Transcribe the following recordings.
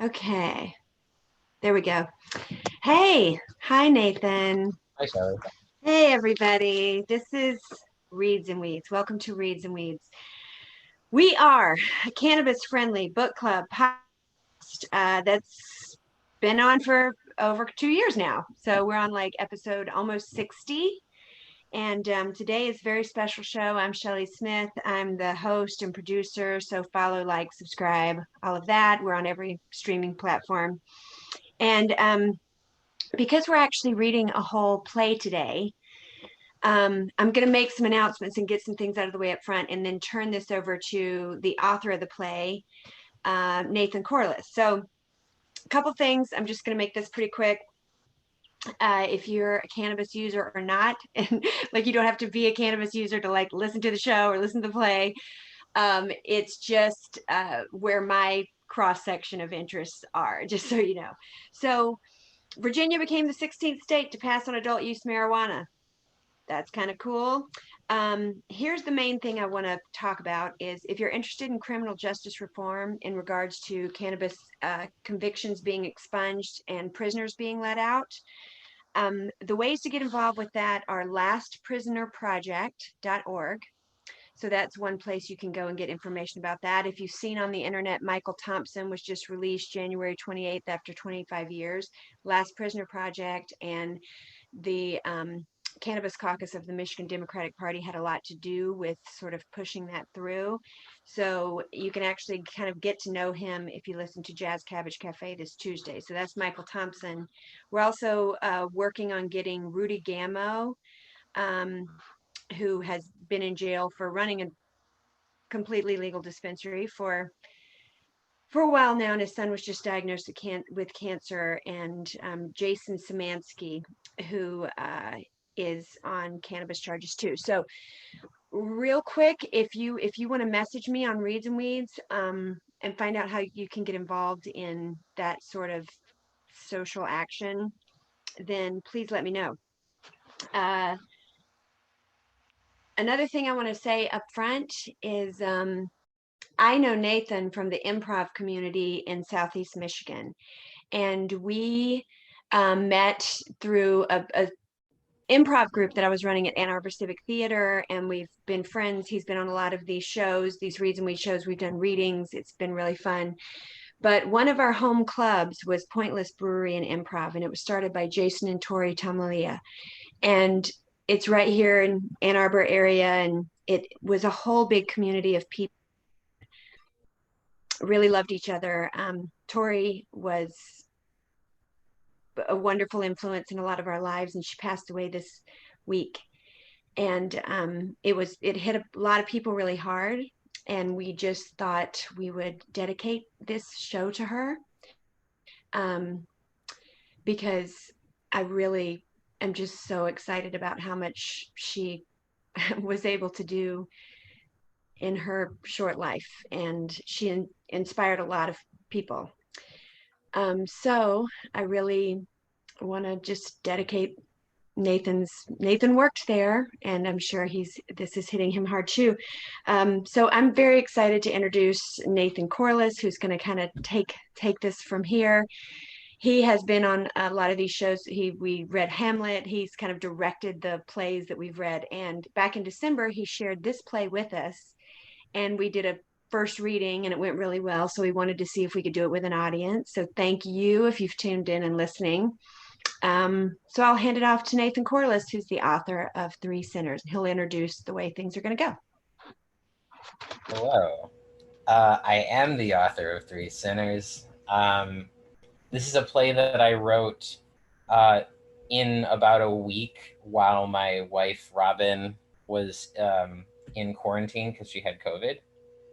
Okay, there we go. Hey, hi Nathan. Hi, Shelly. Hey everybody. This is Reads and Weeds. Welcome to Reads and Weeds. We are a cannabis-friendly book club podcast that's been on for over 2 years now. So we're on like episode almost 60. And today is a very special show. I'm Shelly Smith. I'm the host and producer. So follow, like, subscribe, all of that. We're on every streaming platform. And because we're actually reading a whole play today, I'm going to make some announcements and get some things out of the way up front, and then turn this over to the author of the play, Nathan Corliss. So, a couple things. I'm just going to make this pretty quick. If you're a cannabis user or not, and like you don't have to be a cannabis user to like listen to the show or listen to the play. It's just where my cross section of interests are, just so you know. So Virginia became the 16th state to pass on adult use marijuana. That's kind of cool. Here's the main thing I want to talk about is if you're interested in criminal justice reform in regards to cannabis convictions being expunged and prisoners being let out, the ways to get involved with that are lastprisonerproject.org. So that's one place you can go and get information about that. If you've seen on the internet, Michael Thompson was just released January 28th after 25 years. Last Prisoner Project and the Cannabis Caucus of the Michigan Democratic Party had a lot to do with sort of pushing that through. So you can actually kind of get to know him if you listen to Jazz Cabbage Cafe this Tuesday. So that's Michael Thompson. We're also working on getting Rudy Gamo, um, who has been in jail for running a completely legal dispensary for a while now, and his son was just diagnosed with cancer. And Jason Szymanski, who is on cannabis charges too. So, real quick, if you want to message me on Reads and Weeds and find out how you can get involved in that sort of social action, then please let me know. Uh, Another thing I want to say up front is I know Nathan from the improv community in Southeast Michigan, and we met through a improv group that I was running at Ann Arbor Civic Theater, and we've been friends. He's been on a lot of these shows, these Reads and Weeds shows. We've done readings. It's been really fun. But one of our home clubs was Pointless Brewery and Improv, and it was started by Jason and Tori Tomalia. And it's right here in Ann Arbor area, and it was a whole big community of people really loved each other. Tori was a wonderful influence in a lot of our lives, and she passed away this week. And it hit a lot of people really hard, and we just thought we would dedicate this show to her, um, because I really am just so excited about how much she was able to do in her short life, and she inspired a lot of people. So I really want to just dedicate Nathan worked there, and I'm sure this is hitting him hard too. So I'm very excited to introduce Nathan Corliss, who's going to kind of take this from here. He has been on a lot of these shows. We read Hamlet. He's kind of directed the plays that we've read, and back in December he shared this play with us, and we did a first reading and it went really well. So we wanted to see if we could do it with an audience. So thank you if you've tuned in and listening. So I'll hand it off to Nathan Corliss, who's the author of Three Sinners. He'll introduce the way things are going to go. Hello. I am the author of Three Sinners. This is a play that I wrote in about a week while my wife, Robin, was in quarantine because she had COVID.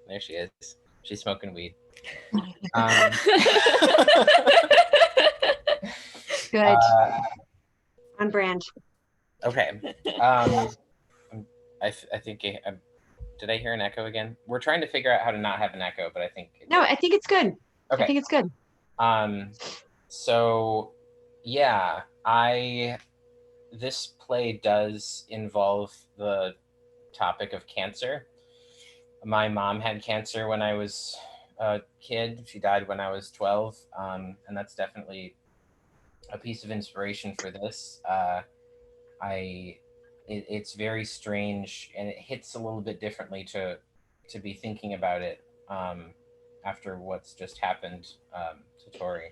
There she is. She's smoking weed. Good. On brand. Okay. I think did I hear an echo again? We're trying to figure out how to not have an echo, but I think no, I think it's good. Okay. I think it's good. So yeah, this play does involve the topic of cancer. My mom had cancer when I was a kid. She died when I was 12, and that's definitely a piece of inspiration for this. It's very strange, and it hits a little bit differently to be thinking about it after what's just happened to Tori.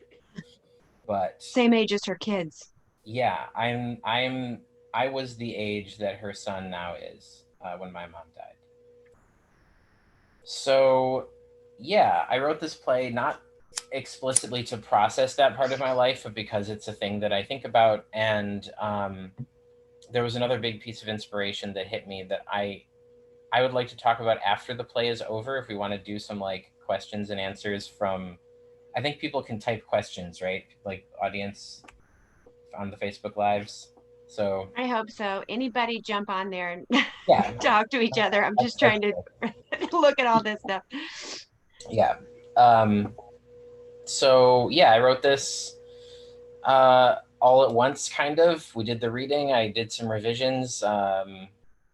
But Same age as her kids. yeah, I was the age that her son now is when my mom died. So yeah, I wrote this play not explicitly to process that part of my life, but because it's a thing that I think about. And there was another big piece of inspiration that hit me that I would like to talk about after the play is over. If we want to do some like questions and answers from, I think people can type questions, right? Like audience on the Facebook lives. So I hope so. Anybody jump on there and yeah, talk to each other. I'm just that's trying to look at all this stuff. yeah. Um, so yeah, I wrote this all at once, kind of. We did the reading, I did some revisions,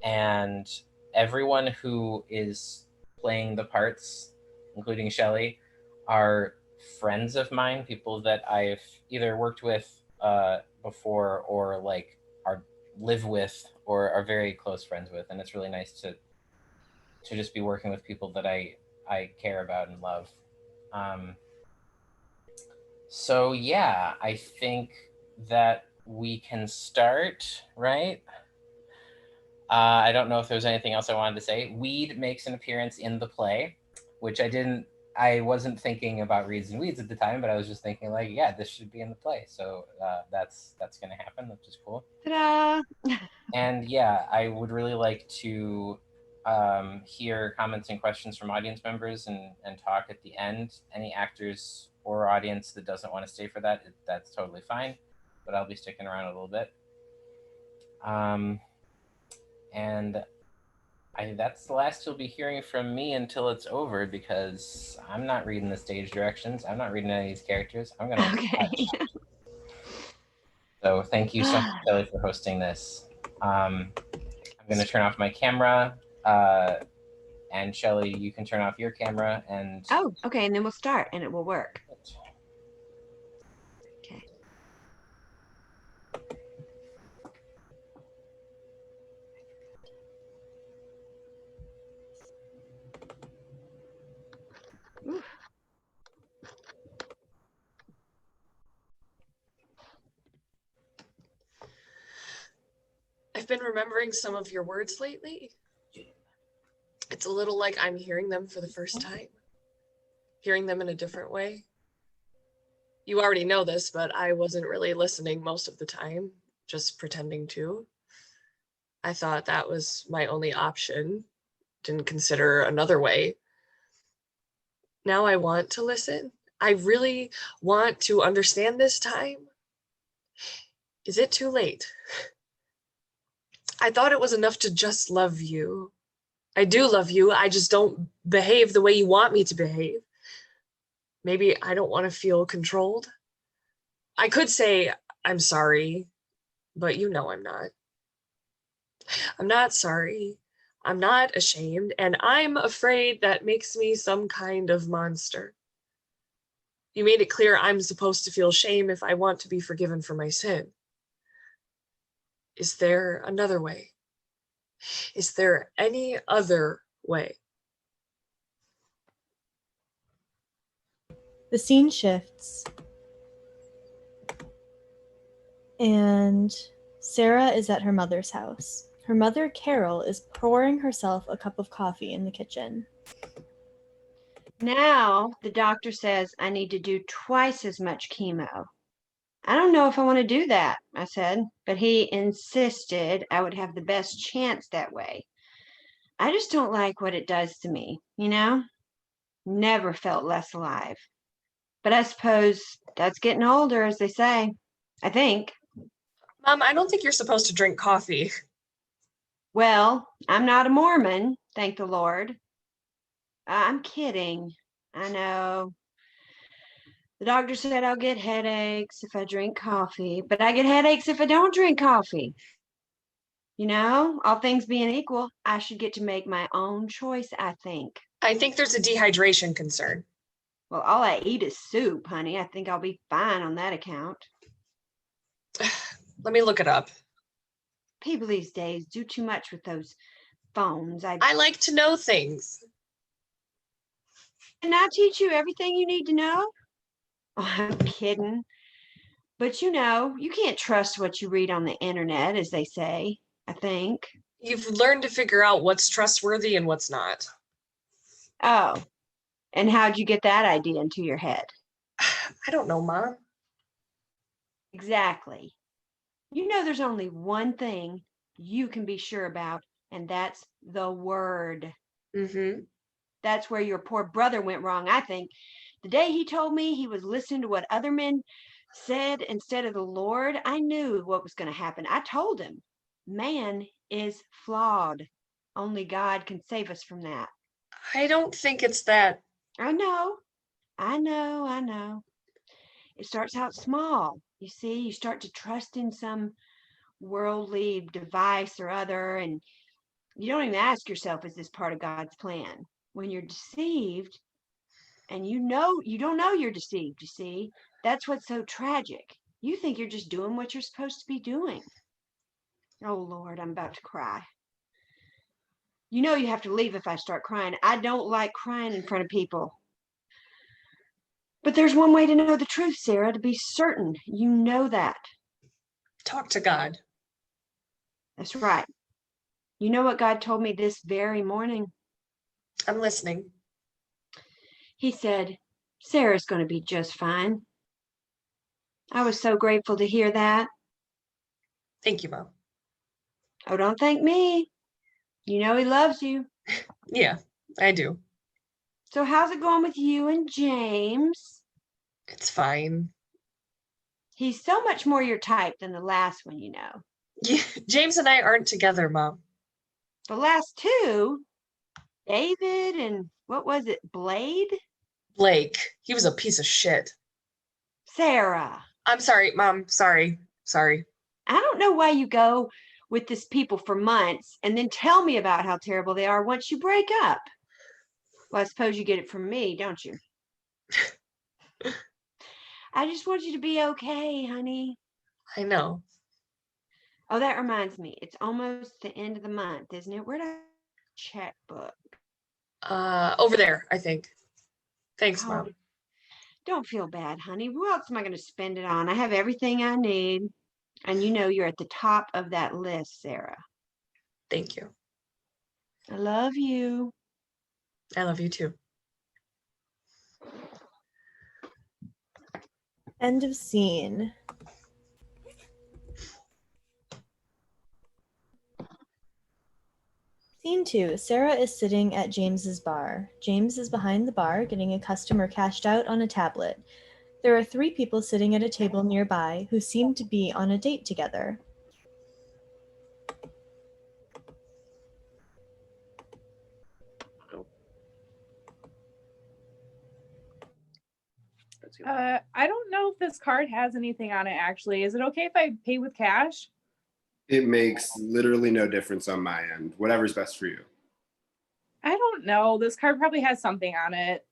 and everyone who is playing the parts, including Shelley, are friends of mine, people that I've either worked with before or like are live with or are very close friends with, and it's really nice to just be working with people that I care about and love. Um, so yeah, I think that we can start, right? I don't know if there's anything else I wanted to say. Weed makes an appearance in the play, which I wasn't thinking about Reeds and Weeds at the time, but I was just thinking like, yeah, this should be in the play. So that's going to happen, which is cool. Ta-da! And yeah, I would really like to hear comments and questions from audience members and talk at the end. Any actors or audience that doesn't want to stay for that, that's totally fine. But I'll be sticking around a little bit. And that's the last you'll be hearing from me until it's over, because I'm not reading the stage directions. I'm not reading any of these characters. I'm going to Okay. watch. So thank you so much, Kelly, for hosting this. I'm going to turn off my camera. And Shelley, you can turn off your camera. And Oh, okay. And then we'll start and it will work. Okay. Ooh. I've been remembering some of your words lately. It's a little like I'm hearing them for the first time, hearing them in a different way. You already know this, but I wasn't really listening most of the time, just pretending to. I thought that was my only option, didn't consider another way. Now I want to listen. I really want to understand this time. Is it too late? I thought it was enough to just love you. I do love you. I just don't behave the way you want me to behave. Maybe I don't want to feel controlled. I could say I'm sorry, but you know I'm not. I'm not sorry. I'm not ashamed, and I'm afraid that makes me some kind of monster. You made it clear I'm supposed to feel shame if I want to be forgiven for my sin. Is there another way? Is there any other way? The scene shifts, and Sarah is at her mother's house. Her mother, Carol, is pouring herself a cup of coffee in the kitchen. Now the doctor says I need to do twice as much chemo. I don't know if I want to do that, I said, but he insisted I would have the best chance that way. I just don't like what it does to me, you know? Never felt less alive. But I suppose that's getting older, as they say. I think. Mom, I don't think you're supposed to drink coffee. Well, I'm not a Mormon, thank the Lord. I'm kidding. I know. The doctor said I'll get headaches if I drink coffee, but I get headaches if I don't drink coffee. You know, all things being equal, I should get to make my own choice, I think. I think there's a dehydration concern. Well, all I eat is soup, honey. I think I'll be fine on that account. Let me look it up. People these days do too much with those phones. I like to know things. Can I teach you everything you need to know? Oh, I'm kidding. But you know, you can't trust what you read on the internet, as they say, I think. You've learned to figure out what's trustworthy and what's not. Oh, and how'd you get that idea into your head? I don't know, Mom. Exactly. You know, there's only one thing you can be sure about, and that's the word. Mm-hmm. That's where your poor brother went wrong, I think. The day he told me he was listening to what other men said instead of the Lord, I knew what was going to happen. I told him, man is flawed. Only God can save us from that. I don't think it's that. I know. It starts out small. You see, you start to trust in some worldly device or other, and you don't even ask yourself, is this part of God's plan? When you're deceived, and you don't know you're deceived, you see, that's what's so tragic. You think you're just doing what you're supposed to be doing. Oh, Lord, I'm about to cry. You know you have to leave if I start crying. I don't like crying in front of people. But there's one way to know the truth, Sarah, to be certain you know that. Talk to God. That's right. You know what God told me this very morning? I'm listening. He said, Sarah's going to be just fine. I was so grateful to hear that. Thank you, Mom. Oh, don't thank me. You know he loves you. Yeah, I do. So how's it going with you and James? It's fine. He's so much more your type than the last one, you know. Yeah, James and I aren't together, Mom. The last two, David and what was it, Blade? Blake. He was a piece of shit. Sarah. I'm sorry, Mom. Sorry. I don't know why you go with this people for months and then tell me about how terrible they are once you break up. Well, I suppose you get it from me, don't you? I just want you to be okay, honey. I know. Oh, that reminds me. It's almost the end of the month, isn't it? Where'd I checkbook? Over there, I think. Thanks, Oh, Mom. don't feel bad, honey. Who else am I going to spend it on? I have everything I need. And you know you're at the top of that list, Sarah. Thank you. I love you. I love you too. End of scene. Scene 2. Sarah is sitting at James's bar. James is behind the bar getting a customer cashed out on a tablet. There are 3 people sitting at a table nearby who seem to be on a date together. I don't know if this card has anything on it, actually. Is it okay if I pay with cash? It makes literally no difference on my end. Whatever's best for you. I don't know. This card probably has something on it.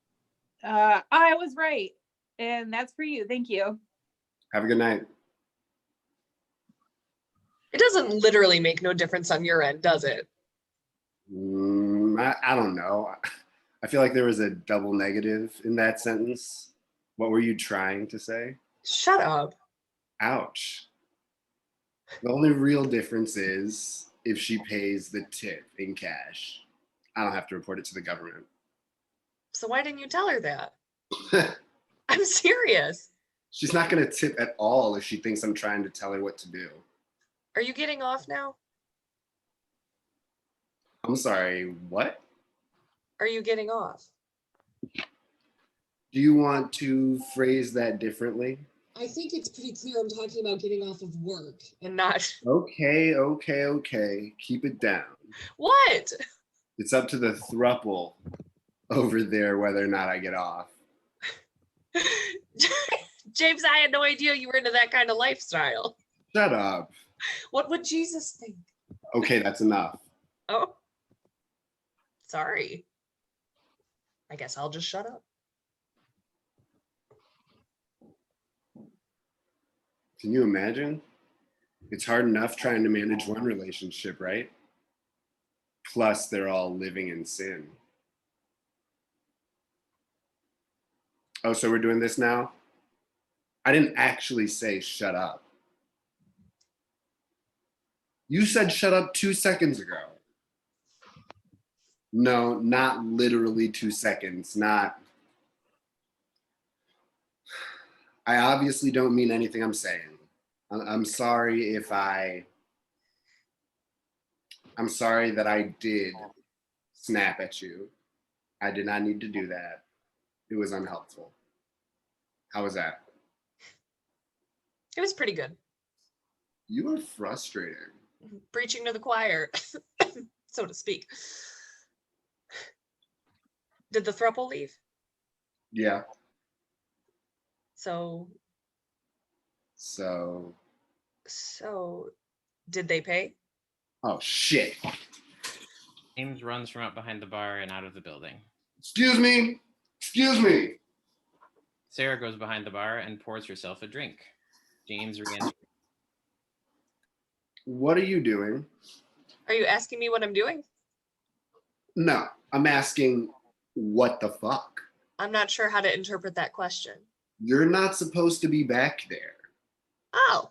I was right. And that's for you. Thank you. Have a good night. It doesn't literally make no difference on your end, does it? I don't know. I feel like there was a double negative in that sentence. What were you trying to say? Shut up. Ouch. The only real difference is if she pays the tip in cash. I don't have to report it to the government. So why didn't you tell her that? I'm serious. She's not going to tip at all if she thinks I'm trying to tell her what to do. Are you getting off now? I'm sorry, what? Are you getting off? Do you want to phrase that differently? I think it's pretty clear I'm talking about getting off of work and not... Okay. Keep it down. What? It's up to the thruple over there whether or not I get off. James, I had no idea you were into that kind of lifestyle. Shut up. What would Jesus think? Okay, that's enough. Oh. Sorry. I guess I'll just shut up. Can you imagine? It's hard enough trying to manage one relationship, right? Plus, they're all living in sin. Oh, so we're doing this now? I didn't actually say shut up. You said shut up 2 seconds ago. No, not literally 2 seconds, not. I obviously don't mean anything I'm saying. I'm sorry if I'm sorry that I did snap at you. I did not need to do that. It was unhelpful. How was that? It was pretty good. You are frustrating. Preaching to the choir, so to speak. Did the throuple leave? Yeah. So did they pay? Oh, shit. James runs from out behind the bar and out of the building. Excuse me. Excuse me. Sarah goes behind the bar and pours herself a drink. James re-enters. What are you doing? Are you asking me what I'm doing? No, I'm asking what the fuck? I'm not sure how to interpret that question. You're not supposed to be back there. Oh,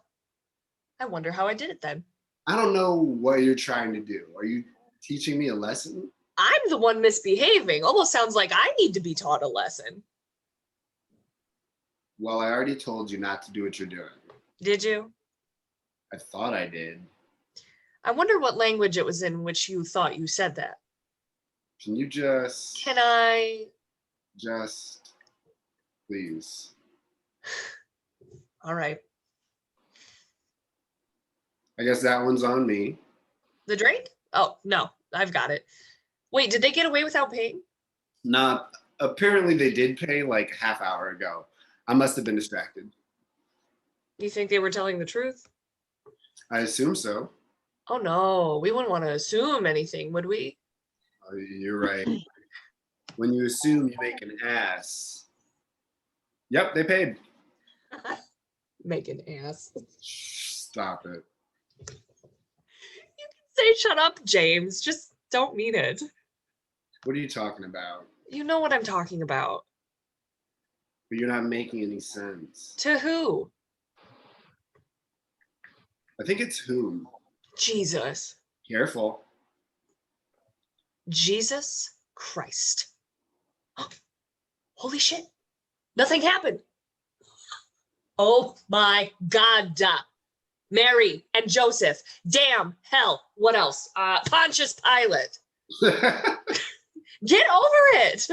I wonder how I did it then. I don't know what you're trying to do. Are you teaching me a lesson? I'm the one misbehaving. Almost sounds like I need to be taught a lesson. Well, I already told you not to do what you're doing. Did you? I thought I did. I wonder what language it was in which you thought you said that. Can you just... Can I? Just... Please. All right. I guess that one's on me. The drink? Oh, no, I've got it. Wait, did they get away without paying? Not... Apparently they did pay like a half hour ago. I must have been distracted. You think they were telling the truth? I assume so. Oh no, we wouldn't want to assume anything, would we? Oh, you're right. When you assume, you make an ass. Yep, they paid. Make an ass. Stop it. You can say shut up, James. Just don't mean it. What are you talking about? You know what I'm talking about. But you're not making any sense. To who? I think it's whom. Jesus. Careful. Jesus Christ. Holy shit. Nothing happened. Oh my God. Mary and Joseph. Damn hell. What else? Pontius Pilate. Get over it.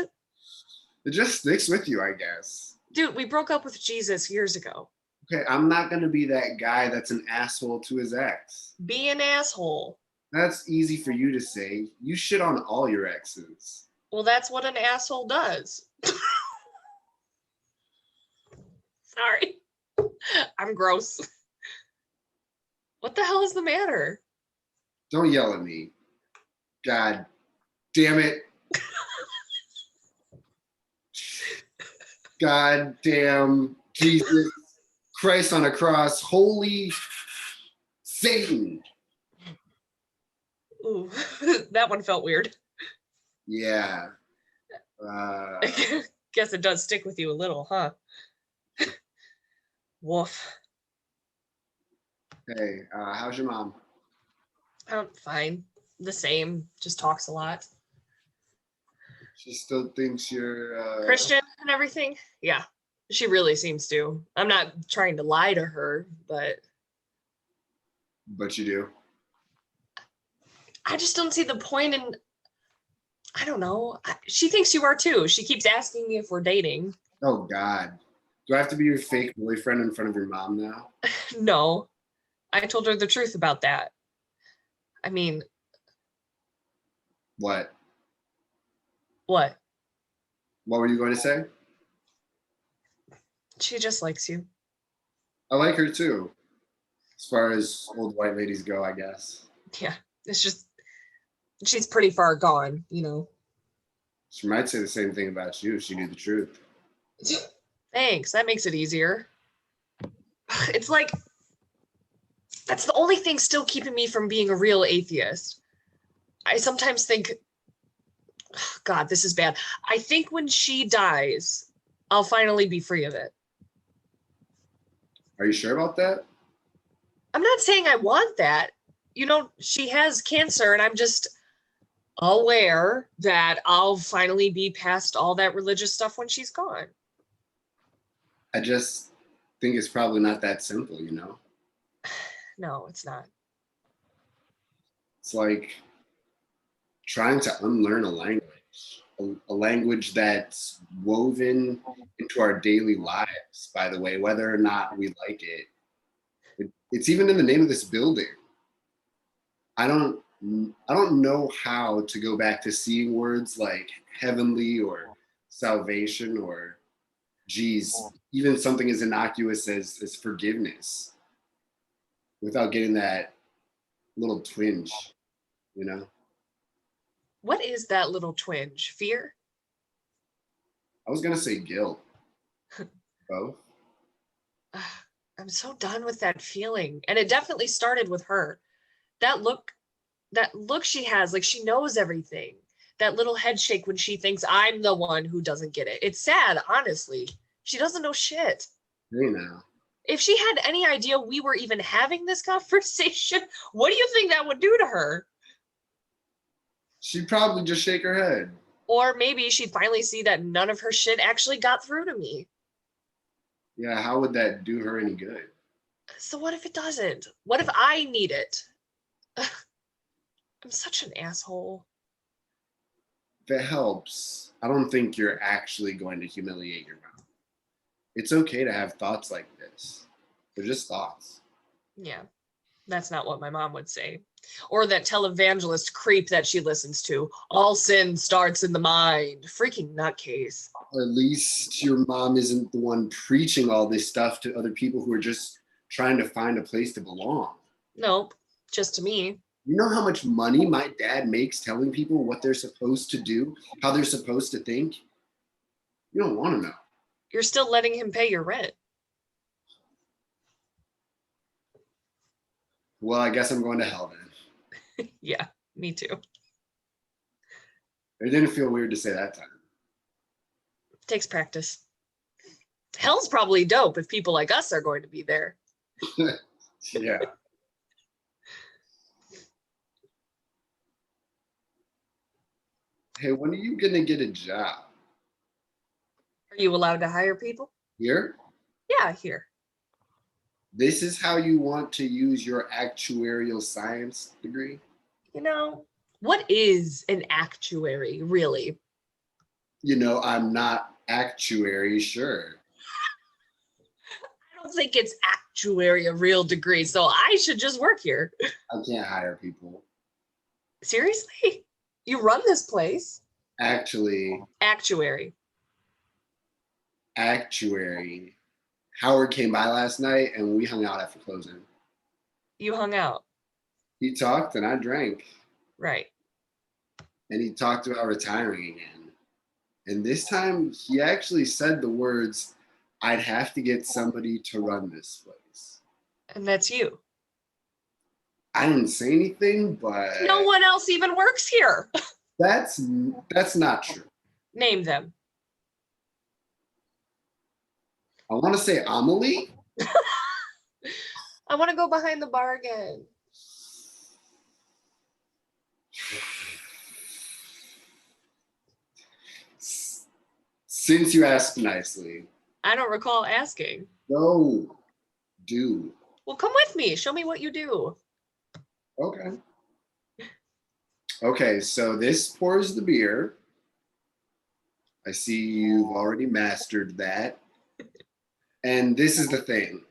It just sticks with you, I guess. Dude, we broke up with Jesus years ago. Okay, I'm not going to be that guy that's an asshole to his ex. Be an asshole. That's easy for you to say. You shit on all your exes. Well, that's what an asshole does. Sorry. I'm gross. What the hell is the matter? Don't yell at me. God damn it. God damn Jesus Christ on a cross. Holy Satan. Ooh, that one felt weird. Yeah. Guess it does stick with you a little, huh? Woof. Hey, how's your mom? Fine. The same. Just talks a lot. She still thinks you're Christian and everything? Yeah. She really seems to. I'm not trying to lie to her, but you do. I just don't see the point in, I don't know. She thinks you are too. She keeps asking me if we're dating. Oh God. Do I have to be your fake boyfriend in front of your mom now? No. I told her the truth about that. I mean, What? what? What were you going to say? She just likes you. I like her too. As far as old white ladies go, I guess. Yeah. It's just, she's pretty far gone, you know. She might say the same thing about you if she knew the truth. Thanks. That makes it easier. It's like, that's the only thing still keeping me from being a real atheist. I sometimes think, God, this is bad. I think when she dies, I'll finally be free of it. Are you sure about that? I'm not saying I want that. You know, she has cancer, and I'm just aware that I'll finally be past all that religious stuff when she's gone. I just think it's probably not that simple, you know? No, it's not. It's like trying to unlearn a language, a language that's woven into our daily lives, by the way, whether or not we like it. It's even in the name of this building. I don't know how to go back to seeing words like heavenly or salvation or, geez, even something as innocuous as forgiveness without getting that little twinge, you know? What is that little twinge? Fear? I was gonna say guilt. Both. I'm so done with that feeling. And it definitely started with her. That look she has, like she knows everything. That little head shake when she thinks I'm the one who doesn't get it. It's sad, honestly. She doesn't know shit. Hey now. If she had any idea we were even having this conversation, what do you think that would do to her? She'd probably just shake her head. Or maybe she'd finally see that none of her shit actually got through to me. Yeah, how would that do her any good? So what if it doesn't? What if I need it? I'm such an asshole. If it helps, I don't think you're actually going to humiliate your mom. It's okay to have thoughts like this. They're just thoughts. Yeah, that's not what my mom would say. Or that televangelist creep that she listens to. All sin starts in the mind. Freaking nutcase. At least your mom isn't the one preaching all this stuff to other people who are just trying to find a place to belong. Nope, just to me. You know how much money my dad makes telling people what they're supposed to do, how they're supposed to think? You don't want to know. You're still letting him pay your rent. Well, I guess I'm going to hell then. Yeah, me too. It didn't feel weird to say that time. Takes practice. Hell's probably dope if people like us are going to be there. Yeah. Hey, when are you going to get a job? Are you allowed to hire people? Here? Yeah, here. This is how you want to use your actuarial science degree? You know, what is an actuary, really? You know, I'm not actuary, sure. I don't think it's actuary a real degree, so I should just work here. I can't hire people. Seriously? You run this place? Actually, Actuary. Howard came by last night and we hung out after closing. You hung out. He talked and I drank. Right. And he talked about retiring again. And this time he actually said the words, I'd have to get somebody to run this place. And that's you. I didn't say anything, but No one else even works here. that's not true. Name them. I want to say Amelie. I want to go behind the bar again. Since you asked nicely. I don't recall asking. No, do. Well, come with me. Show me what you do. Okay. Okay, so this pours the beer. I see you've already mastered that. And this is the thing.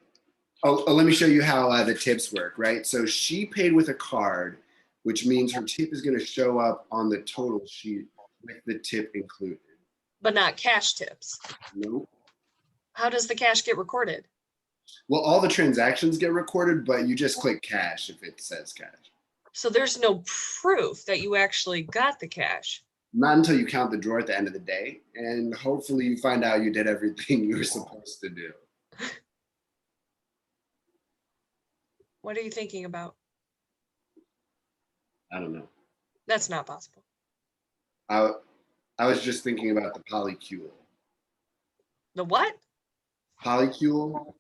Oh, let me show you how the tips work, right? So she paid with a card, which means her tip is going to show up on the total sheet with the tip included. But not cash tips. Nope. How does the cash get recorded? Well, all the transactions get recorded, but you just click cash if it says cash. So there's no proof that you actually got the cash. Not until you count the drawer at the end of the day, and hopefully you find out you did everything you were supposed to do. What are you thinking about? I don't know. That's not possible. I was just thinking about the polycule. The what? Polycule,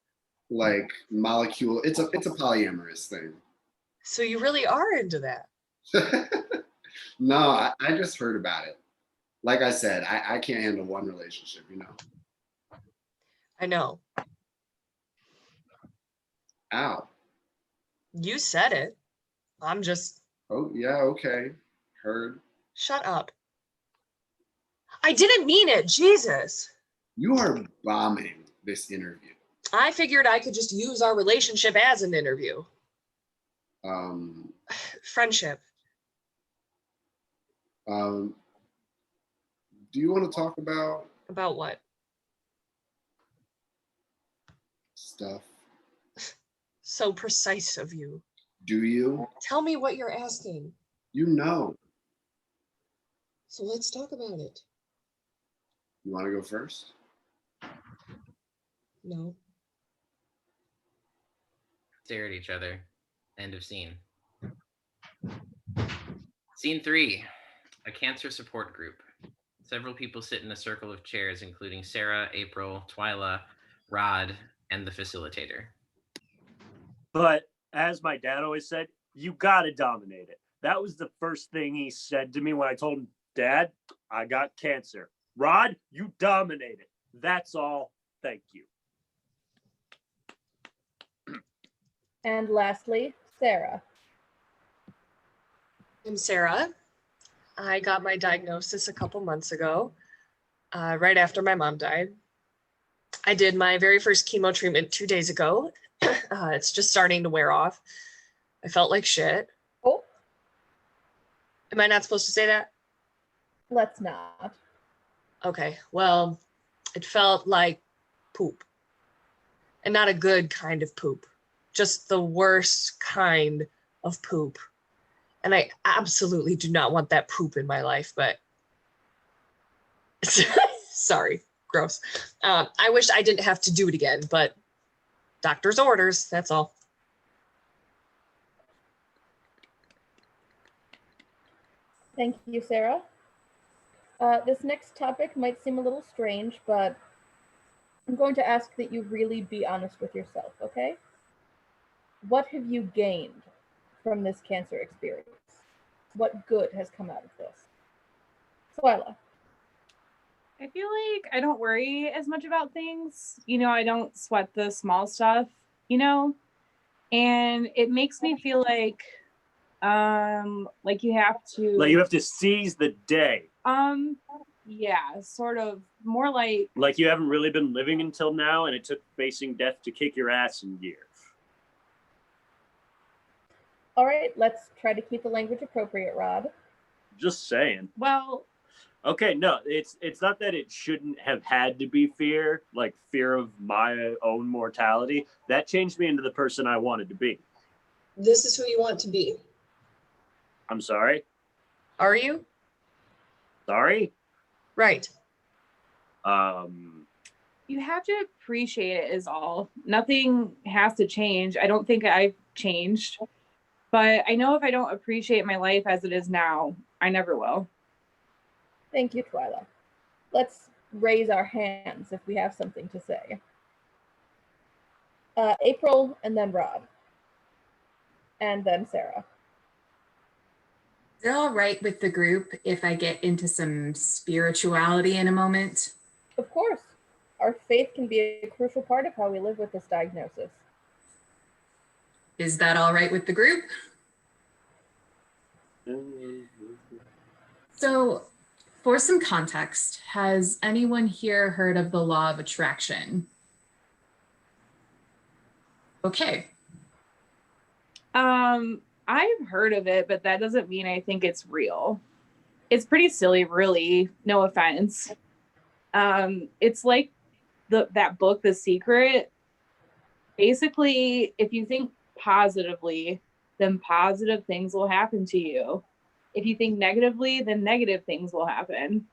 like molecule. It's a polyamorous thing. So you really are into that. No, I just heard about it. Like I said, I can't handle one relationship, you know. I know. Ow. You said it. I'm just. Oh, yeah, okay. Heard. Shut up. I didn't mean it. Jesus. You are bombing this interview. I figured I could just use our relationship as an interview. Friendship. Do you want to talk about About what? stuff? So precise of you. Do you? Tell me what you're asking. You know. So let's talk about it. You want to go first? No. Stare at each other. End of scene. Scene 3, a cancer support group. Several people sit in a circle of chairs, including Sarah, April, Twyla, Rod, and the facilitator. But as my dad always said, you gotta dominate it. That was the first thing he said to me when I told him, Dad, I got cancer. Rod, you dominate it. That's all. Thank you. And lastly, Sarah. I'm Sarah. I got my diagnosis a couple months ago, right after my mom died. I did my very first chemo treatment 2 days ago. It's just starting to wear off. I felt like shit. Oh, Am I not supposed to say that? let's not. Okay, well, it felt like poop. And not a good kind of poop, just the worst kind of poop. And I absolutely do not want that poop in my life, but sorry, gross. I wish I didn't have to do it again, but doctor's orders, that's all. Thank you, Sarah. This next topic might seem a little strange, but I'm going to ask that you really be honest with yourself, okay? What have you gained from this cancer experience? What good has come out of this? Twyla. I feel like I don't worry as much about things. I don't sweat the small stuff, and it makes me feel like you have to. Like you have to seize the day. Yeah, sort of more like. Like you haven't really been living until now, and it took facing death to kick your ass in gear. All right, let's try to keep the language appropriate, Rod. Just saying. Well. Okay, no, it's not that it shouldn't have had to be fear, like fear of my own mortality. That changed me into the person I wanted to be. This is who you want to be. I'm sorry? Are you? Sorry? Right. You have to appreciate it is all. Nothing has to change. I don't think I've changed. But I know if I don't appreciate my life as it is now, I never will. Thank you, Twyla. Let's raise our hands if we have something to say. April, and then Rod. And then Sarah. Is it all right with the group if I get into some spirituality in a moment? Of course. Our faith can be a crucial part of how we live with this diagnosis. Is that all right with the group? So, for some context, has anyone here heard of the law of attraction? Okay. I've heard of it, but that doesn't mean I think it's real. It's pretty silly, really. No offense. It's like that book, The Secret. Basically, if you think positively, then positive things will happen to you. If you think negatively, then negative things will happen.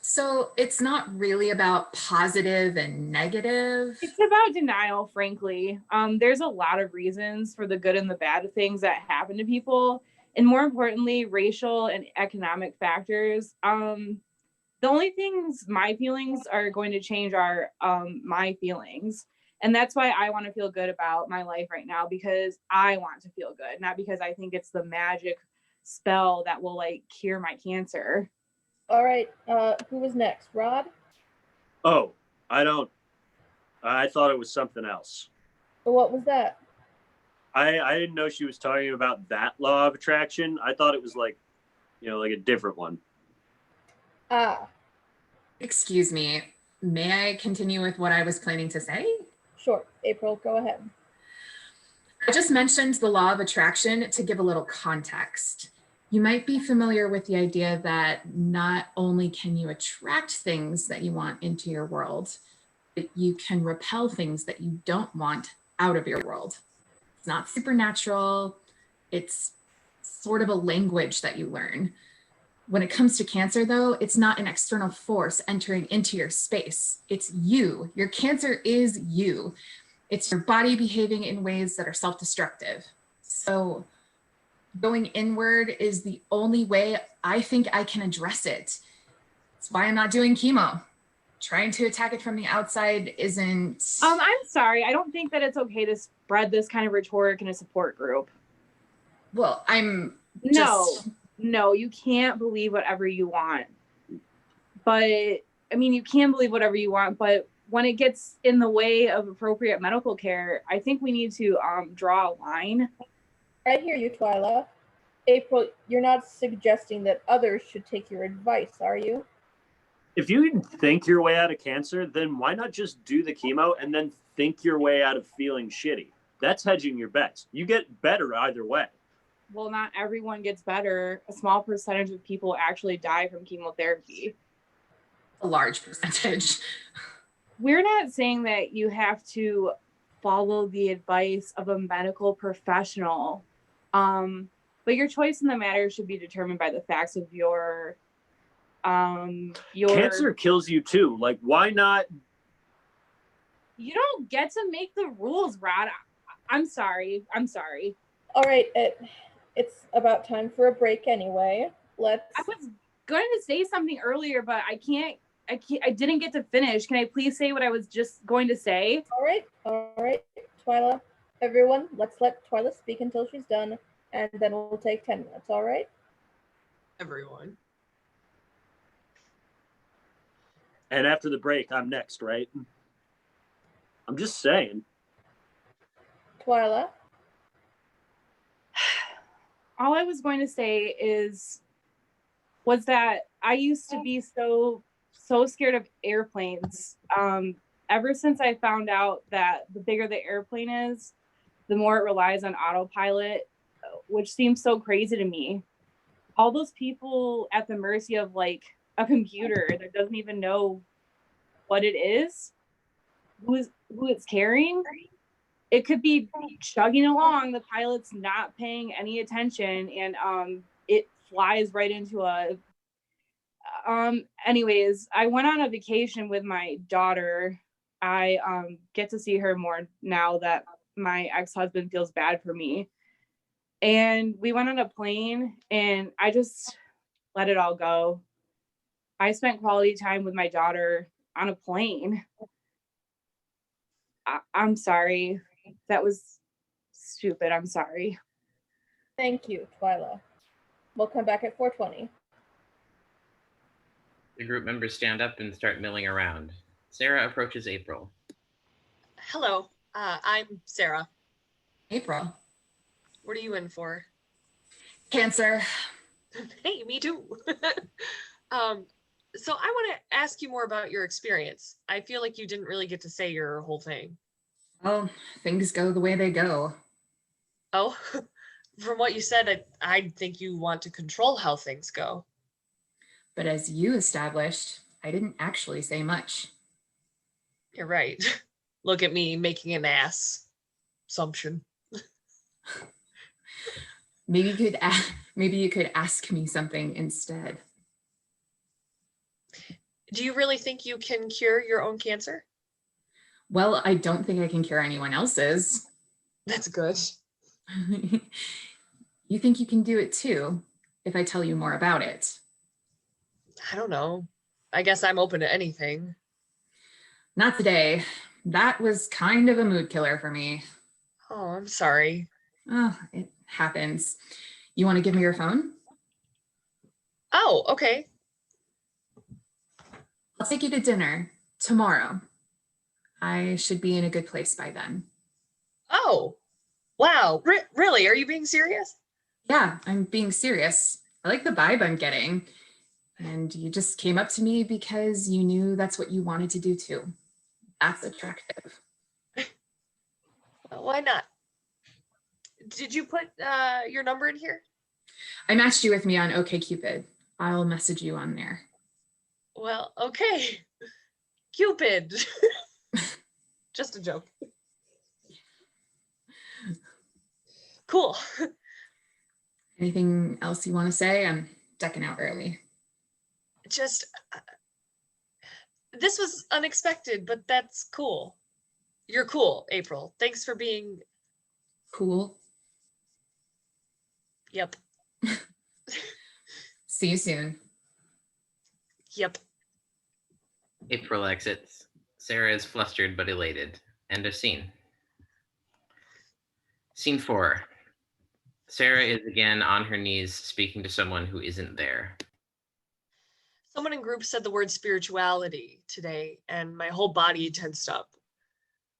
So it's not really about positive and negative. It's about denial, frankly. There's a lot of reasons for the good and the bad things that happen to people, and more importantly, racial and economic factors. The only things my feelings are going to change are my feelings. And that's why I want to feel good about my life right now, because I want to feel good, not because I think it's the magic spell that will like cure my cancer. All right. Who was next? Rod? Oh, I thought it was something else. But what was that? I didn't know she was talking about that law of attraction. I thought it was like, like a different one. Ah, Excuse me, may I continue with what I was planning to say? sure. April, go ahead. I just mentioned the law of attraction to give a little context. You might be familiar with the idea that not only can you attract things that you want into your world, but you can repel things that you don't want out of your world. It's not supernatural. It's sort of a language that you learn. When it comes to cancer, though, it's not an external force entering into your space. It's you. Your cancer is you. It's your body behaving in ways that are self-destructive. So going inward is the only way I think I can address it. That's why I'm not doing chemo. Trying to attack it from the outside isn't... I'm sorry. I don't think that it's okay to spread this kind of rhetoric in a support group. Well, I'm just... No, you can't believe whatever you want. But, I mean, you can believe whatever you want, but when it gets in the way of appropriate medical care, I think we need to draw a line. I hear you, Twyla. April, you're not suggesting that others should take your advice, are you? If you can think your way out of cancer, then why not just do the chemo and then think your way out of feeling shitty? That's hedging your bets. You get better either way. Well, not everyone gets better. A small percentage of people actually die from chemotherapy. A large percentage. We're not saying that you have to follow the advice of a medical professional, but your choice in the matter should be determined by the facts of your Cancer kills you too. Like, why not? You don't get to make the rules, Rod. I'm sorry. All right, it's about time for a break anyway. I was going to say something earlier, but I didn't get to finish. Can I please say what I was just going to say? All right, Twyla. Everyone, let's let Twyla speak until she's done, and then we'll take 10 minutes, all right? Everyone. And after the break, I'm next, right? I'm just saying. Twyla? All I was going to say was that I used to be so scared of airplanes. Ever since I found out that the bigger the airplane is, the more it relies on autopilot, which seems so crazy to me. All those people at the mercy of like a computer that doesn't even know what it is, who it's carrying. It could be chugging along, the pilot's not paying any attention, and it flies right into a... Anyways, I went on a vacation with my daughter. I get to see her more now that my ex-husband feels bad for me. And we went on a plane, and I just let it all go. I spent quality time with my daughter on a plane. I'm sorry. That was stupid. I'm sorry. Thank you, Twyla. We'll come back at 4:20. The group members stand up and start milling around. Sarah approaches April. Hello, I'm Sarah. April. What are you in for? Cancer. Hey, me too. So I want to ask you more about your experience. I feel like you didn't really get to say your whole thing. Well, things go the way they go. Oh, from what you said, I think you want to control how things go. But as you established, I didn't actually say much. You're right. Look at me making an assumption. Maybe you could ask me something instead. Do you really think you can cure your own cancer? Well, I don't think I can cure anyone else's. That's good. You think you can do it too, if I tell you more about it? I don't know. I guess I'm open to anything. Not today. That was kind of a mood killer for me. Oh, I'm sorry. Oh, it happens. You want to give me your phone? Oh, okay. I'll take you to dinner tomorrow. I should be in a good place by then. Oh, wow. Really? Are you being serious? Yeah, I'm being serious. I like the vibe I'm getting. And you just came up to me because you knew that's what you wanted to do too. That's attractive. Why not? Did you put your number in here? I matched you with me on OkCupid. I'll message you on there. Well, okay. Cupid. Just a joke. Cool. Anything else you want to say? I'm decking out early. Just, this was unexpected, but that's cool. You're cool, April. Thanks for being cool. Yep. See you soon. Yep. April exits. Sarah is flustered but elated. End of scene. Scene 4. Sarah is again on her knees speaking to someone who isn't there. Someone in group said the word spirituality today, and my whole body tensed up.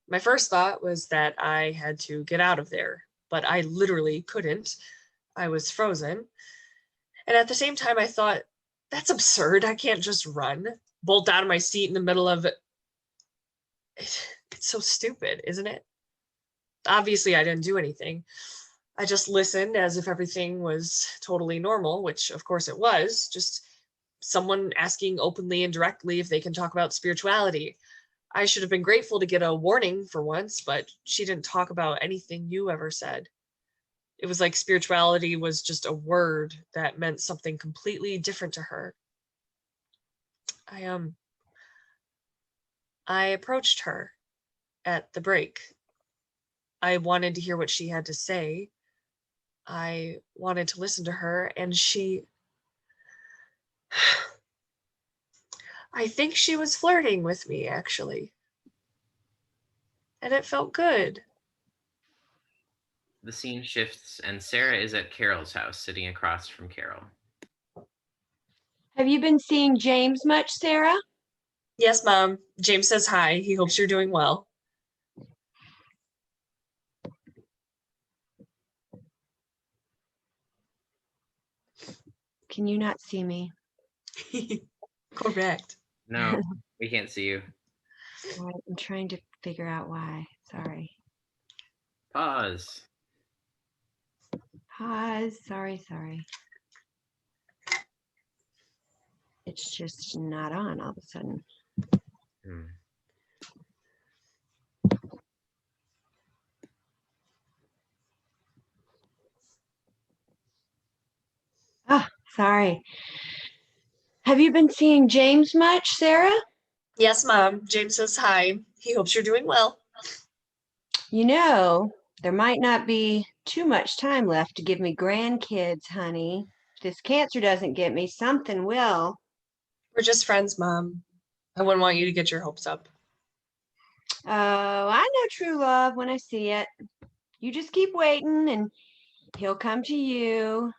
My first thought was that I had to get out of there, but I literally couldn't. I was frozen. And at the same time, I thought, that's absurd. I can't just run, bolt out of my seat in the middle of it. It's so stupid, isn't it? Obviously, I didn't do anything. I just listened as if everything was totally normal, which of course it was, just someone asking openly and directly if they can talk about spirituality. I should have been grateful to get a warning for once, but she didn't talk about anything you ever said. It was like spirituality was just a word that meant something completely different to her. I approached her at the break. I wanted to hear what she had to say. I wanted to listen to her, and I think she was flirting with me, actually. And it felt good. The scene shifts, and Sarah is at Carol's house, sitting across from Carol. Have you been seeing James much, Sarah? Yes, Mom. James says hi. He hopes you're doing well. Can you not see me? Correct. No, we can't see you. I'm trying to figure out why. Sorry. Pause. Pause. Sorry. It's just not on all of a sudden. Oh, sorry. Have you been seeing James much, Sarah? Yes, Mom. James says hi. He hopes you're doing well. You know, there might not be too much time left to give me grandkids, honey. If this cancer doesn't get me, something will. We're just friends, Mom. I wouldn't want you to get your hopes up. Oh, I know true love when I see it. You just keep waiting and he'll come to you.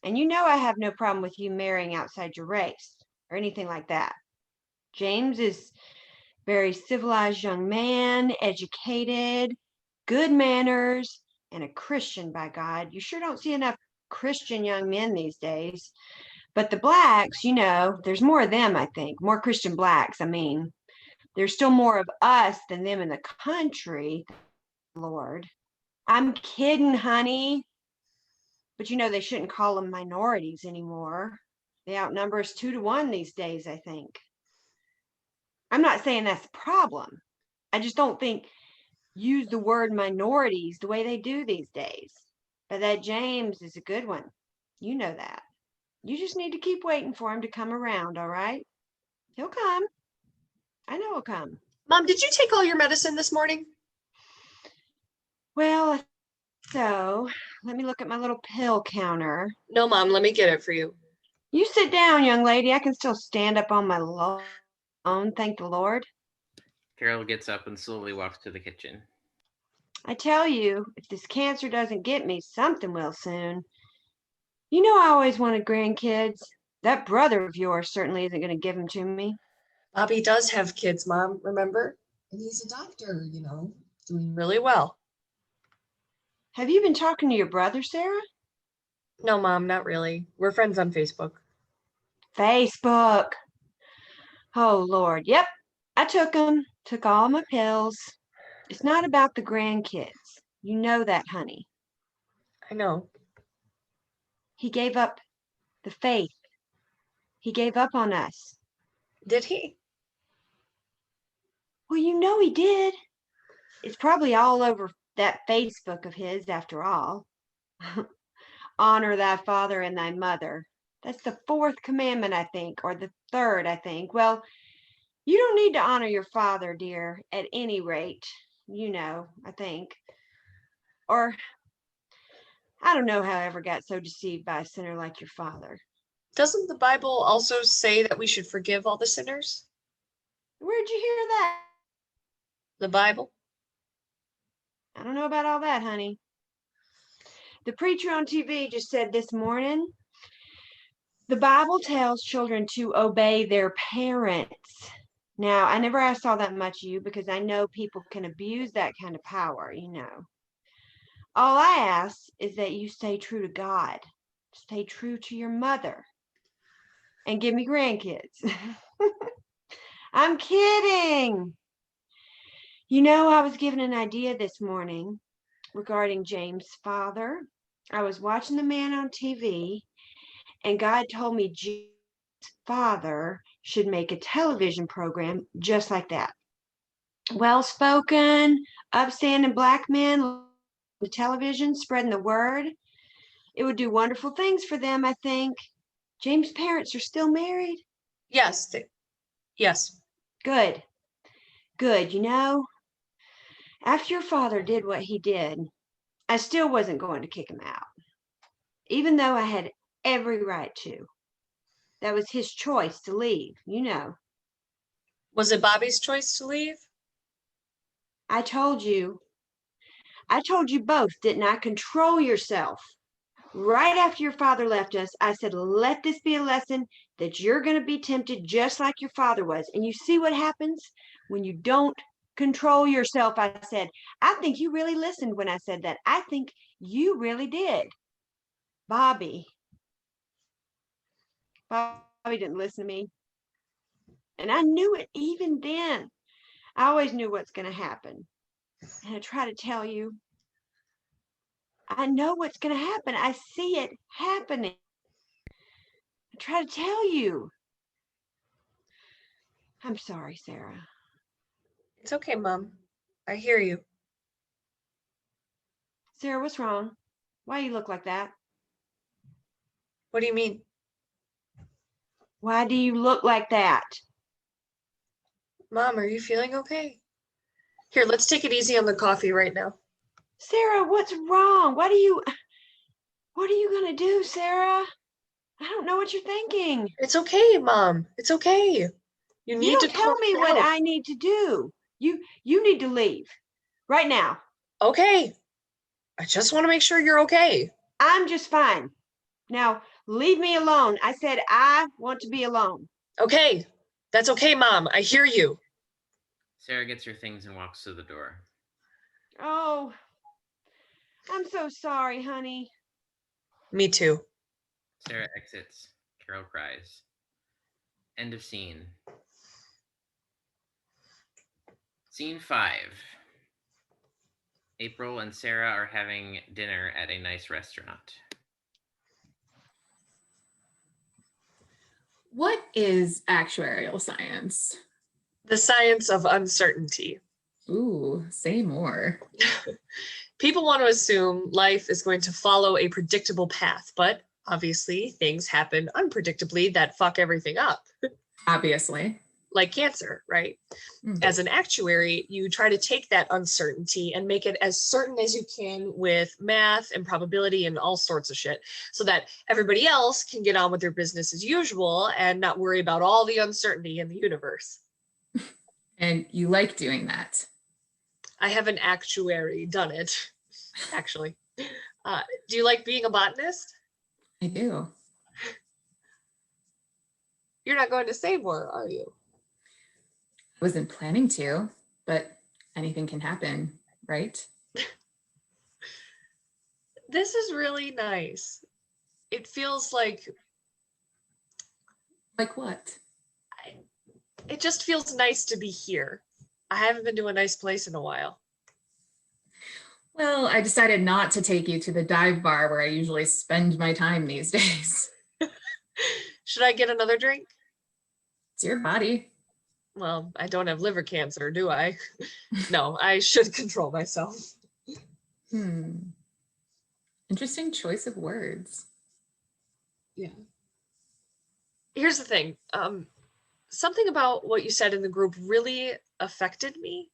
And you know I have no problem with you marrying outside your race or anything like that. James is a very civilized young man, educated, good manners, and a Christian, by God. You sure don't see enough Christian young men these days. But the blacks, you know, there's more of them, I think. More Christian blacks, I mean. There's still more of us than them in the country, Lord. I'm kidding, honey. But you know, they shouldn't call them minorities anymore. They outnumber us 2-1 these days, I think. I'm not saying that's a problem. I just don't think use the word minorities the way they do these days. But that James is a good one. You know that. You just need to keep waiting for him to come around, all right? He'll come. I know he'll come. Mom, did you take all your medicine this morning? Well, so let me look at my little pill counter. No, Mom, let me get it for you. You sit down, young lady. I can still stand up on my own, thank the Lord. Carol gets up and slowly walks to the kitchen. I tell you, if this cancer doesn't get me, something will soon. You know I always wanted grandkids. That brother of yours certainly isn't going to give them to me. Bobby does have kids, Mom, remember? And he's a doctor, doing really well. Have you been talking to your brother, Sarah? No, Mom, not really. We're friends on Facebook. Facebook. Oh, Lord. Yep. I took all my pills. It's not about the grandkids. You know that, honey. I know. He gave up the faith. He gave up on us. Did he? Well, you know he did. It's probably all over that Facebook of his after all. Honor thy father and thy mother. That's the 4th commandment, I think, or the 3rd, I think. Well, you don't need to honor your father, dear, at any rate, I think. Or, I don't know how I ever got so deceived by a sinner like your father. Doesn't the Bible also say that we should forgive all the sinners? Where'd you hear that? The Bible? I don't know about all that, honey. The preacher on TV just said this morning, the Bible tells children to obey their parents. Now, I never asked all that much of you because I know people can abuse that kind of power, All I ask is that you stay true to God, stay true to your mother, and give me grandkids. I'm kidding. I was given an idea this morning regarding James' father. I was watching the man on TV, and God told me James' father should make a television program just like that. Well-spoken, upstanding black men on the television, spreading the word. It would do wonderful things for them, I think. James' parents are still married? Yes. Yes. Good. After your father did what he did, I still wasn't going to kick him out, even though I had every right to. That was his choice to leave, Was it Bobby's choice to leave? I told you both, didn't I? Control yourself. Right after your father left us, I said, let this be a lesson that you're going to be tempted just like your father was. And you see what happens when you don't control yourself, I said. I think you really listened when I said that. I think you really did. Bobby didn't listen to me. And I knew it even then. I always knew what's going to happen. And I try to tell you, I know what's going to happen. I see it happening. I try to tell you. I'm sorry, Sarah. It's okay, Mom. I hear you. Sarah, what's wrong? Why you look like that? What do you mean? Why do you look like that? Mom, are you feeling okay? Here, let's take it easy on the coffee right now. Sarah, what's wrong? What are you going to do, Sarah? I don't know what you're thinking. It's okay, Mom. It's okay. You need to tell me what I need to do. You need to leave right now. Okay. I just want to make sure you're okay. I'm just fine. Now, leave me alone. I said I want to be alone. Okay. That's okay, Mom. I hear you. Sarah gets her things and walks to the door. Oh, I'm so sorry, honey. Me too. Sarah exits. Carol cries. End of scene. Scene 5. April and Sarah are having dinner at a nice restaurant. What is actuarial science? The science of uncertainty. Ooh, say more. People want to assume life is going to follow a predictable path, but obviously things happen unpredictably that fuck everything up. Obviously. like cancer, right? As an actuary, you try to take that uncertainty and make it as certain as you can with math and probability and all sorts of shit, so that everybody else can get on with their business as usual and not worry about all the uncertainty in the universe. And you like doing that? I have an actuary done it, actually. Do you like being a botanist? I do. You're not going to say more, are you? I wasn't planning to, but anything can happen, right? This is really nice. It feels like... Like what? It just feels nice to be here. I haven't been to a nice place in a while. Well, I decided not to take you to the dive bar where I usually spend my time these days. Should I get another drink? It's your body. Well, I don't have liver cancer, do I? No, I should control myself. Interesting choice of words. Yeah. Here's the thing. Something about what you said in the group really affected me,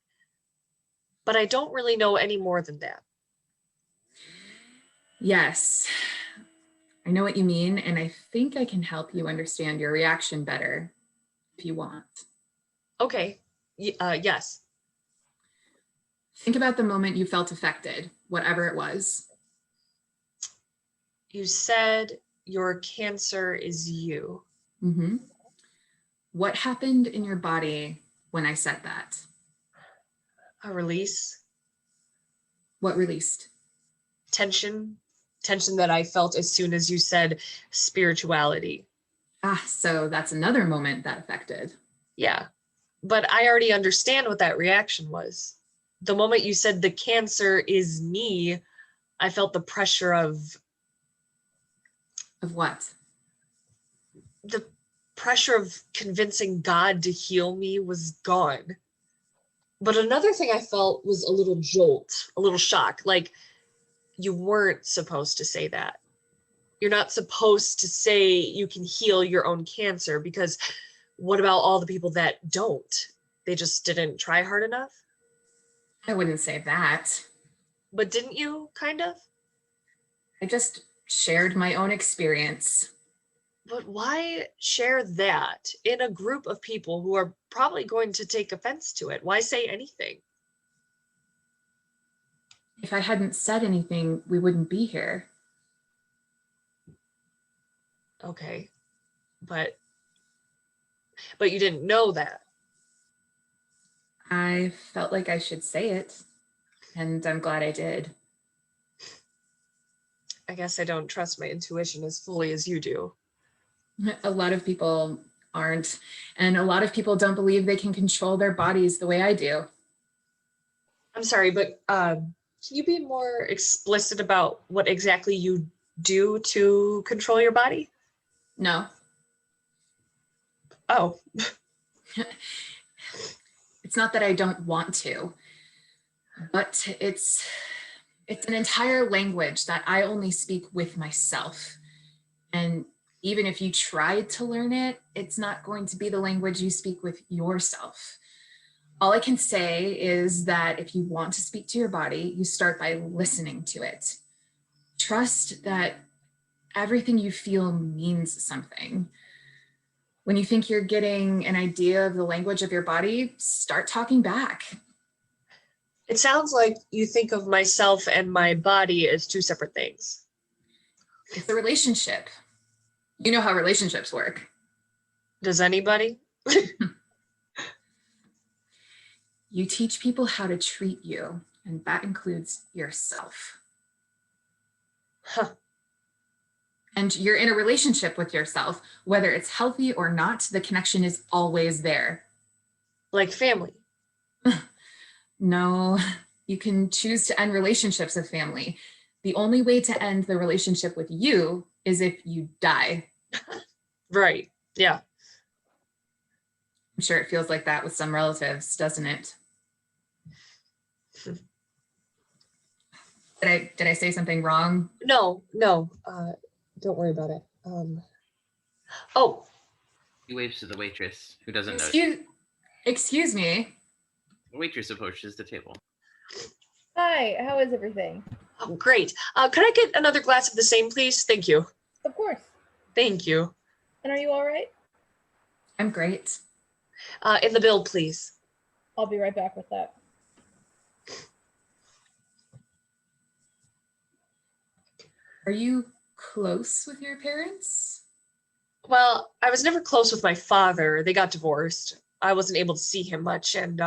but I don't really know any more than that. Yes, I know what you mean, and I think I can help you understand your reaction better if you want. Okay, yes. Think about the moment you felt affected, whatever it was. You said your cancer is you. Mm-hmm. What happened in your body when I said that? A release. What released? Tension that I felt as soon as you said spirituality. So that's another moment that affected. Yeah, but I already understand what that reaction was. The moment you said the cancer is me, I felt the pressure of... Of what? The pressure of convincing God to heal me was gone. But another thing I felt was a little jolt, a little shock, like you weren't supposed to say that. You're not supposed to say you can heal your own cancer, because what about all the people that don't? They just didn't try hard enough? I wouldn't say that. But didn't you, kind of? I just shared my own experience. But why share that in a group of people who are probably going to take offense to it? Why say anything? If I hadn't said anything, we wouldn't be here. Okay, but you didn't know that. I felt like I should say it, and I'm glad I did. I guess I don't trust my intuition as fully as you do. A lot of people aren't, and a lot of people don't believe they can control their bodies the way I do. I'm sorry, but can you be more explicit about what exactly you do to control your body? No. Oh. It's not that I don't want to, but it's an entire language that I only speak with myself. And even if you tried to learn it, it's not going to be the language you speak with yourself. All I can say is that if you want to speak to your body, you start by listening to it. Trust that everything you feel means something. When you think you're getting an idea of the language of your body, start talking back. It sounds like you think of myself and my body as two separate things. It's a relationship. You know how relationships work. Does anybody? You teach people how to treat you, and that includes yourself. Huh. And you're in a relationship with yourself, whether it's healthy or not, the connection is always there. Like family. No, you can choose to end relationships with family. The only way to end the relationship with you is if you die. Right, yeah. I'm sure it feels like that with some relatives, doesn't it? Did I say something wrong? No, don't worry about it. Oh. He waves to the waitress, who doesn't know. Excuse me. The waitress approaches the table. Hi, how is everything? Oh, great. Could I get another glass of the same, please? Thank you. Of course. Thank you. And are you all right? I'm great. In the bill, please. I'll be right back with that. Are you close with your parents? Well, I was never close with my father. They got divorced. I wasn't able to see him much, and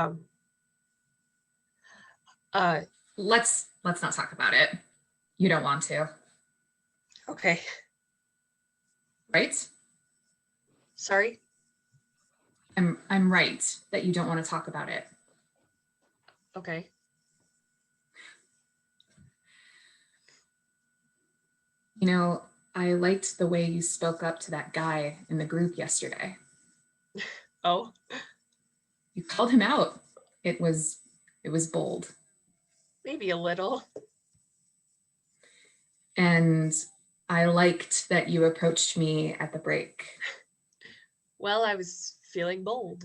Let's not talk about it. You don't want to, okay. right? Sorry. I'm right that you don't want to talk about it. Okay. You know, I liked the way you spoke up to that guy in the group yesterday. Oh, You called him out. It was bold. maybe a little. And I liked that you approached me at the break. Well, I was feeling bold.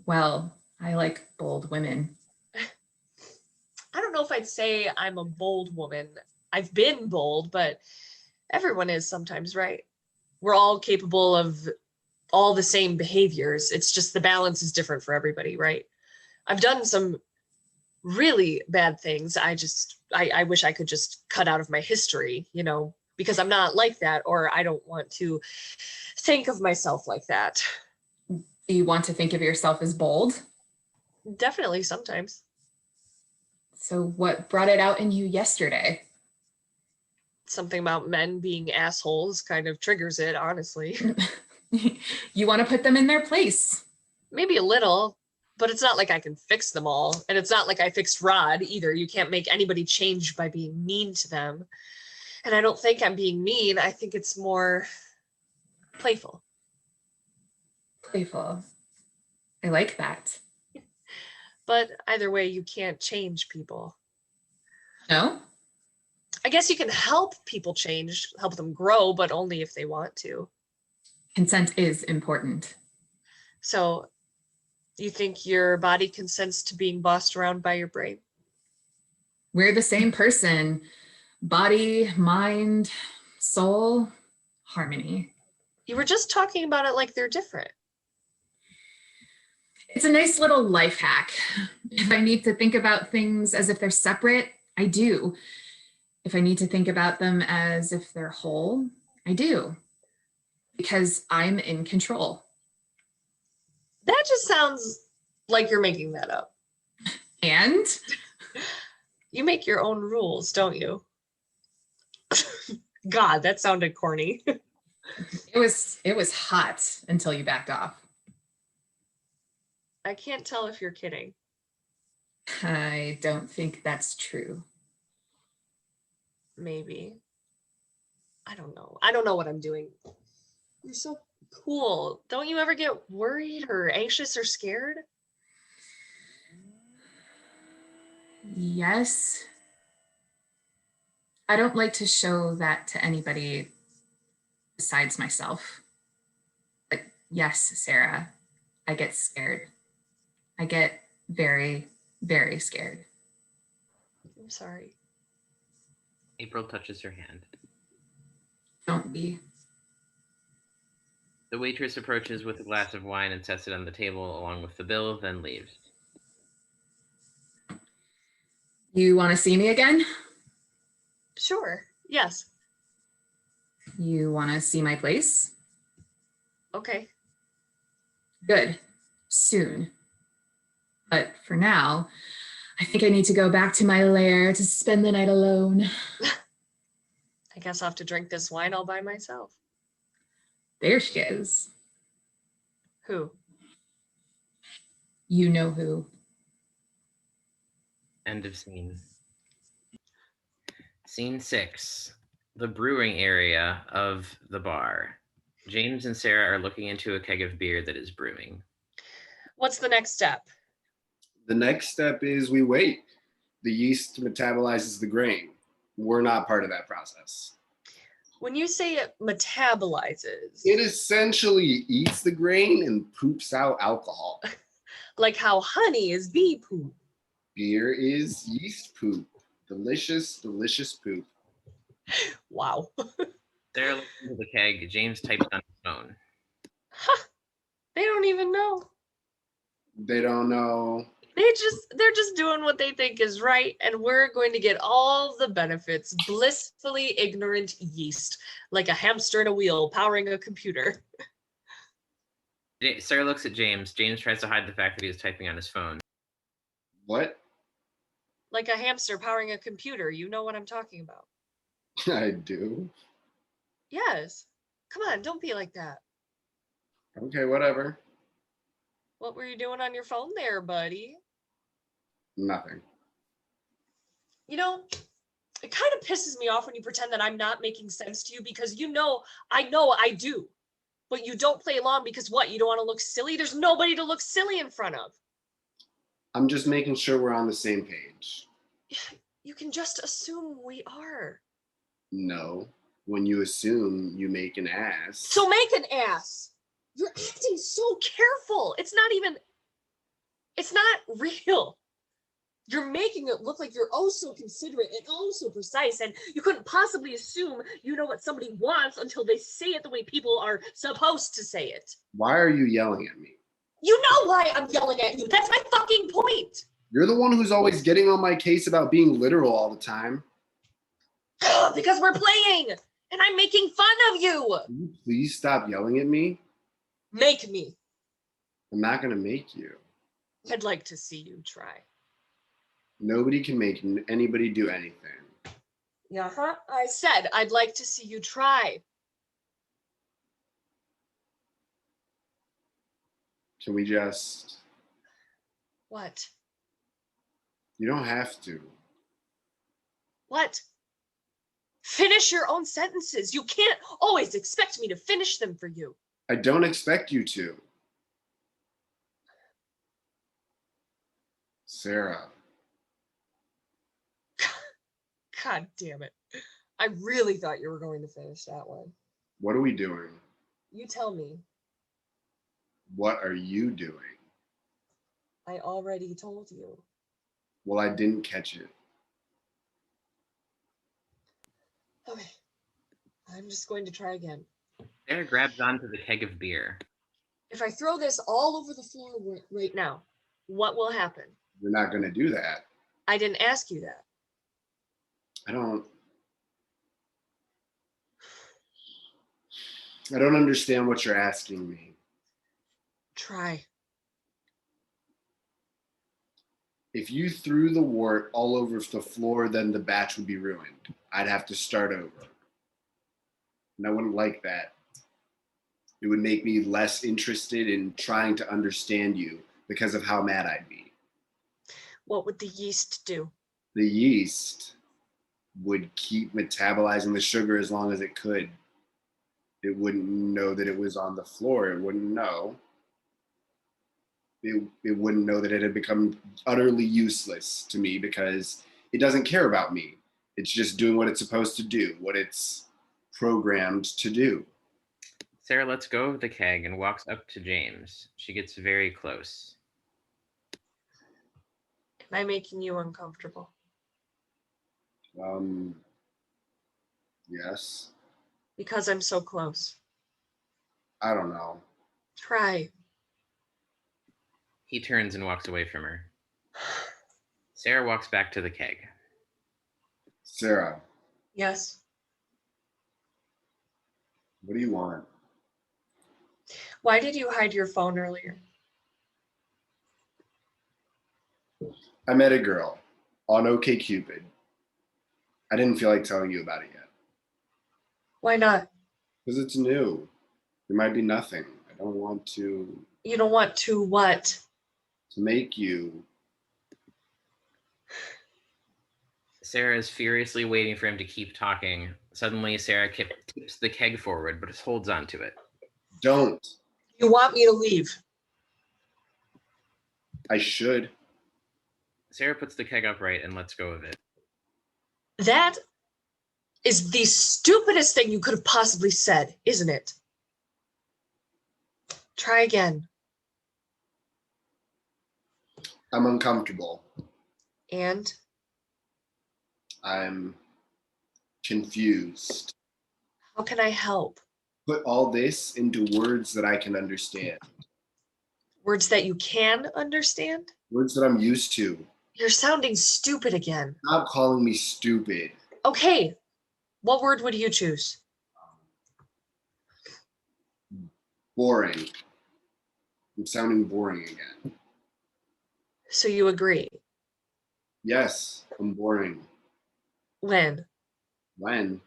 Well, I like bold women. I don't know if I'd say I'm a bold woman. I've been bold, but everyone is sometimes, right? We're all capable of all the same behaviors. It's just the balance is different for everybody, right? I've done some really bad things. I wish I could just cut out of my history, you know, because I'm not like that, or I don't want to think of myself like that. Do you want to think of yourself as bold? Definitely sometimes. So what brought it out in you yesterday? Something about men being assholes kind of triggers it, honestly. You want to put them in their place. Maybe a little, but it's not like I can fix them all. And it's not like I fixed Rod either. You can't make anybody change by being mean to them. And I don't think I'm being mean. I think it's more playful. Playful. I like that. But either way, you can't change people. No? I guess you can help people change, help them grow, but only if they want to. Consent is important. So you think your body consents to being bossed around by your brain? We're the same person. Body, mind, soul, harmony. You were just talking about it like they're different. It's a nice little life hack. If I need to think about things as if they're separate, I do. If I need to think about them as if they're whole, I do. Because I'm in control. That just sounds like you're making that up. And? You make your own rules, don't you? God, that sounded corny. It was hot until you backed off. I can't tell if you're kidding. I don't think that's true. Maybe. I don't know. I don't know what I'm doing. You're so cool. Don't you ever get worried or anxious or scared? Yes. I don't like to show that to anybody besides myself. But yes, Sarah, I get scared. I get very, very scared. I'm sorry. April touches her hand. Don't be. The waitress approaches with a glass of wine and sets it on the table along with the bill, then leaves. You want to see me again? Sure. Yes. You want to see my place? Okay. Good. Soon. But for now, I think I need to go back to my lair to spend the night alone. I guess I'll have to drink this wine all by myself. There she is. Who? You know who. End of scene. Scene 6. The brewing area of the bar. James and Sarah are looking into a keg of beer that is brewing. What's the next step? The next step is we wait. The yeast metabolizes the grain. We're not part of that process. When you say it metabolizes, It essentially eats the grain and poops out alcohol. Like how honey is bee poop. Beer is yeast poop. Delicious, delicious poop. Wow. Sarah looks into the keg. James types on his phone. Huh. They don't even know. They don't know. They're just doing what they think is right, and we're going to get all the benefits. Blissfully ignorant yeast, like a hamster in a wheel powering a computer. Sarah looks at James. James tries to hide the fact that he is typing on his phone. What? Like a hamster powering a computer. You know what I'm talking about. I do. Yes. Come on, don't be like that. Okay, whatever. What were you doing on your phone there, buddy? Nothing. You know, it kind of pisses me off when you pretend that I'm not making sense to you, because you know I do. But you don't play along because what? You don't want to look silly? There's nobody to look silly in front of. I'm just making sure we're on the same page. You can just assume we are. No. When you assume, you make an ass. So make an ass. You're acting so careful. It's not real. You're making it look like you're oh so considerate and oh so precise, and you couldn't possibly assume you know what somebody wants until they say it the way people are supposed to say it. Why are you yelling at me? You know why I'm yelling at you. That's my fucking point. You're the one who's always getting on my case about being literal all the time. Because we're playing, and I'm making fun of you. Can you please stop yelling at me? Make me. I'm not gonna make you. I'd like to see you try. Nobody can make anybody do anything. Uh-huh. I said I'd like to see you try. Can we just... What? You don't have to. What? Finish your own sentences. You can't always expect me to finish them for you. I don't expect you to. Sarah. God damn it. I really thought you were going to finish that one. What are we doing? You tell me. What are you doing? I already told you. Well, I didn't catch it. Okay. I'm just going to try again. Sarah grabs onto the keg of beer. If I throw this all over the floor right now, what will happen? You're not going to do that. I didn't ask you that. I don't understand what you're asking me. Try. If you threw the wort all over the floor, then the batch would be ruined. I'd have to start over. And I wouldn't like that. It would make me less interested in trying to understand you because of how mad I'd be. What would the yeast do? The yeast would keep metabolizing the sugar as long as it could. It wouldn't know that it was on the floor. It wouldn't know. It wouldn't know that it had become utterly useless to me because it doesn't care about me. It's just doing what it's supposed to do, what it's programmed to do. Sarah lets go of the keg and walks up to James. She gets very close. Am I making you uncomfortable? Yes. Because I'm so close. I don't know. Try. He turns and walks away from her. Sarah walks back to the keg. Sarah, Yes. what do you want? Why did you hide your phone earlier? I met a girl on OkCupid. I didn't feel like telling you about it yet. Why not? Because it's new. There might be nothing. I don't want to You don't want to what? make you. Sarah is furiously waiting for him to keep talking. Suddenly, Sarah tips the keg forward, but holds onto it. Don't. You want me to leave? I should. Sarah puts the keg upright and lets go of it. That is the stupidest thing you could have possibly said, isn't it? Try again. I'm uncomfortable. And I'm confused. how can I help? Put all this into words that I can understand. Words that you can understand? Words that I'm used to. You're sounding stupid again. Stop calling me stupid. Okay, what word would you choose? Boring. I'm sounding boring again. So you agree? Yes, I'm boring. When? When?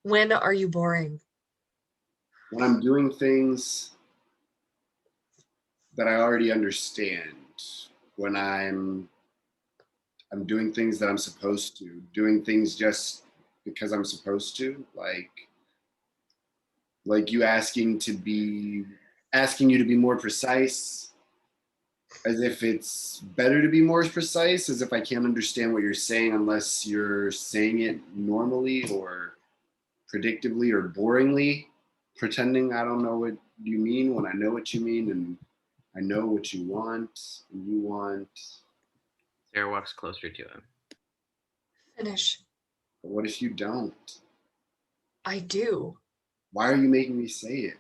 When are you boring? When I'm doing things that I already understand. When I'm doing things that I'm supposed to. Doing things just because I'm supposed to. Like you asking you to be more precise. As if it's better to be more precise, as if I can't understand what you're saying unless you're saying it normally or predictably or boringly, pretending I don't know what you mean when I know what you mean and I know what you want and you want. Sarah walks closer to him. Finish. But what if you don't? I do. Why are you making me say it?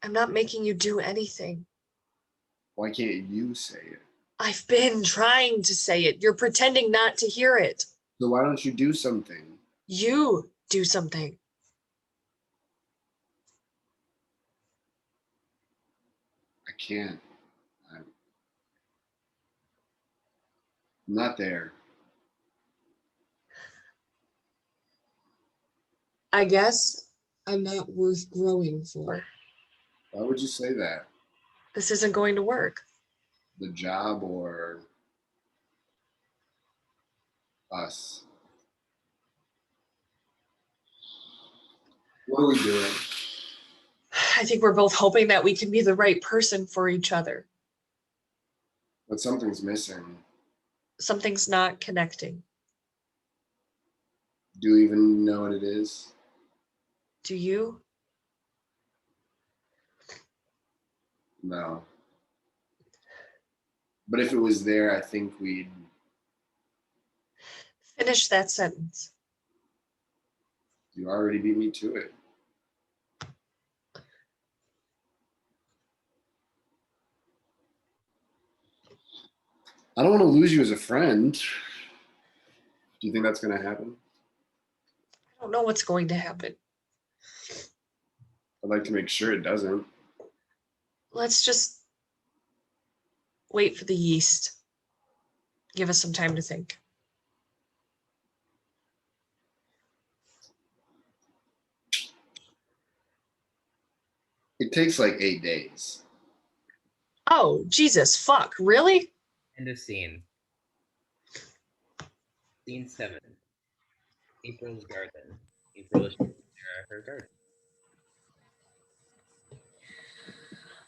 I'm not making you do anything. Why can't you say it? I've been trying to say it. You're pretending not to hear it. So why don't you do something? You do something. I can't. I'm not there. I guess I'm not worth growing for. Why would you say that? This isn't going to work. The job or us? What are we doing? I think we're both hoping that we can be the right person for each other. But something's missing. Something's not connecting. Do you even know what it is? Do you? No. But if it was there, I think we'd... Finish that sentence. You already beat me to it. I don't want to lose you as a friend. Do you think that's going to happen? I don't know what's going to happen. I'd like to make sure it doesn't. Let's just wait for the yeast. Give us some time to think. It takes like 8 days. Oh, Jesus, fuck, really? End of scene. Scene 7. April's garden. April is showing Sarah her garden.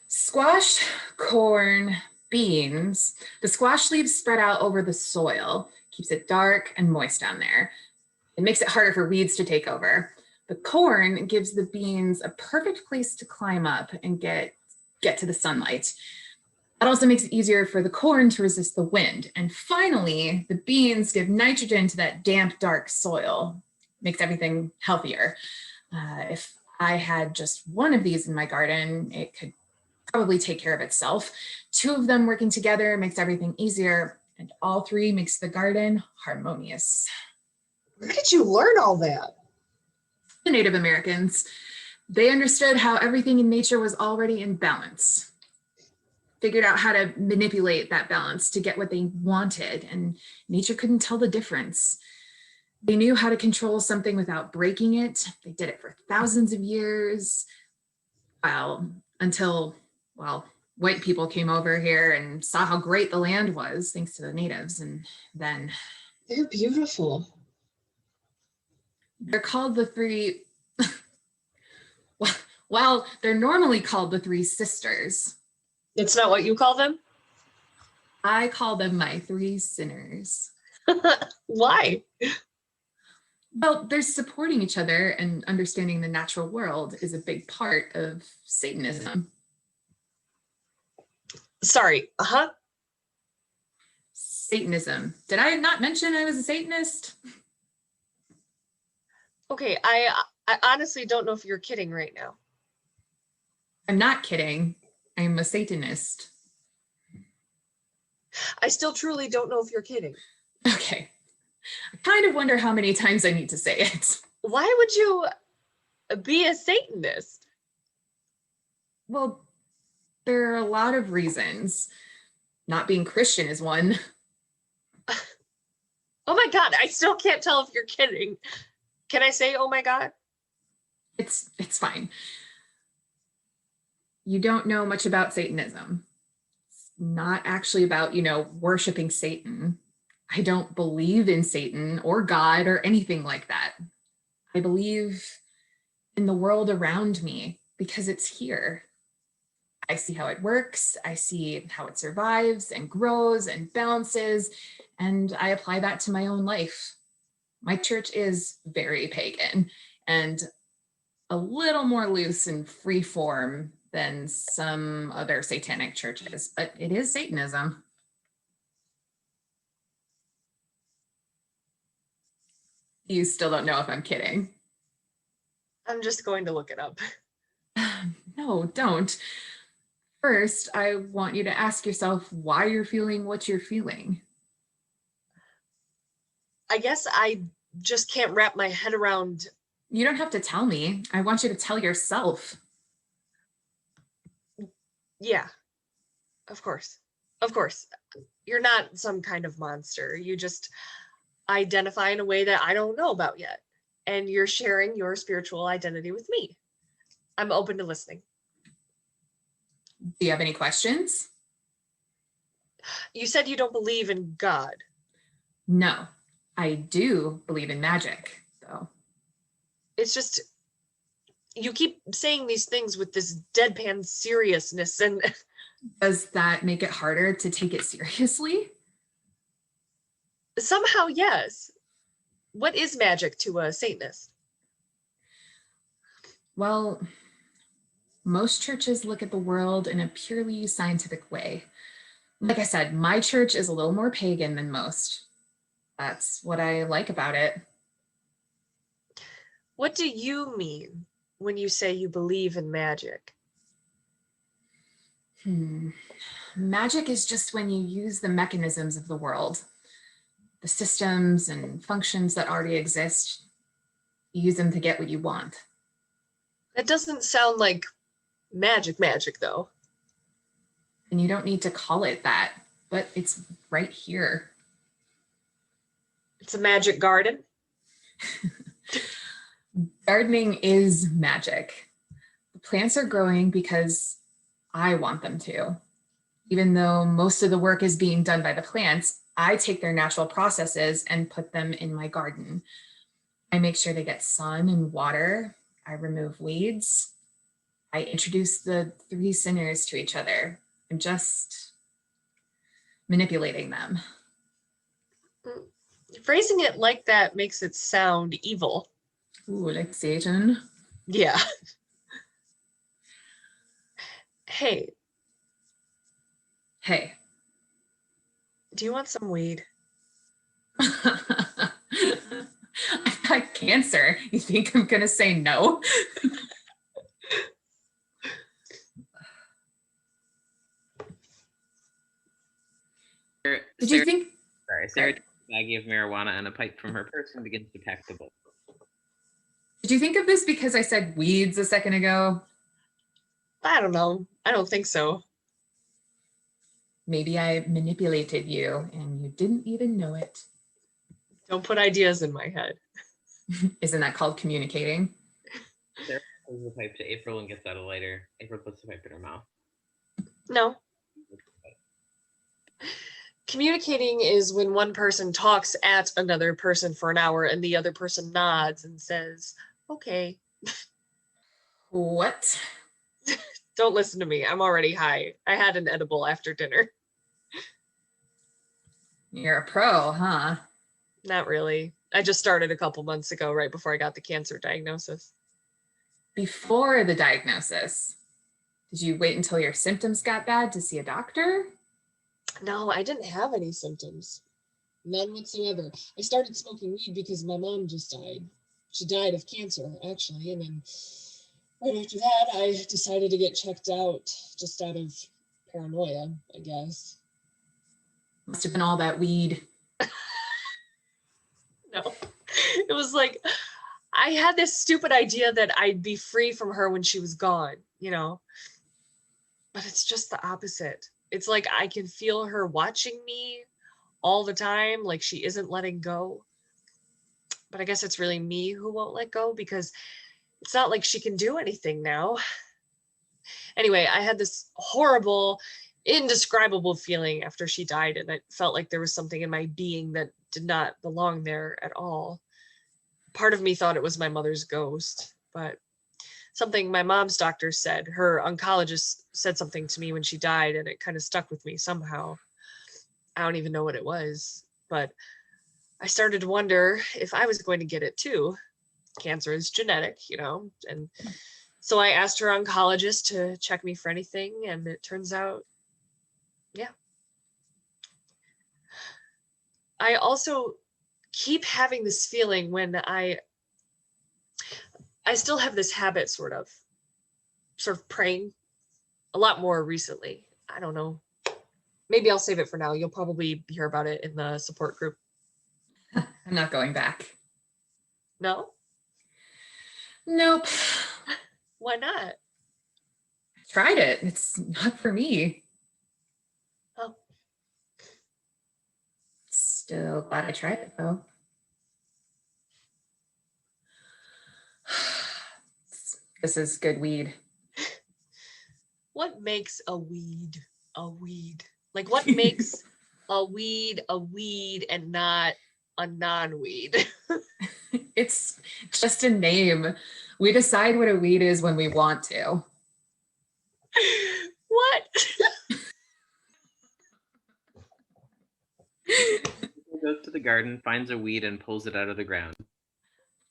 Squash, corn, beans. The squash leaves spread out over the soil, keeps it dark and moist down there. It makes it harder for weeds to take over. The corn gives the beans a perfect place to climb up and get to the sunlight. That also makes it easier for the corn to resist the wind. And finally, the beans give nitrogen to that damp, dark soil. Makes everything healthier. If I had just one of these in my garden, it could probably take care of itself. 2 of them working together makes everything easier, and all 3 makes the garden harmonious. Where did you learn all that? The Native Americans, they understood how everything in nature was already in balance. Figured out how to manipulate that balance to get what they wanted, and nature couldn't tell the difference. They knew how to control something without breaking it. They did it for thousands of years, until white people came over here and saw how great the land was, thanks to the natives, and then... They're beautiful. They're called the 3... well, they're normally called the 3 sisters. It's not what you call them? I call them my 3 sinners. Why? Well, they're supporting each other, and understanding the natural world is a big part of Satanism. Sorry. Uh-huh. Satanism. Did I not mention I was a Satanist? Okay, I honestly don't know if you're kidding right now. I'm not kidding. I'm a Satanist. I still truly don't know if you're kidding. Okay. I kind of wonder how many times I need to say it. Why would you be a Satanist? Well, there are a lot of reasons. Not being Christian is one. Oh my God, I still can't tell if you're kidding. Can I say, oh my God? It's fine. You don't know much about Satanism. It's not actually about, worshiping Satan. I don't believe in Satan or God or anything like that. I believe in the world around me because it's here. I see how it works. I see how it survives and grows and balances, and I apply that to my own life. My church is very pagan and a little more loose and free form than some other satanic churches, but it is Satanism. You still don't know if I'm kidding. I'm just going to look it up. No, don't. First, I want you to ask yourself why you're feeling what you're feeling. I guess I just can't wrap my head around. You don't have to tell me. I want you to tell yourself. Yeah, of course. Of course. You're not some kind of monster. You just identify in a way that I don't know about yet. And you're sharing your spiritual identity with me. I'm open to listening. Do you have any questions? You said you don't believe in God. No, I do believe in magic, though. It's just, you keep saying these things with this deadpan seriousness, and Does that make it harder to take it seriously? somehow, yes. What is magic to a Satanist? Well, most churches look at the world in a purely scientific way. Like I said, my church is a little more pagan than most. That's what I like about it. What do you mean when you say you believe in magic? Magic is just when you use the mechanisms of the world, the systems and functions that already exist. You use them to get what you want. That doesn't sound like magic, though. And you don't need to call it that, but it's right here. It's a magic garden. Gardening is magic. The plants are growing because I want them to. Even though most of the work is being done by the plants, I take their natural processes and put them in my garden. I make sure they get sun and water. I remove weeds. I introduce the three sinners to each other. I'm just manipulating them. Phrasing it like that makes it sound evil. Ooh, like Satan. Yeah. Hey. Hey. Do you want some weed? I've got cancer. You think I'm gonna say no? Did you think? Sorry, Sarah takes a baggie of marijuana and a pipe from her purse and begins to pack the book. Did you think of this because I said weeds a second ago? I don't know. I don't think so. Maybe I manipulated you and you didn't even know it. Don't put ideas in my head. Isn't that called communicating? Sarah pulls the pipe to April and gets out a lighter. April puts the pipe in her mouth. No. Communicating is when one person talks at another person for an hour and the other person nods and says, okay. What? Don't listen to me. I'm already high. I had an edible after dinner. You're a pro, huh? Not really. I just started a couple months ago, right before I got the cancer diagnosis. Before the diagnosis. Did you wait until your symptoms got bad to see a doctor? No, I didn't have any symptoms. None whatsoever. I started smoking weed because my mom just died. She died of cancer, actually, and then right after that, I decided to get checked out just out of paranoia, I guess. Must have been all that weed. No, it was like, I had this stupid idea that I'd be free from her when she was gone, you know? But it's just the opposite. It's like I can feel her watching me all the time, like she isn't letting go. But I guess it's really me who won't let go because it's not like she can do anything now. Anyway, I had this horrible, indescribable feeling after she died, and it felt like there was something in my being that did not belong there at all. Part of me thought it was my mother's ghost, but something my mom's doctor said, her oncologist said something to me when she died, and it kind of stuck with me somehow. I don't even know what it was, but I started to wonder if I was going to get it too. Cancer is genetic, you know, and so I asked her oncologist to check me for anything, and it turns out, yeah. I also keep having this feeling when I still have this habit sort of praying a lot more recently. I don't know. Maybe I'll save it for now. You'll probably hear about it in the support group. I'm not going back. No? Nope. Why not? Tried it. It's not for me. Oh. Still glad I tried it though. This is good weed. What makes a weed a weed? Like what makes a weed and not a non-weed? It's just a name. We decide what a weed is when we want to. What? He goes to the garden, finds a weed, and pulls it out of the ground.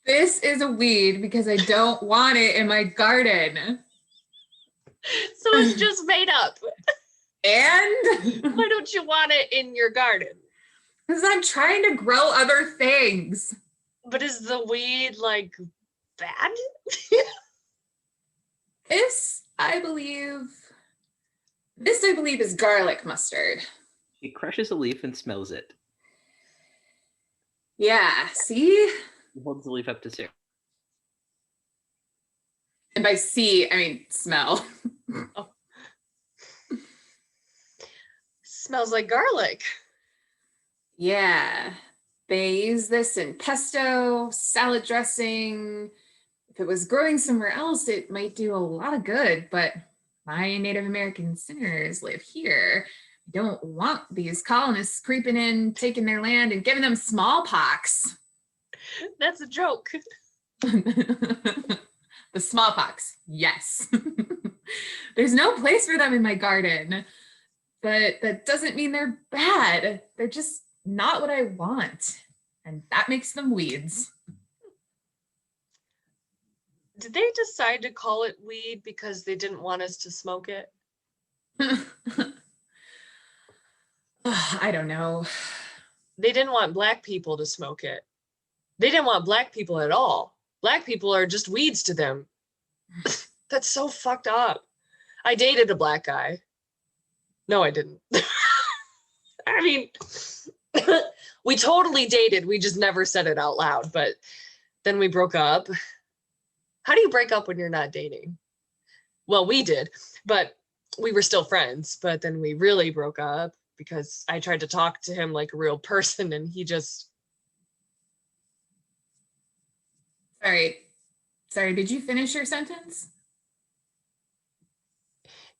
This is a weed because I don't want it in my garden. So it's just made up. And why don't you want it in your garden? Because I'm trying to grow other things. But is the weed like bad? This, I believe is garlic mustard. He crushes a leaf and smells it. Yeah, see? He holds the leaf up to Sarah. And by see, I mean smell. Oh. Smells like garlic. Yeah. They use this in pesto, salad dressing. If it was growing somewhere else, it might do a lot of good, but my Native American sinners live here. I don't want these colonists creeping in, taking their land, and giving them smallpox. That's a joke. The smallpox, yes. There's no place for them in my garden, but that doesn't mean they're bad. They're just not what I want, and that makes them weeds. Did they decide to call it weed because they didn't want us to smoke it? I don't know. They didn't want Black people to smoke it. They didn't want Black people at all. Black people are just weeds to them. That's so fucked up. I dated a Black guy. No, I didn't. I mean, we totally dated. We just never said it out loud, but then we broke up. How do you break up when you're not dating? Well, we did, but we were still friends, but then we really broke up because I tried to talk to him like a real person and he just... Sorry, did you finish your sentence?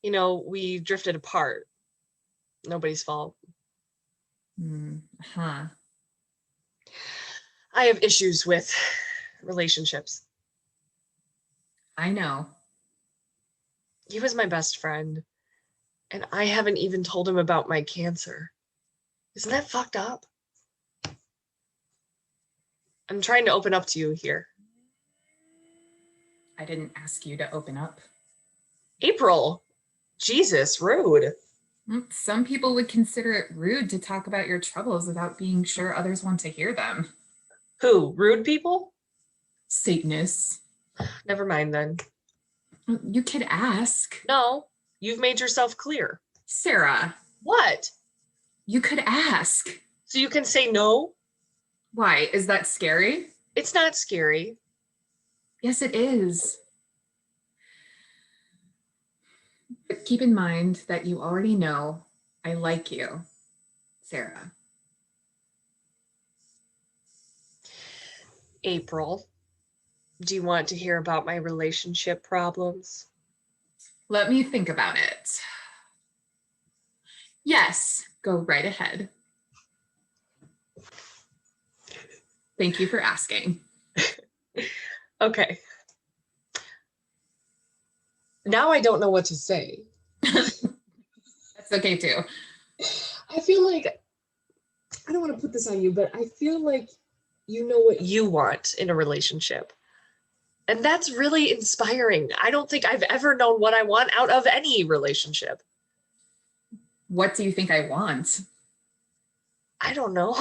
You know, we drifted apart. Nobody's fault. Huh. I have issues with relationships. I know. He was my best friend, and I haven't even told him about my cancer. Isn't that fucked up? I'm trying to open up to you here. I didn't ask you to open up. April, Jesus, rude. Some people would consider it rude to talk about your troubles without being sure others want to hear them. Who? Rude people? Satanists. Never mind then. You could ask. No, you've made yourself clear. Sarah. What? You could ask. So you can say no? Why? Is that scary? It's not scary. Yes, it is. But keep in mind that you already know I like you, Sarah. April, do you want to hear about my relationship problems? Let me think about it. Yes, go right ahead. Thank you for asking. Okay. Now I don't know what to say. That's okay too. I feel like, I don't want to put this on you, but I feel like you know what you want in a relationship. And that's really inspiring. I don't think I've ever known what I want out of any relationship. What do you think I want? I don't know.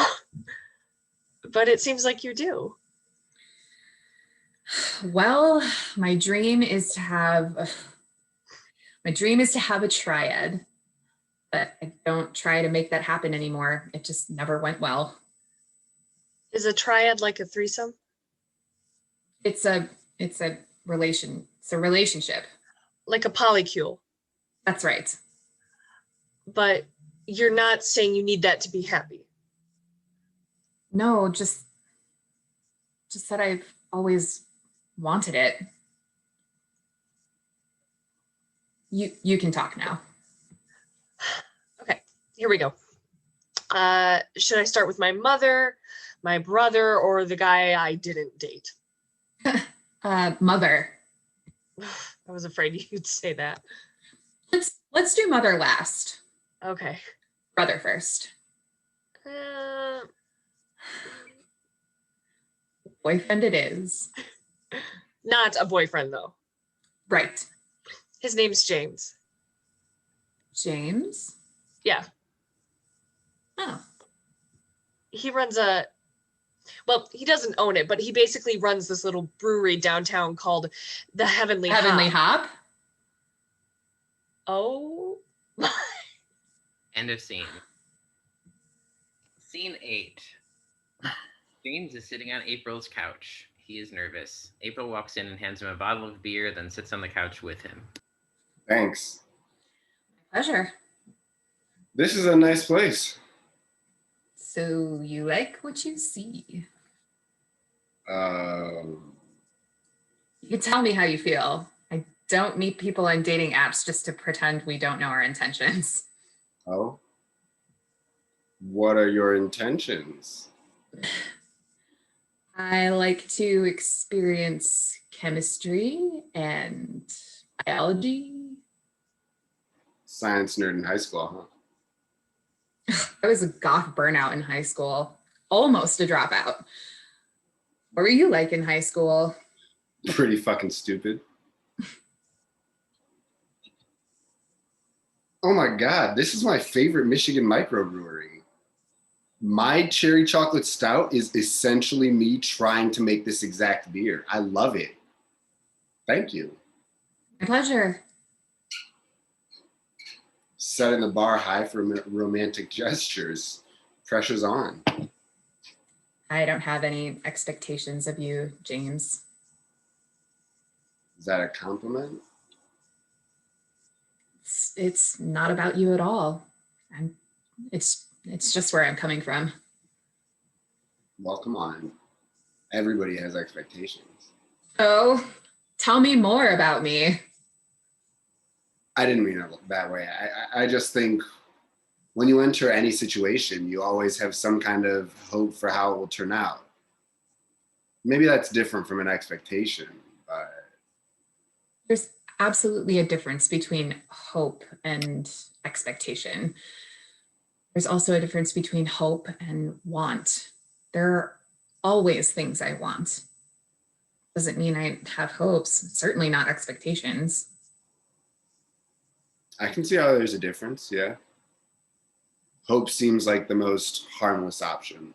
But it seems like you do. Well, my dream is to have a triad, but I don't try to make that happen anymore. It just never went well. Is a triad like a threesome? It's a relationship. Like a polycule. That's right. But you're not saying you need that to be happy. No, just that I've always wanted it. You can talk now. Okay, here we go. Should I start with my mother, my brother, or the guy I didn't date? Mother. I was afraid you'd say that. Let's do mother last. Okay. Brother first. Boyfriend it is. Not a boyfriend though. Right. His name's James. James? Yeah. Oh. He runs he doesn't own it, but he basically runs this little brewery downtown called the Heavenly Hop. Oh. End of scene. Scene 8. James is sitting on April's couch. He is nervous. April walks in and hands him a bottle of beer, then sits on the couch with him. Thanks. Pleasure. This is a nice place. So you like what you see? Um, You can tell me how you feel. I don't meet people on dating apps just to pretend we don't know our intentions. Oh? What are your intentions? I like to experience chemistry and biology. Science nerd in high school, huh? I was a goth burnout in high school, almost a dropout. What were you like in high school? Pretty fucking stupid. Oh my God, this is my favorite Michigan microbrewery. My cherry chocolate stout is essentially me trying to make this exact beer. I love it. Thank you. My pleasure. Setting the bar high for romantic gestures. Pressure's on. I don't have any expectations of you, James. Is that a compliment? It's not about you at all. It's just where I'm coming from. Well, come on. Everybody has expectations. Oh, tell me more about me. I didn't mean it that way. I just think when you enter any situation, you always have some kind of hope for how it will turn out. Maybe that's different from an expectation, but... There's absolutely a difference between hope and expectation. There's also a difference between hope and want. There are always things I want. Doesn't mean I have hopes, certainly not expectations. I can see how there's a difference, yeah. Hope seems like the most harmless option.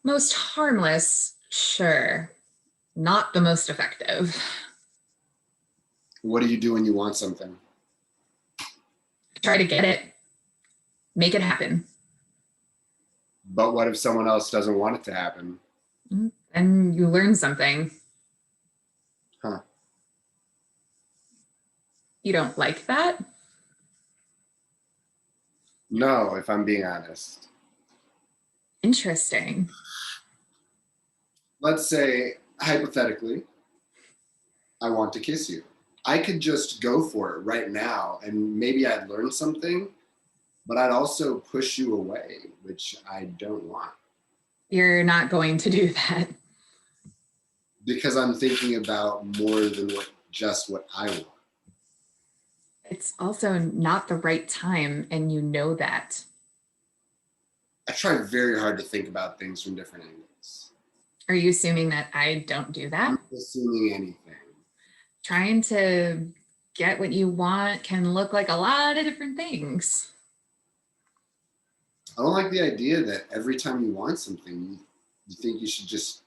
Most harmless, sure. Not the most effective. What do you do when you want something? Try to get it. Make it happen. But what if someone else doesn't want it to happen? Then you learn something. Huh. You don't like that? No, if I'm being honest. Interesting. Let's say, hypothetically, I want to kiss you. I could just go for it right now and maybe I'd learn something, but I'd also push you away, which I don't want. You're not going to do that. Because I'm thinking about more than what I want. It's also not the right time, and you know that. I try very hard to think about things from different angles. Are you assuming that I don't do that? I'm not assuming anything. Trying to get what you want can look like a lot of different things. I don't like the idea that every time you want something, you think you should just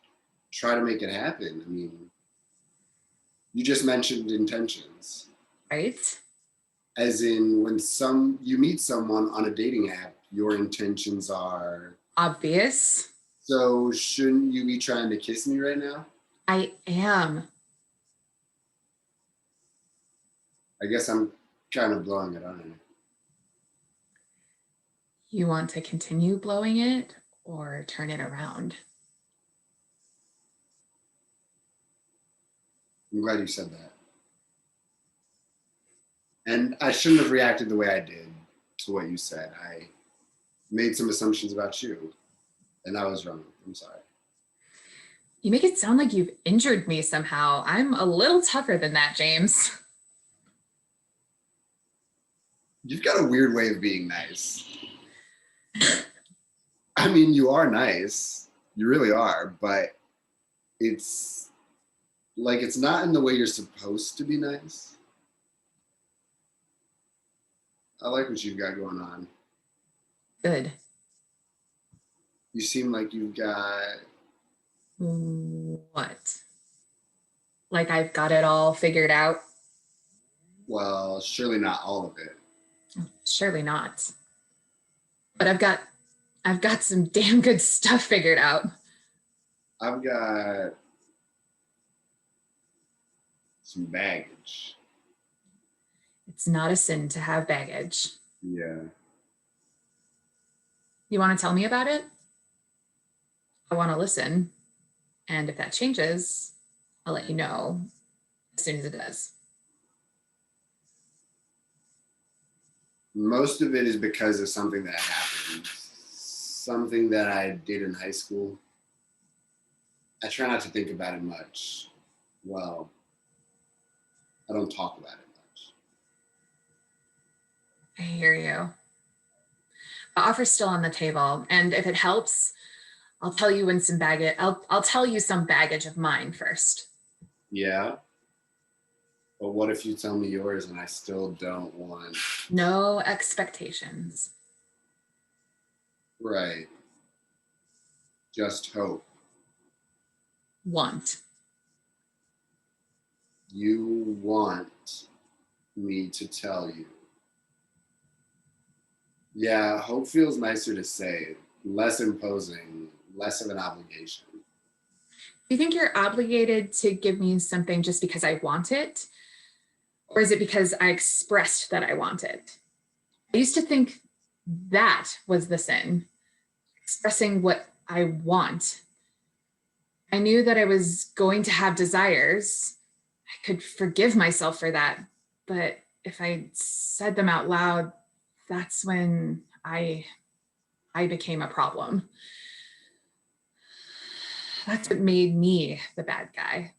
try to make it happen. I mean, you just mentioned intentions. Right? As in when you meet someone on a dating app, your intentions are obvious. So shouldn't you be trying to kiss me right now? I am. I guess I'm kind of blowing it on it. You want to continue blowing it or turn it around? I'm glad you said that. And I shouldn't have reacted the way I did to what you said. I made some assumptions about you, and I was wrong. I'm sorry. You make it sound like you've injured me somehow. I'm a little tougher than that, James. You've got a weird way of being nice. I mean, you are nice. You really are, but it's like it's not in the way you're supposed to be nice. I like what you've got going on. Good. You seem like you've got... What? Like I've got it all figured out? Well, surely not all of it. Surely not. But I've got some damn good stuff figured out. I've got some baggage. It's not a sin to have baggage. Yeah. You want to tell me about it? I want to listen. And if that changes, I'll let you know as soon as it does. Most of it is because of something that happened. Something that I did in high school. I try not to think about it much. Well, I don't talk about it much. I hear you. The offer's still on the table, and if it helps, I'll tell you when some baggage. I'll tell you some baggage of mine first. Yeah. But what if you tell me yours and I still don't want? No expectations. Right. Just hope. Want. You want me to tell you. Yeah, hope feels nicer to say, less imposing, less of an obligation. Do you think you're obligated to give me something just because I want it? Or is it because I expressed that I want it? I used to think that was the sin, expressing what I want. I knew that I was going to have desires. I could forgive myself for that. But if I said them out loud, that's when I became a problem. That's what made me the bad guy.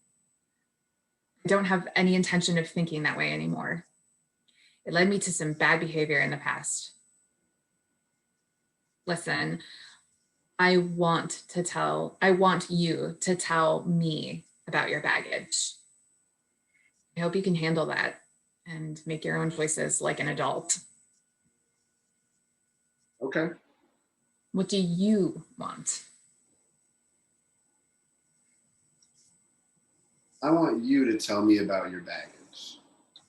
I don't have any intention of thinking that way anymore. It led me to some bad behavior in the past. Listen, I want you to tell me about your baggage. I hope you can handle that. and make your own choices like an adult. Okay. What do you want? I want you to tell me about your baggage.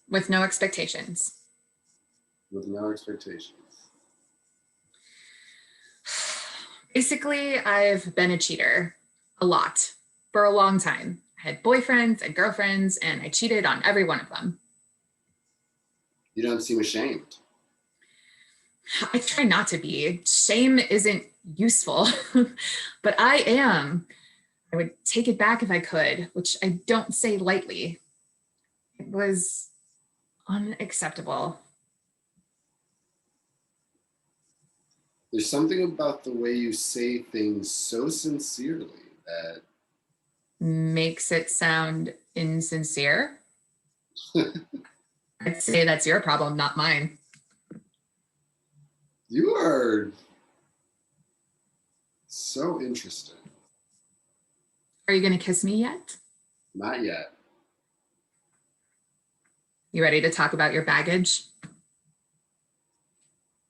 With no expectations. With no expectations. Basically, I've been a cheater a lot for a long time. I had boyfriends and girlfriends, and I cheated on every one of them. You don't seem ashamed. I try not to be. Shame isn't useful, but I am. I would take it back if I could, which I don't say lightly. It was unacceptable. There's something about the way you say things so sincerely that Makes it sound insincere. I'd say that's your problem, not mine. you are so interesting. Are you going to kiss me yet? Not yet. You ready to talk about your baggage?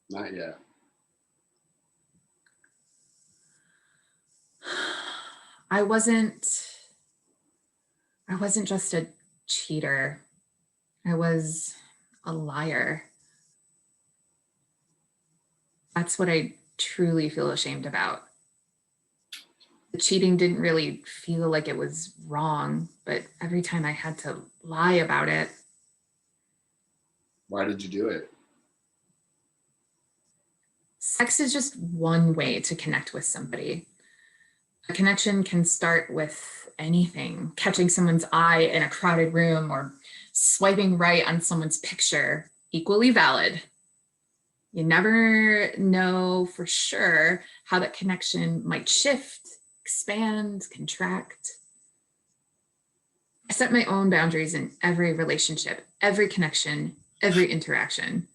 Not yet. I wasn't just a cheater. I was a liar. That's what I truly feel ashamed about. The cheating didn't really feel like it was wrong, but every time I had to lie about it. Why did you do it? Sex is just one way to connect with somebody. A connection can start with anything, catching someone's eye in a crowded room or swiping right on someone's picture, equally valid. You never know for sure how that connection might shift, expand, contract. I set my own boundaries in every relationship, every connection, every interaction.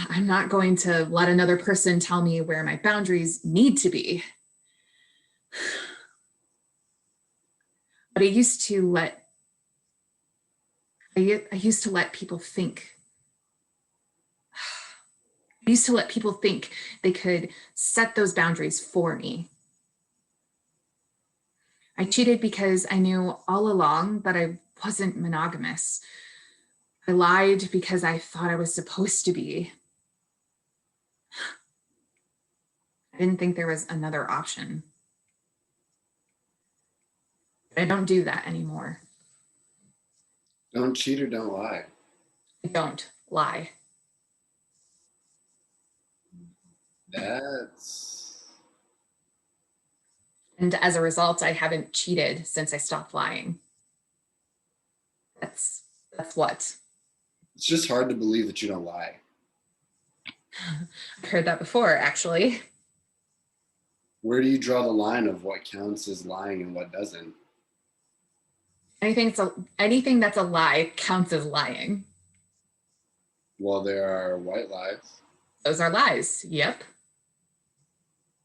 I'm not going to let another person tell me where my boundaries need to be. But I used to let people think. I used to let people think they could set those boundaries for me. I cheated because I knew all along that I wasn't monogamous. I lied because I thought I was supposed to be. I didn't think there was another option. I don't do that anymore. Don't cheat or don't lie. I don't lie. And as a result, I haven't cheated since I stopped lying. That's what. It's just hard to believe that you don't lie. I've heard that before, actually. Where do you draw the line of what counts as lying and what doesn't? Anything that's a lie counts as lying. Well, there are white lies. Those are lies. Yep.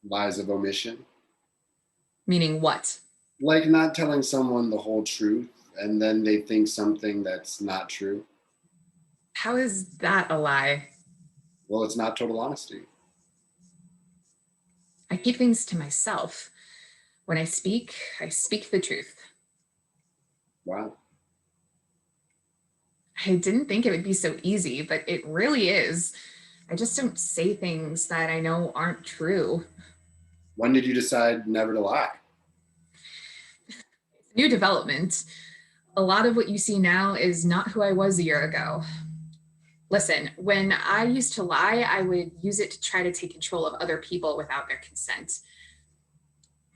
Lies of omission. Meaning what? Like not telling someone the whole truth and then they think something that's not true. How is that a lie? Well, it's not total honesty. I keep things to myself. When I speak the truth. Wow. I didn't think it would be so easy, but it really is. I just don't say things that I know aren't true. When did you decide never to lie? New development. A lot of what you see now is not who I was a year ago. Listen, when I used to lie, I would use it to try to take control of other people without their consent.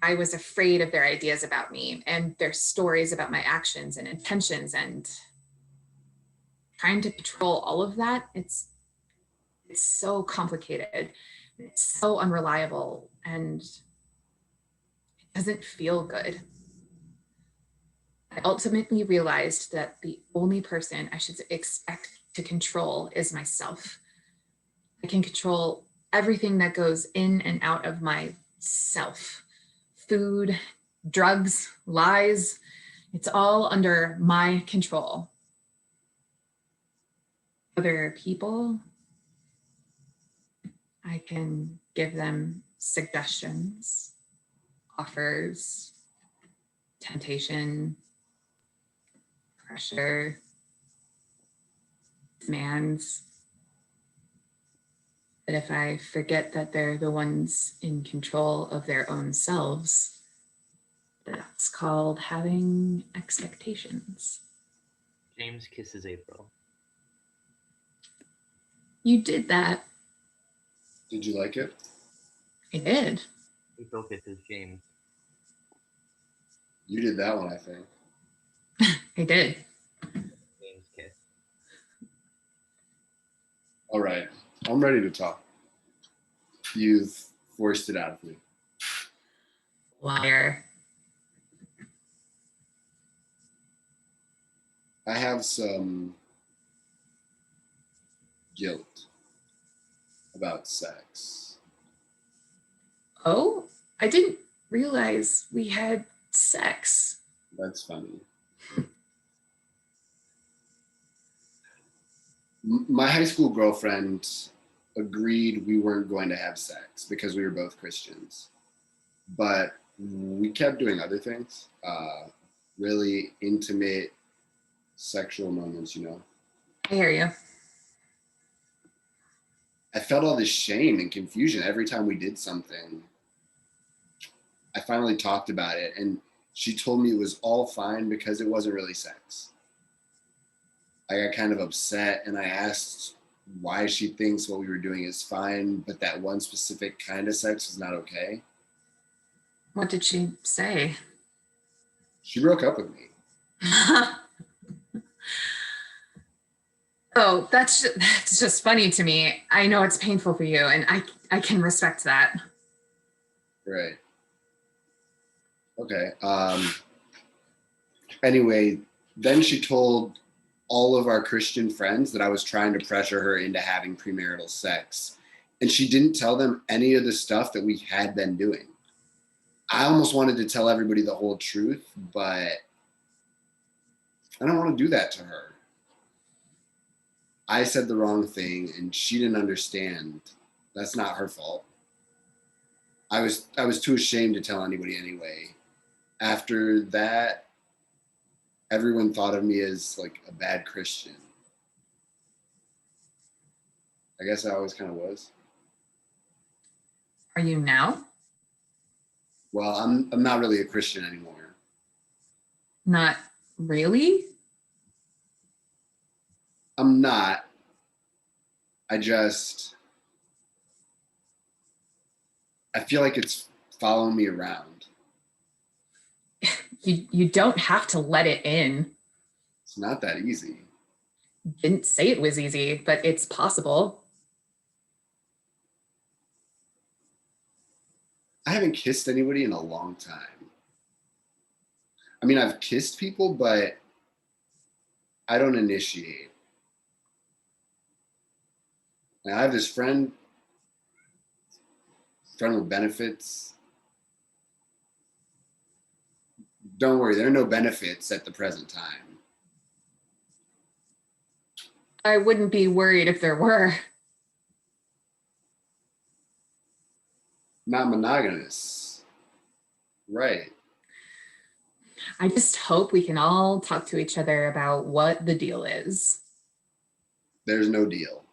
I was afraid of their ideas about me and their stories about my actions and intentions, and trying to control all of that, it's so complicated. It's so unreliable and it doesn't feel good. I ultimately realized that the only person I should expect to control is myself. I can control everything that goes in and out of myself. Food, drugs, lies, it's all under my control. other people. I can give them suggestions, offers, temptation, pressure, demands. But if I forget that they're the ones in control of their own selves, that's called having expectations. James kisses April. You did that. Did you like it? I did. April kisses James. You did that one, I think. I did. James kiss. All right, I'm ready to talk. You've forced it out of me. Liar. I have some guilt about sex. Oh, I didn't realize we had sex. That's funny. My high school girlfriend agreed we weren't going to have sex because we were both Christians. But we kept doing other things, really intimate sexual moments, you know. I hear you. I felt all this shame and confusion every time we did something. I finally talked about it, and she told me it was all fine because it wasn't really sex. I got kind of upset, and I asked why she thinks what we were doing is fine, but that one specific kind of sex is not okay. What did she say? She broke up with me. Oh, that's just funny to me. I know it's painful for you, and I can respect that. Right. Okay. Anyway, then she told all of our Christian friends that I was trying to pressure her into having premarital sex. And she didn't tell them any of the stuff that we had been doing. I almost wanted to tell everybody the whole truth, but I don't want to do that to her. I said the wrong thing and she didn't understand. That's not her fault. I was too ashamed to tell anybody anyway. After that, everyone thought of me as like a bad Christian. I guess I always kind of was. Are you now? Well, I'm not really a Christian anymore. Not really? I'm not. I feel like it's following me around. You don't have to let it in. It's not that easy. Didn't say it was easy, but it's possible. I haven't kissed anybody in a long time. I mean, I've kissed people, but I don't initiate. Now, I have this friend with benefits. Don't worry, there are no benefits at the present time. I wouldn't be worried if there were. Not monogamous. Right. I just hope we can all talk to each other about what the deal is. There's no deal.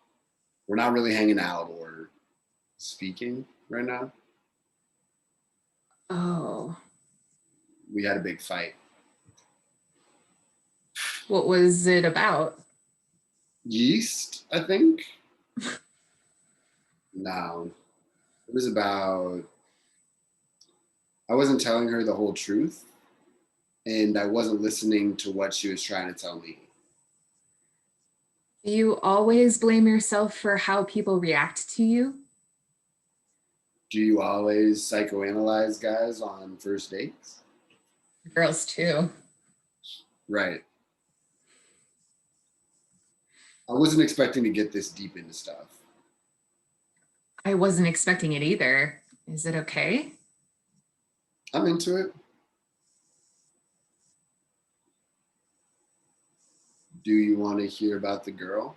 We're not really hanging out or speaking right now. Oh. We had a big fight. What was it about? Yeast, I think. No. It was about, I wasn't telling her the whole truth, and I wasn't listening to what she was trying to tell me. Do you always blame yourself for how people react to you? Do you always psychoanalyze guys on first dates? Girls too. Right. I wasn't expecting to get this deep into stuff. I wasn't expecting it either. Is it okay? I'm into it. Do you want to hear about the girl?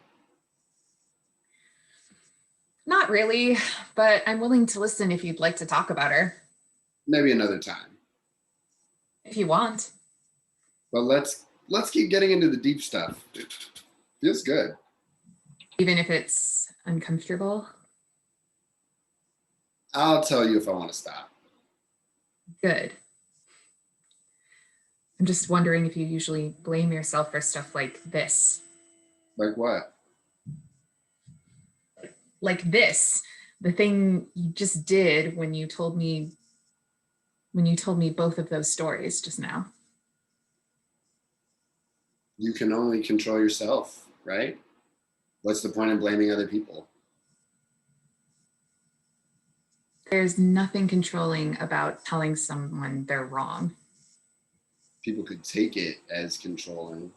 Not really, but I'm willing to listen if you'd like to talk about her. Maybe another time. If you want. But let's keep getting into the deep stuff. It feels good. Even if it's uncomfortable? I'll tell you if I want to stop. Good. I'm just wondering if you usually blame yourself for stuff like this. Like what? Like this, the thing you just did when you told me both of those stories just now. You can only control yourself, right? What's the point in blaming other people? There's nothing controlling about telling someone they're wrong. People could take it as controlling.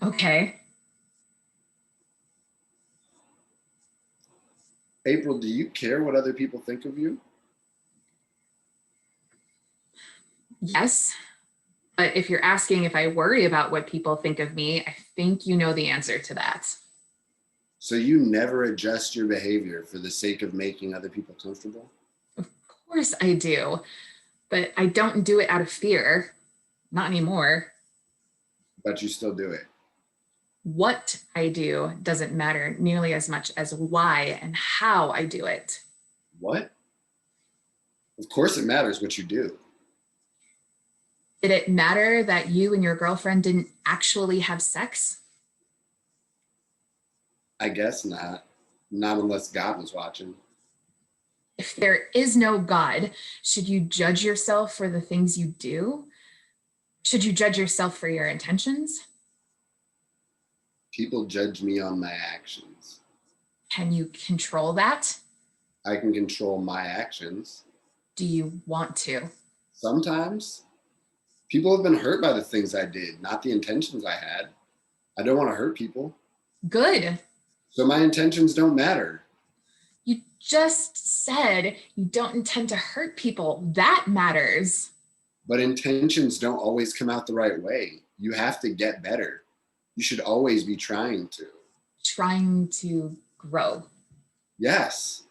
Okay. April, do you care what other people think of you? Yes. But if you're asking if I worry about what people think of me, I think you know the answer to that. So you never adjust your behavior for the sake of making other people comfortable? Of course I do, but I don't do it out of fear. Not anymore. But you still do it. What I do doesn't matter nearly as much as why and how I do it. What? Of course it matters what you do. Did it matter that you and your girlfriend didn't actually have sex? I guess not. Not unless God was watching. If there is no God, should you judge yourself for the things you do? Should you judge yourself for your intentions? People judge me on my actions. Can you control that? I can control my actions. Do you want to? Sometimes. People have been hurt by the things I did, not the intentions I had. I don't want to hurt people. Good. So my intentions don't matter. You just said you don't intend to hurt people. That matters. But intentions don't always come out the right way. You have to get better. You should always be trying to. Trying to grow. Yes.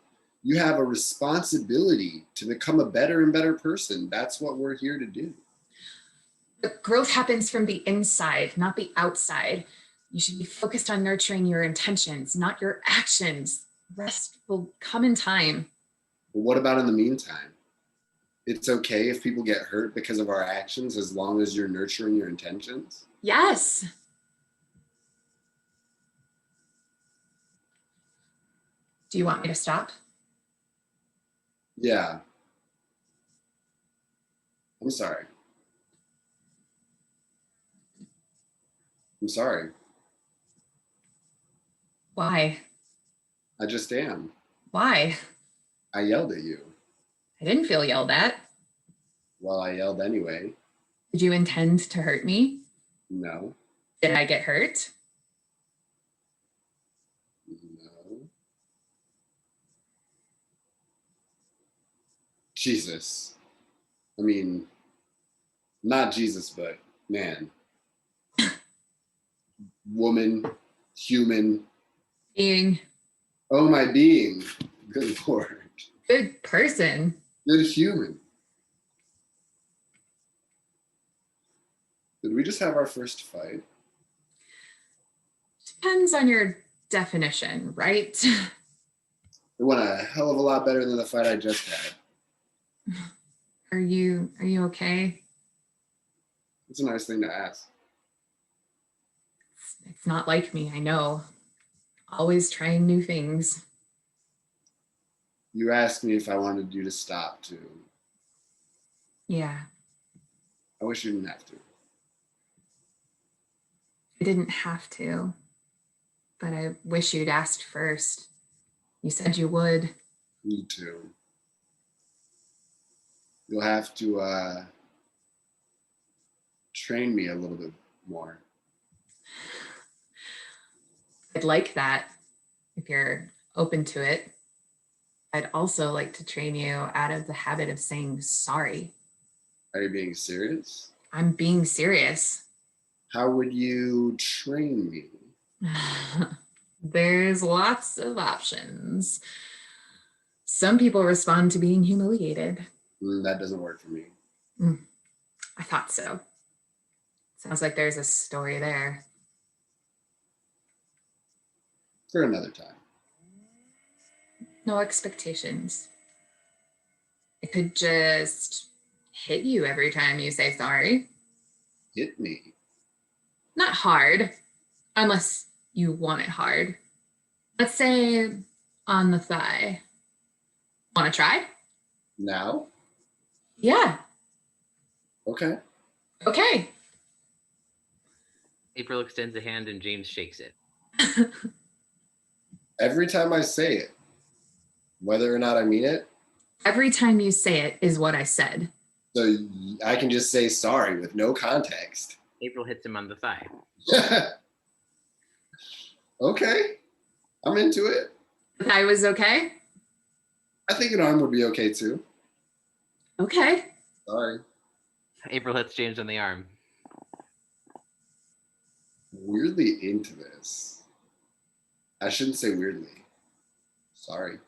You have a responsibility to become a better and better person. That's what we're here to do. But growth happens from the inside, not the outside. You should be focused on nurturing your intentions, not your actions. Rest will come in time. But what about in the meantime? It's okay if people get hurt because of our actions as long as you're nurturing your intentions? Yes. Do you want me to stop? Yeah. I'm sorry. I'm sorry. Why? I just am. Why? I yelled at you. I didn't feel yelled at. Well, I yelled anyway. Did you intend to hurt me? No. Did I get hurt? No. Jesus. I mean, not Jesus, but man. Woman, human. Being. Oh, my being. Good Lord. Good person. Good human. Did we just have our first fight? Depends on your definition, right? It went a hell of a lot better than the fight I just had. Are you okay? It's a nice thing to ask. It's not like me, I know. Always trying new things. You asked me if I wanted you to stop too. Yeah, I wish you didn't have to. I didn't have to, but I wish you'd asked first. You said you would. Me too. You'll have to train me a little bit more. I'd like that, if you're open to it. I'd also like to train you out of the habit of saying sorry. Are you being serious? I'm being serious. How would you train me? There's lots of options. Some people respond to being humiliated. That doesn't work for me. I thought so. Sounds like there's a story there. For another time. No expectations. It could just hit you every time you say sorry. Hit me. Not hard, unless you want it hard. Let's say on the thigh. Want to try? Now? Yeah. Okay. Okay. April extends a hand and James shakes it. Every time I say it, whether or not I mean it. Every time you say it is what I said. So I can just say sorry with no context. April hits him on the thigh. Okay. I'm into it. The thigh was okay? I think an arm would be okay too. Okay. Sorry. April hits James on the arm. Weirdly into this. I shouldn't say weirdly. Sorry.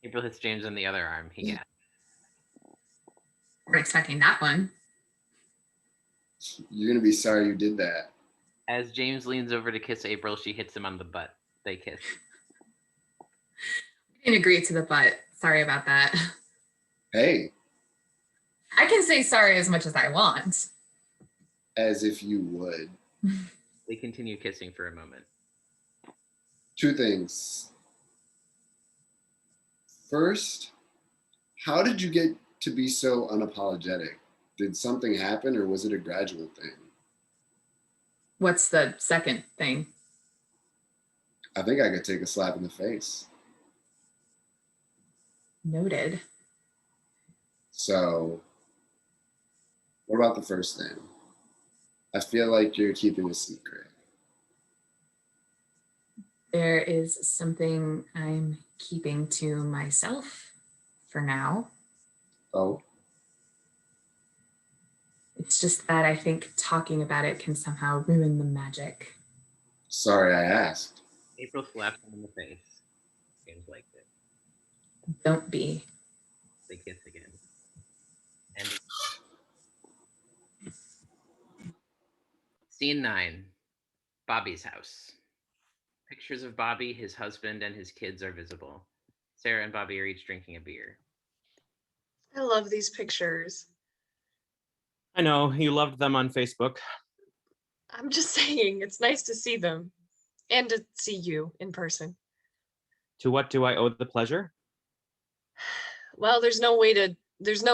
April hits James on the other arm. He got. We're expecting that one. You're gonna be sorry you did that. As James leans over to kiss April, she hits him on the butt. They kiss. We didn't agree to the butt. Sorry about that. Hey. I can say sorry as much as I want. As if you would. They continue kissing for a moment. Two things. First, how did you get to be so unapologetic? Did something happen or was it a gradual thing? What's the second thing? I think I could take a slap in the face. Noted. So, what about the first thing? I feel like you're keeping a secret. There is something I'm keeping to myself for now. Oh? It's just that I think talking about it can somehow ruin the magic. Sorry I asked. April slaps him in the face. James liked it. Don't be. They kiss again. And Scene 9. Bobby's house. Pictures of Bobby, his husband, and his kids are visible. Sarah and Bobby are each drinking a beer. I love these pictures. I know, you loved them on Facebook. I'm just saying, it's nice to see them and to see you in person. To what do I owe the pleasure? Well, there's no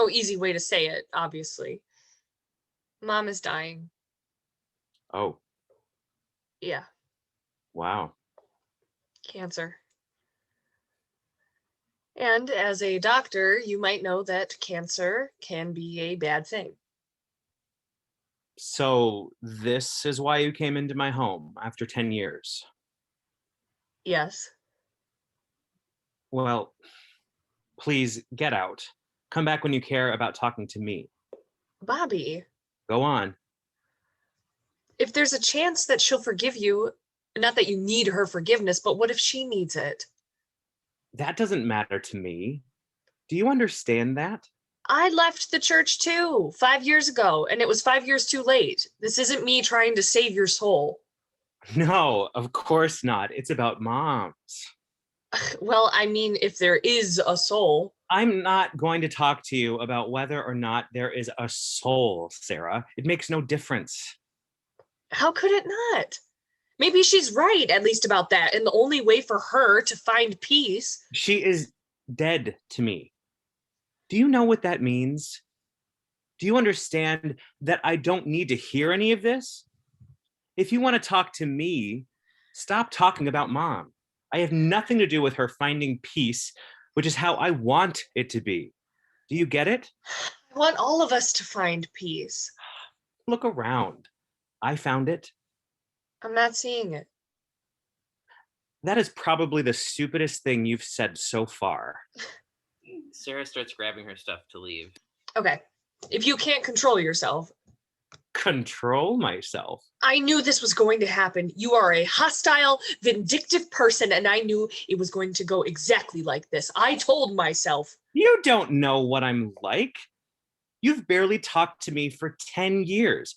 easy way to say it, obviously. Mom is dying. Oh, Yeah, wow. cancer. And as a doctor, you might know that cancer can be a bad thing. So this is why you came into my home after 10 years. Yes. Well, please get out. Come back when you care about talking to me. Bobby, Go on. if there's a chance that she'll forgive you, not that you need her forgiveness, but what if she needs it? That doesn't matter to me. Do you understand that? I left the church too 5 years ago, and it was 5 years too late. This isn't me trying to save your soul. No, of course not. It's about moms. Well, I mean, if there is a soul. I'm not going to talk to you about whether or not there is a soul, Sarah. It makes no difference. How could it not? Maybe she's right, at least about that. And the only way for her to find peace. She is dead to me. Do you know what that means? Do you understand that I don't need to hear any of this? If you want to talk to me, stop talking about Mom. I have nothing to do with her finding peace, which is how I want it to be. Do you get it? I want all of us to find peace. Look around. I found it. I'm not seeing it. That is probably the stupidest thing you've said so far. Sarah starts grabbing her stuff to leave. Okay. If you can't control yourself. Control myself. I knew this was going to happen. You are a hostile, vindictive person, and I knew it was going to go exactly like this. I told myself. You don't know what I'm like. You've barely talked to me for 10 years.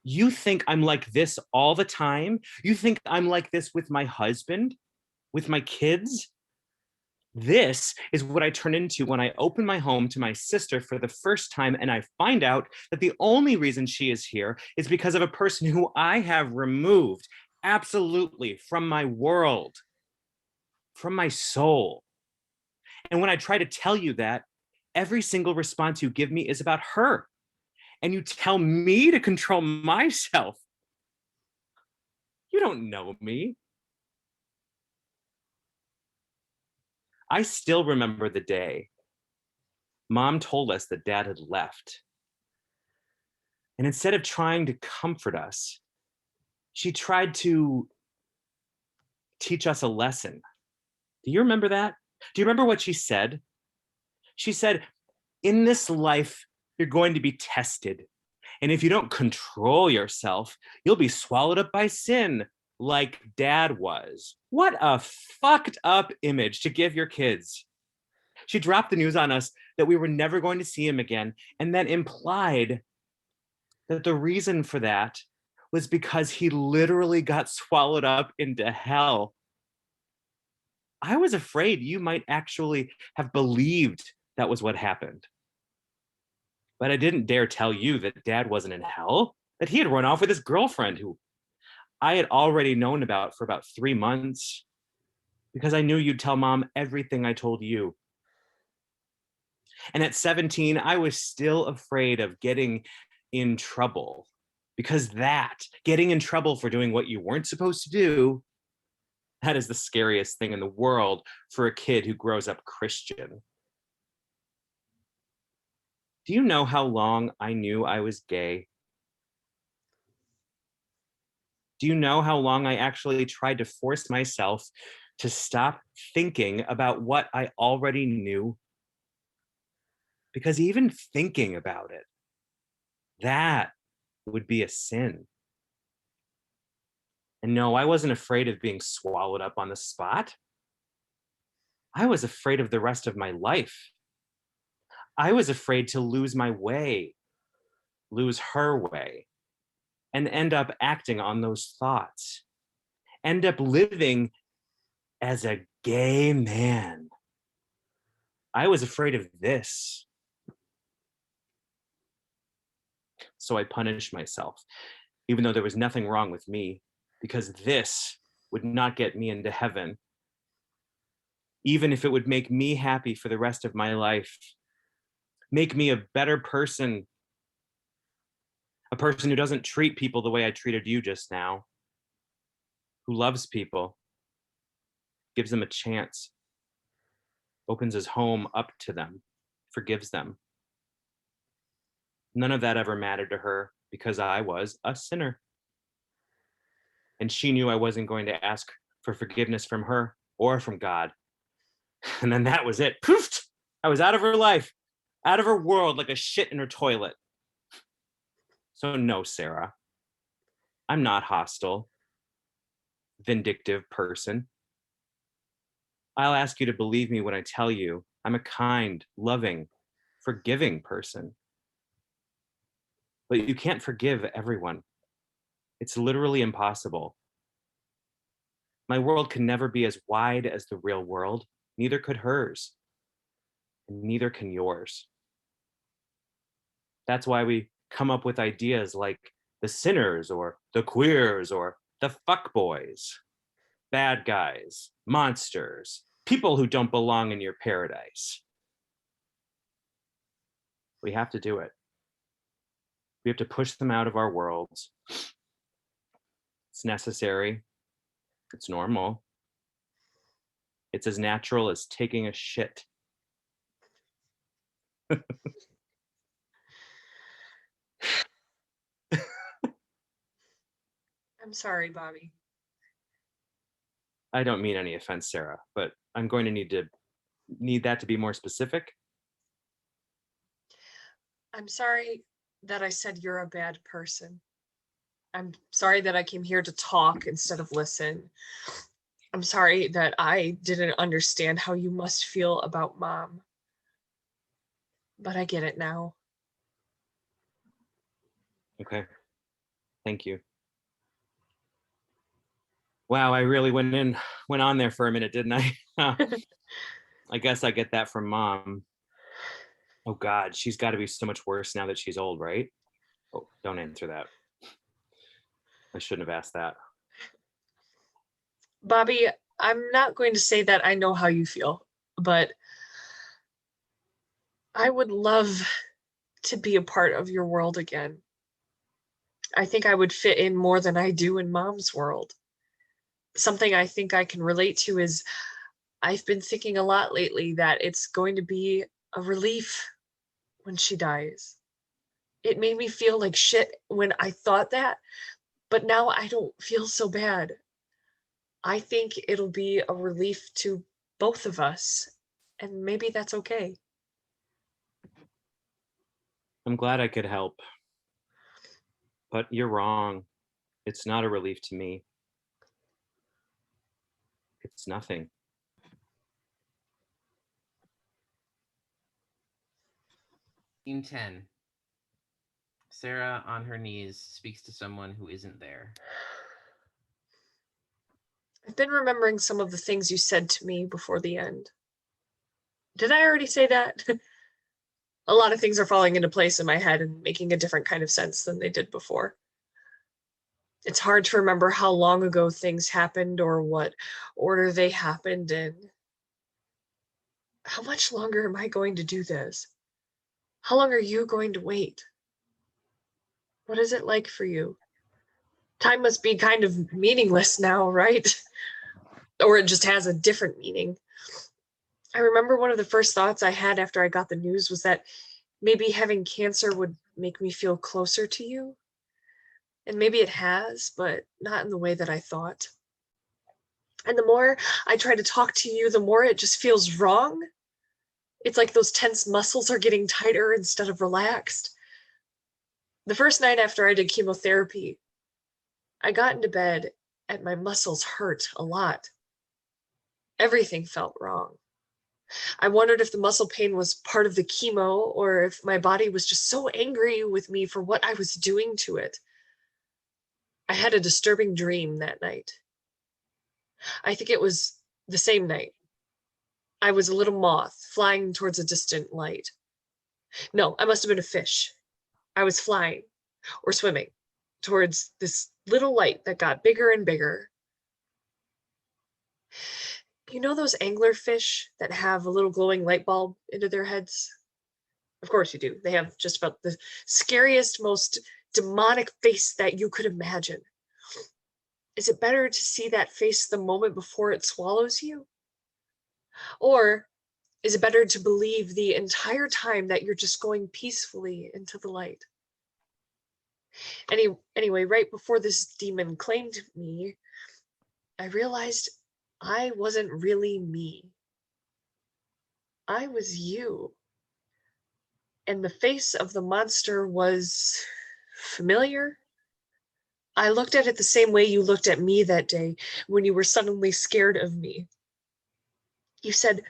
You think I'm like this all the time? You think I'm like this with my husband? With my kids? This is what I turn into when I open my home to my sister for the first time and I find out that the only reason she is here is because of a person who I have removed absolutely from my world, from my soul. And when I try to tell you that, every single response you give me is about her. And you tell me to control myself. You don't know me. I still remember the day Mom told us that Dad had left. And instead of trying to comfort us, she tried to teach us a lesson. Do you remember that? Do you remember what she said? She said, in this life, you're going to be tested. And if you don't control yourself, you'll be swallowed up by sin, like Dad was. What a fucked up image to give your kids. She dropped the news on us that we were never going to see him again, and then implied that the reason for that was because he literally got swallowed up into hell. I was afraid you might actually have believed that was what happened. But I didn't dare tell you that Dad wasn't in hell, that he had run off with his girlfriend, who I had already known about for about 3 months, because I knew you'd tell Mom everything I told you. And at 17, I was still afraid of getting in trouble, because getting in trouble for doing what you weren't supposed to do, that is the scariest thing in the world for a kid who grows up Christian. Do you know how long I knew I was gay? Do you know how long I actually tried to force myself to stop thinking about what I already knew? Because even thinking about it, that would be a sin. And no, I wasn't afraid of being swallowed up on the spot. I was afraid of the rest of my life. I was afraid to lose my way, lose her way, and end up acting on those thoughts, end up living as a gay man. I was afraid of this. So I punished myself, even though there was nothing wrong with me, because this would not get me into heaven, even if it would make me happy for the rest of my life, make me a better person, a person who doesn't treat people the way I treated you just now, who loves people, gives them a chance, opens his home up to them, forgives them. None of that ever mattered to her because I was a sinner. And she knew I wasn't going to ask for forgiveness from her or from God. And then that was it. Poof! I was out of her life, out of her world like a shit in her toilet. So no, Sarah, I'm not hostile, vindictive person. I'll ask you to believe me when I tell you I'm a kind, loving, forgiving person. But you can't forgive everyone. It's literally impossible. My world can never be as wide as the real world. Neither could hers. And neither can yours. That's why we come up with ideas like the sinners or the queers or the fuckboys, bad guys, monsters, people who don't belong in your paradise. We have to do it. We have to push them out of our worlds. It's necessary. It's normal. It's as natural as taking a shit. I'm sorry, Bobby. I don't mean any offense, Sarah, but I'm going to need that to be more specific. I'm sorry that I said you're a bad person. I'm sorry that I came here to talk instead of listen. I'm sorry that I didn't understand how you must feel about Mom. But I get it now. Okay. Thank you. Wow, I really went on there for a minute, didn't I? I guess I get that from Mom. Oh God, she's got to be so much worse now that she's old, right? Oh, don't answer that. I shouldn't have asked that. Bobby, I'm not going to say that I know how you feel, but I would love to be a part of your world again. I think I would fit in more than I do in Mom's world. Something I think I can relate to is I've been thinking a lot lately that it's going to be a relief when she dies. It made me feel like shit when I thought that, but now I don't feel so bad. I think it'll be a relief to both of us, and maybe that's okay. I'm glad I could help. But you're wrong. It's not a relief to me. It's nothing. Scene 10. Sarah, on her knees, speaks to someone who isn't there. I've been remembering some of the things you said to me before the end. Did I already say that? A lot of things are falling into place in my head and making a different kind of sense than they did before. It's hard to remember how long ago things happened or what order they happened in. How much longer am I going to do this? How long are you going to wait? What is it like for you? Time must be kind of meaningless now, right? Or it just has a different meaning. I remember one of the first thoughts I had after I got the news was that maybe having cancer would make me feel closer to you. And maybe it has, but not in the way that I thought. And the more I try to talk to you, the more it just feels wrong. It's like those tense muscles are getting tighter instead of relaxed. The first night after I did chemotherapy, I got into bed and my muscles hurt a lot. Everything felt wrong. I wondered if the muscle pain was part of the chemo or if my body was just so angry with me for what I was doing to it. I had a disturbing dream that night. I think it was the same night. I was a little moth flying towards a distant light. No, I must have been a fish. I was flying or swimming towards this little light that got bigger and bigger. You know those anglerfish that have a little glowing light bulb into their heads? Of course you do. They have just about the scariest, most demonic face that you could imagine. Is it better to see that face the moment before it swallows you? Or is it better to believe the entire time that you're just going peacefully into the light? Anyway, right before this demon claimed me, I realized I wasn't really me. I was you. And the face of the monster was familiar. I looked at it the same way you looked at me that day when you were suddenly scared of me. You said,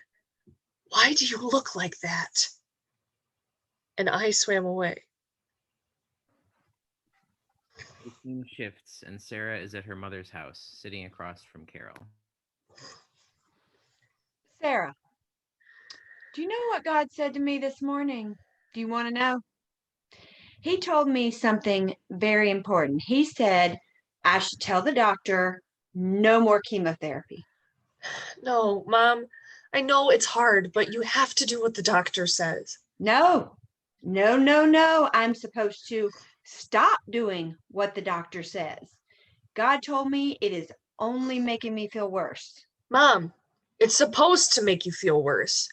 "Why do you look like that?" And I swam away. The scene shifts, and Sarah is at her mother's house, sitting across from Carol. Sarah, do you know what God said to me this morning? Do you want to know? He told me something very important. He said I should tell the doctor no more chemotherapy. No, Mom, I know it's hard, but you have to do what the doctor says. No. I'm supposed to stop doing what the doctor says. God told me it is only making me feel worse. Mom, it's supposed to make you feel worse.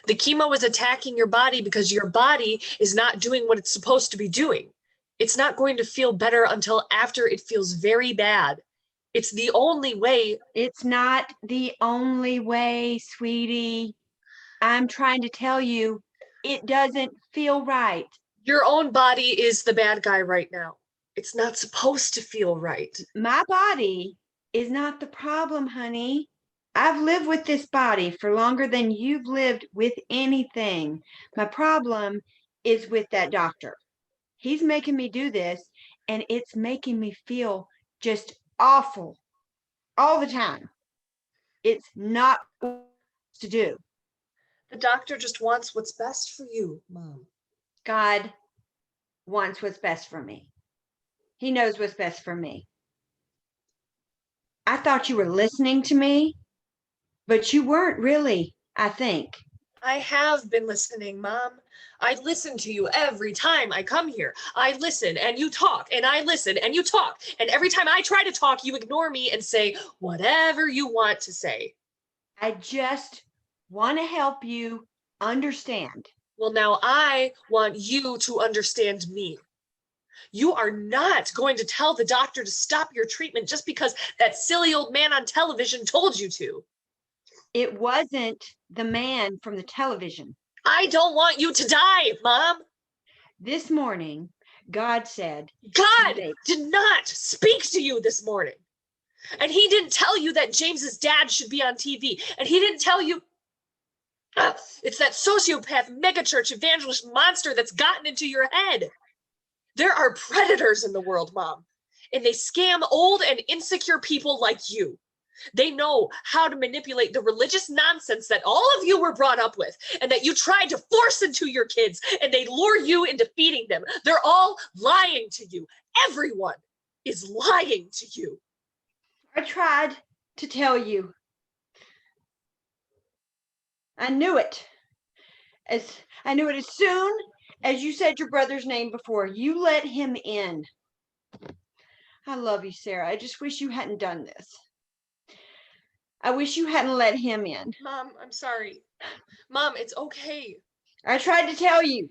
The chemo is attacking your body because your body is not doing what it's supposed to be doing. It's not going to feel better until after it feels very bad. It's the only way. It's not the only way, sweetie. I'm trying to tell you, it doesn't feel right. Your own body is the bad guy right now. It's not supposed to feel right. My body is not the problem, honey. I've lived with this body for longer than you've lived with anything. My problem is with that doctor. He's making me do this, and it's making me feel just awful all the time. It's not what to do. The doctor just wants what's best for you, Mom. God wants what's best for me. He knows what's best for me. I thought you were listening to me, but you weren't really, I think. I have been listening, Mom. I listen to you every time I come here. I listen and you talk, and I listen and you talk. And every time I try to talk, you ignore me and say whatever you want to say. I just want to help you understand. Well, now I want you to understand me. You are not going to tell the doctor to stop your treatment just because that silly old man on television told you to. It wasn't the man from the television. I don't want you to die, Mom. This morning, God said, God did not speak to you this morning. And he didn't tell you that James's dad should be on TV. And he didn't tell you it's that sociopath megachurch evangelist monster that's gotten into your head. There are predators in the world, Mom, and they scam old and insecure people like you. They know how to manipulate the religious nonsense that all of you were brought up with and that you tried to force into your kids, and they lure you into feeding them. They're all lying to you. Everyone is lying to you. I tried to tell you. I knew it. I knew it as soon as you said your brother's name before. You let him in. I love you, Sarah. I just wish you hadn't done this. I wish you hadn't let him in. Mom, I'm sorry. Mom, it's okay. I tried to tell you.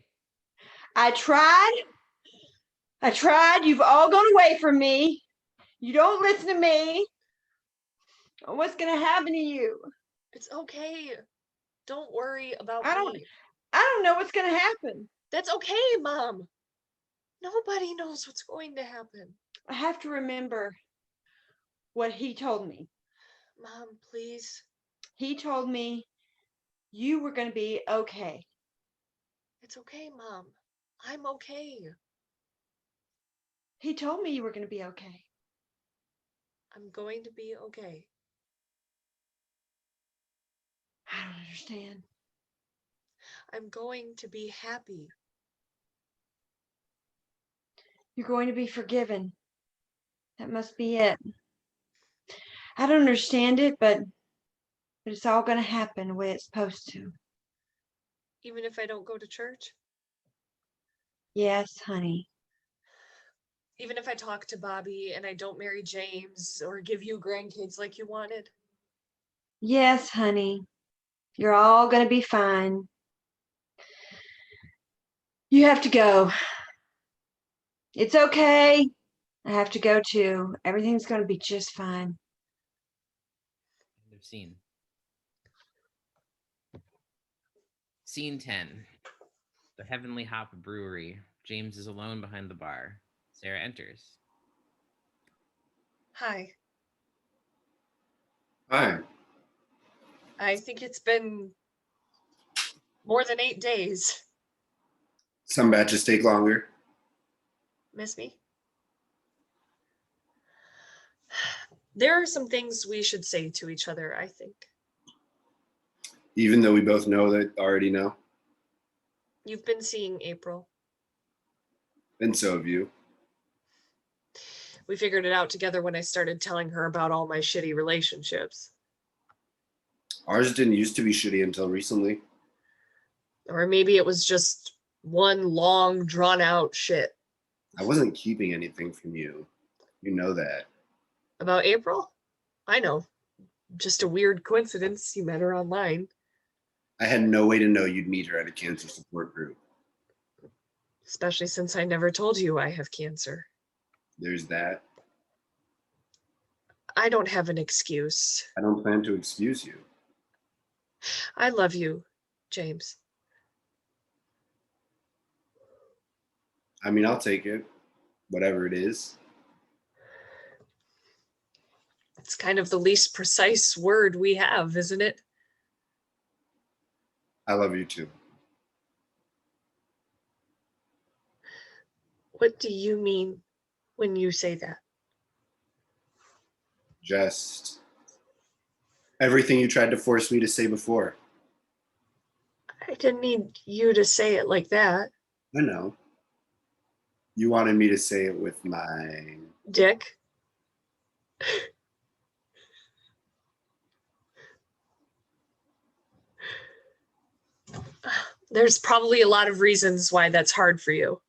I tried. You've all gone away from me. You don't listen to me. What's going to happen to you? It's okay. Don't worry about I me. don't know what's going to happen. That's okay, Mom. Nobody knows what's going to happen. I have to remember what he told me. Mom, please. He told me you were going to be okay. It's okay, Mom. I'm okay. He told me you were going to be okay. I'm going to be okay. I don't understand. I'm going to be happy. You're going to be forgiven. That must be it. I don't understand it, but it's all going to happen the way it's supposed to. Even if I don't go to church? Yes, honey. Even if I talk to Bobby and I don't marry James or give you grandkids like you wanted? Yes, honey. You're all going to be fine. You have to go. It's okay. I have to go too. Everything's going to be just fine. End of scene. Scene 10. The Heavenly Hop Brewery. James is alone behind the bar. Sarah enters. Hi. Hi. I think it's been more than 8 days. Some batches take longer. Miss me? There are some things we should say to each other, I think. Even though we both know that already know. You've been seeing April. And so have you. We figured it out together when I started telling her about all my shitty relationships. Ours didn't used to be shitty until recently. Or maybe it was just one long, drawn out shit. I wasn't keeping anything from you. You know that. About April? I know. Just a weird coincidence. You met her online. I had no way to know you'd meet her at a cancer support group. Especially since I never told you I have cancer. There's that. I don't have an excuse. I don't plan to excuse you. I love you, James. I mean, I'll take it, whatever it is. It's kind of the least precise word we have, isn't it? I love you too. What do you mean when you say that? Just everything you tried to force me to say before. I didn't need you to say it like that. I know. You wanted me to say it with my Dick. There's probably a lot of reasons why that's hard for you.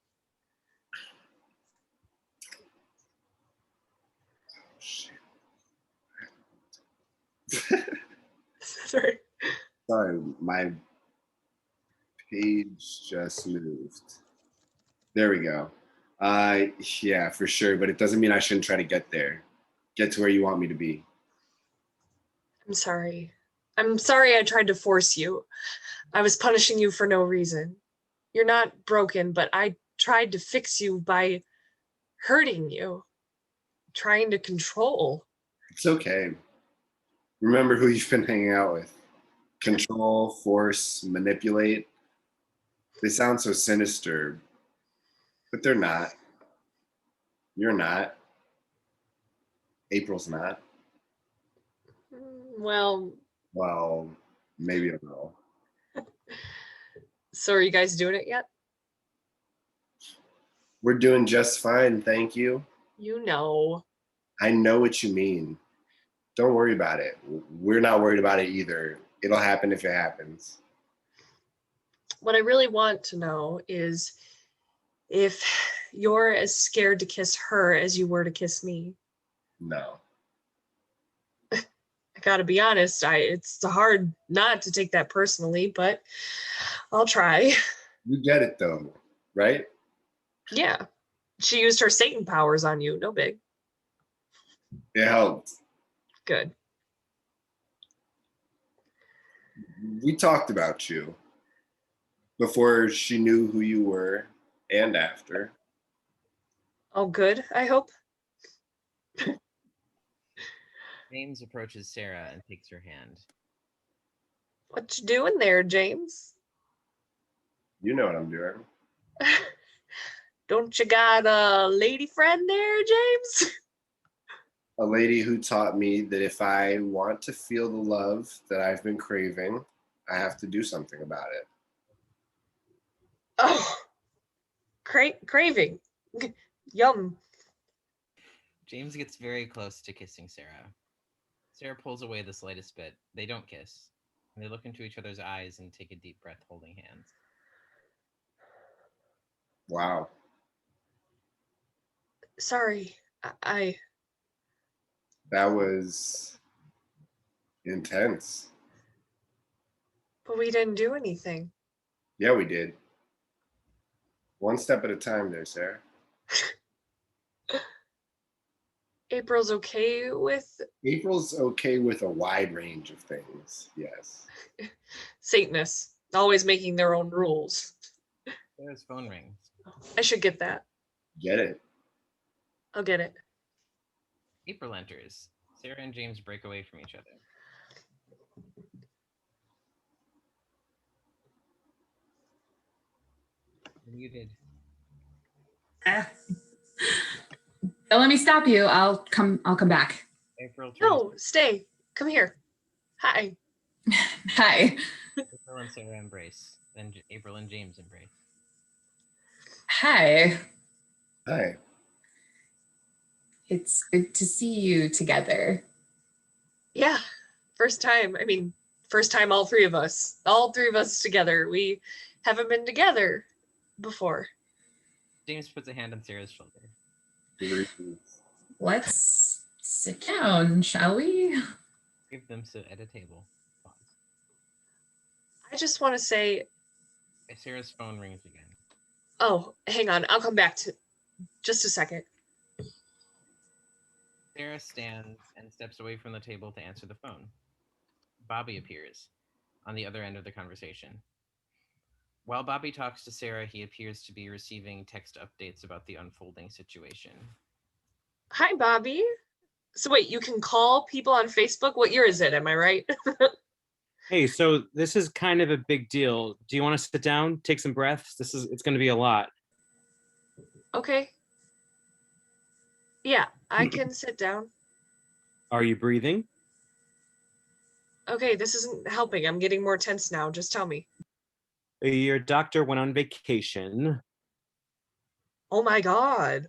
Sorry. Sorry, my page just moved. There we go. Yeah, for sure, but it doesn't mean I shouldn't try to get there. Get to where you want me to be. I'm sorry. I'm sorry I tried to force you. I was punishing you for no reason. You're not broken, but I tried to fix you by hurting you, trying to control. It's okay. Remember who you've been hanging out with. Control, force, manipulate. They sound so sinister, but they're not. You're not. April's not. Well, maybe a little. So are you guys doing it yet? We're doing just fine, thank you. You know. I know what you mean. Don't worry about it. We're not worried about it either. It'll happen if it happens. What I really want to know is if you're as scared to kiss her as you were to kiss me. No. I gotta be honest, it's hard not to take that personally, but I'll try. You get it though, right? Yeah. She used her Satan powers on you. No big. It helped. Good. We talked about you before she knew who you were and after. Oh, good, I hope. James approaches Sarah and takes her hand. What you doing there, James? You know what I'm doing. Don't you got a lady friend there, James? A lady who taught me that if I want to feel the love that I've been craving, I have to do something about it. Oh, craving. Yum. James gets very close to kissing Sarah. Sarah pulls away the slightest bit. They don't kiss. They look into each other's eyes and take a deep breath, holding hands. Wow. Sorry, That was intense. but we didn't do anything. Yeah, we did. One step at a time there, Sarah. April's okay with April's okay with a wide range of things, yes. Satanists, always making their own rules. Sarah's phone rings. I should get that. Get it. I'll get it. April enters. Sarah and James break away from each other. Muted. Don't let me stop you. I'll come back. April turns. No, stay. Come here. Hi. Hi. April and Sarah embrace. Then April and James embrace. Hi. Hi. It's good to see you together. Yeah. First time. I mean, first time all three of us together. We haven't been together before. James puts a hand on Sarah's shoulder. Let's sit down, shall we? Give them sit at a table. Pause. I just want to say, Sarah's phone rings again. oh, hang on. I'll come back to just a second. Sarah stands and steps away from the table to answer the phone. Bobby appears on the other end of the conversation. While Bobby talks to Sarah, he appears to be receiving text updates about the unfolding situation. Hi, Bobby. So wait, you can call people on Facebook? What year is it? Am I right? Hey, so this is kind of a big deal. Do you want to sit down, take some breaths? It's going to be a lot. Okay. Yeah, I can sit down. Are you breathing? Okay, this isn't helping. I'm getting more tense now. Just tell me. Your doctor went on vacation. Oh my God.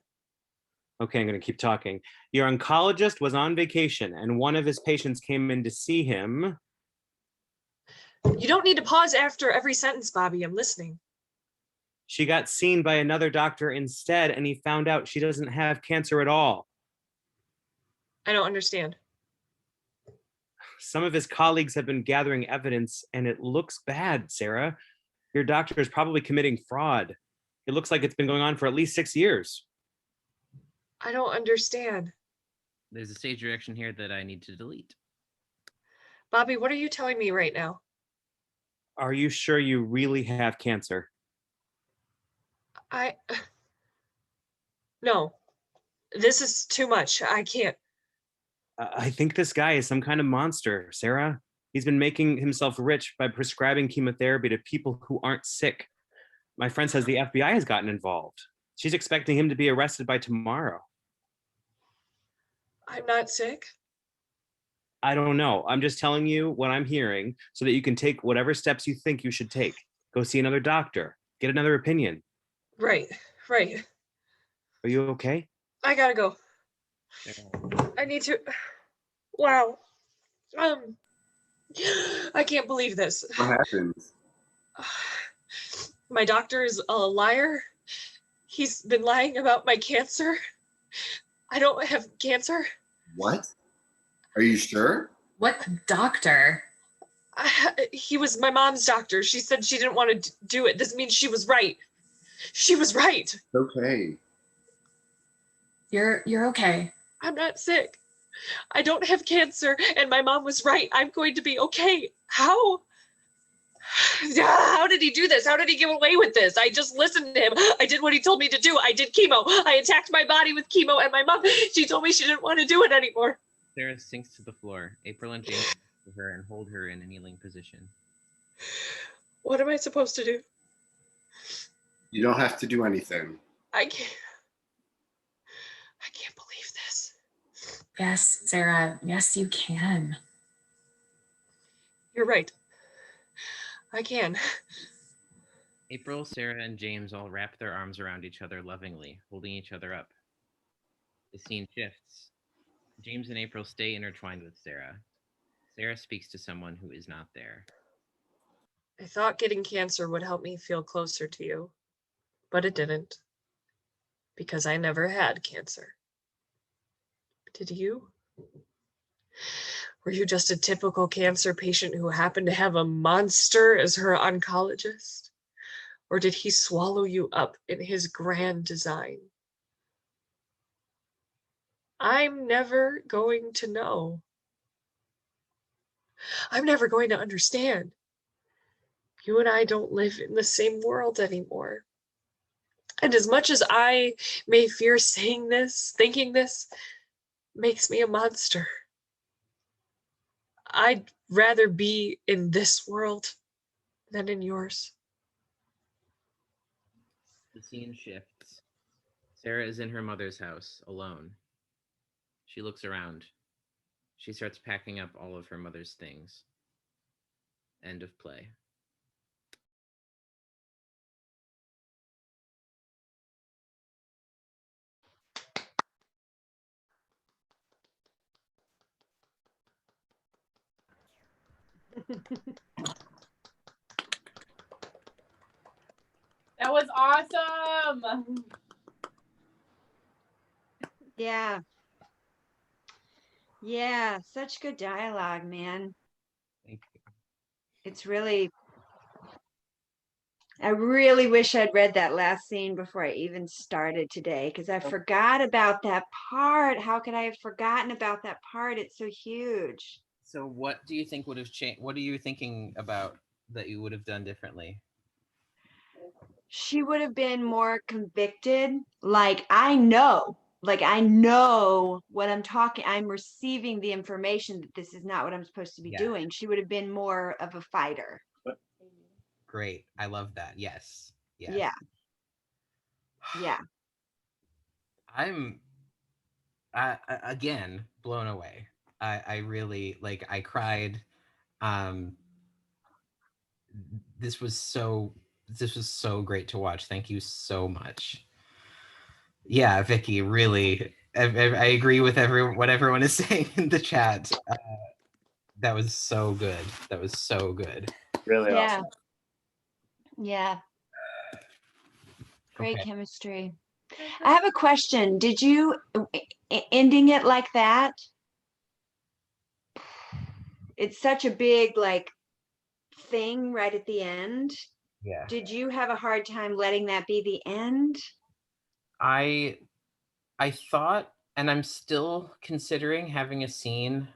Okay, I'm going to keep talking. Your oncologist was on vacation, and one of his patients came in to see him. You don't need to pause after every sentence, Bobby. I'm listening. She got seen by another doctor instead, and he found out she doesn't have cancer at all. I don't understand. Some of his colleagues have been gathering evidence, and it looks bad, Sarah. Your doctor is probably committing fraud. It looks like it's been going on for at least 6 years. I don't understand. There's a stage direction here that I need to delete. Bobby, what are you telling me right now? Are you sure you really have cancer? No, this is too much. I can't. I think this guy is some kind of monster, Sarah. He's been making himself rich by prescribing chemotherapy to people who aren't sick. My friend says the FBI has gotten involved. She's expecting him to be arrested by tomorrow. I'm not sick. I don't know. I'm just telling you what I'm hearing so that you can take whatever steps you think you should take. Go see another doctor. Get another opinion. Right. Are you okay? I gotta go. I need to. Wow. I can't believe this. What happened? My doctor is a liar. He's been lying about my cancer. I don't have cancer. What? Are you sure? What doctor? He was my mom's doctor. She said she didn't want to do it. This means she was right. She was right. Okay. You're okay. I'm not sick. I don't have cancer, and my mom was right. I'm going to be okay. How? How did he do this? How did he get away with this? I just listened to him. I did what he told me to do. I did chemo. I attacked my body with chemo, and my mom, she told me she didn't want to do it anymore. Sarah sinks to the floor. April and James to her and hold her in a kneeling position. What am I supposed to do? You don't have to do anything. I can't believe this. Yes, Sarah. Yes, you can. You're right. I can. April, Sarah, and James all wrap their arms around each other lovingly, holding each other up. The scene shifts. James and April stay intertwined with Sarah. Sarah speaks to someone who is not there. I thought getting cancer would help me feel closer to you, but it didn't, because I never had cancer. Did you? Were you just a typical cancer patient who happened to have a monster as her oncologist? Or did he swallow you up in his grand design? I'm never going to know. I'm never going to understand. You and I don't live in the same world anymore. And as much as I may fear saying this, thinking this makes me a monster, I'd rather be in this world than in yours. The scene shifts. Sarah is in her mother's house, alone. She looks around. She starts packing up all of her mother's things. End of play. That was awesome. Yeah. Yeah, such good dialogue, man. Thank you. It's really, I really wish I'd read that last scene before I even started today, because I forgot about that part. How could I have forgotten about that part? It's so huge. So what do you think would have changed? What are you thinking about that you would have done differently? she would have been more convicted. Like, I know what I'm talking. I'm receiving the information that this is not what I'm supposed to be doing. She would have been more of a fighter. Great. I love that. Yes. Yes. Yeah. Yeah. I'm again blown away. I really like, I cried. This was so great to watch. Thank you so much. Yeah, Vicky, really, I agree with what everyone is saying in the chat. That was so good. That was so good. Really Yeah. awesome. Yeah. Great Okay. chemistry. I have a question. Did you ending it like that? It's such a big like thing right at the end. Yeah. Did you have a hard time letting that be the end? I thought, and I'm still considering having a scene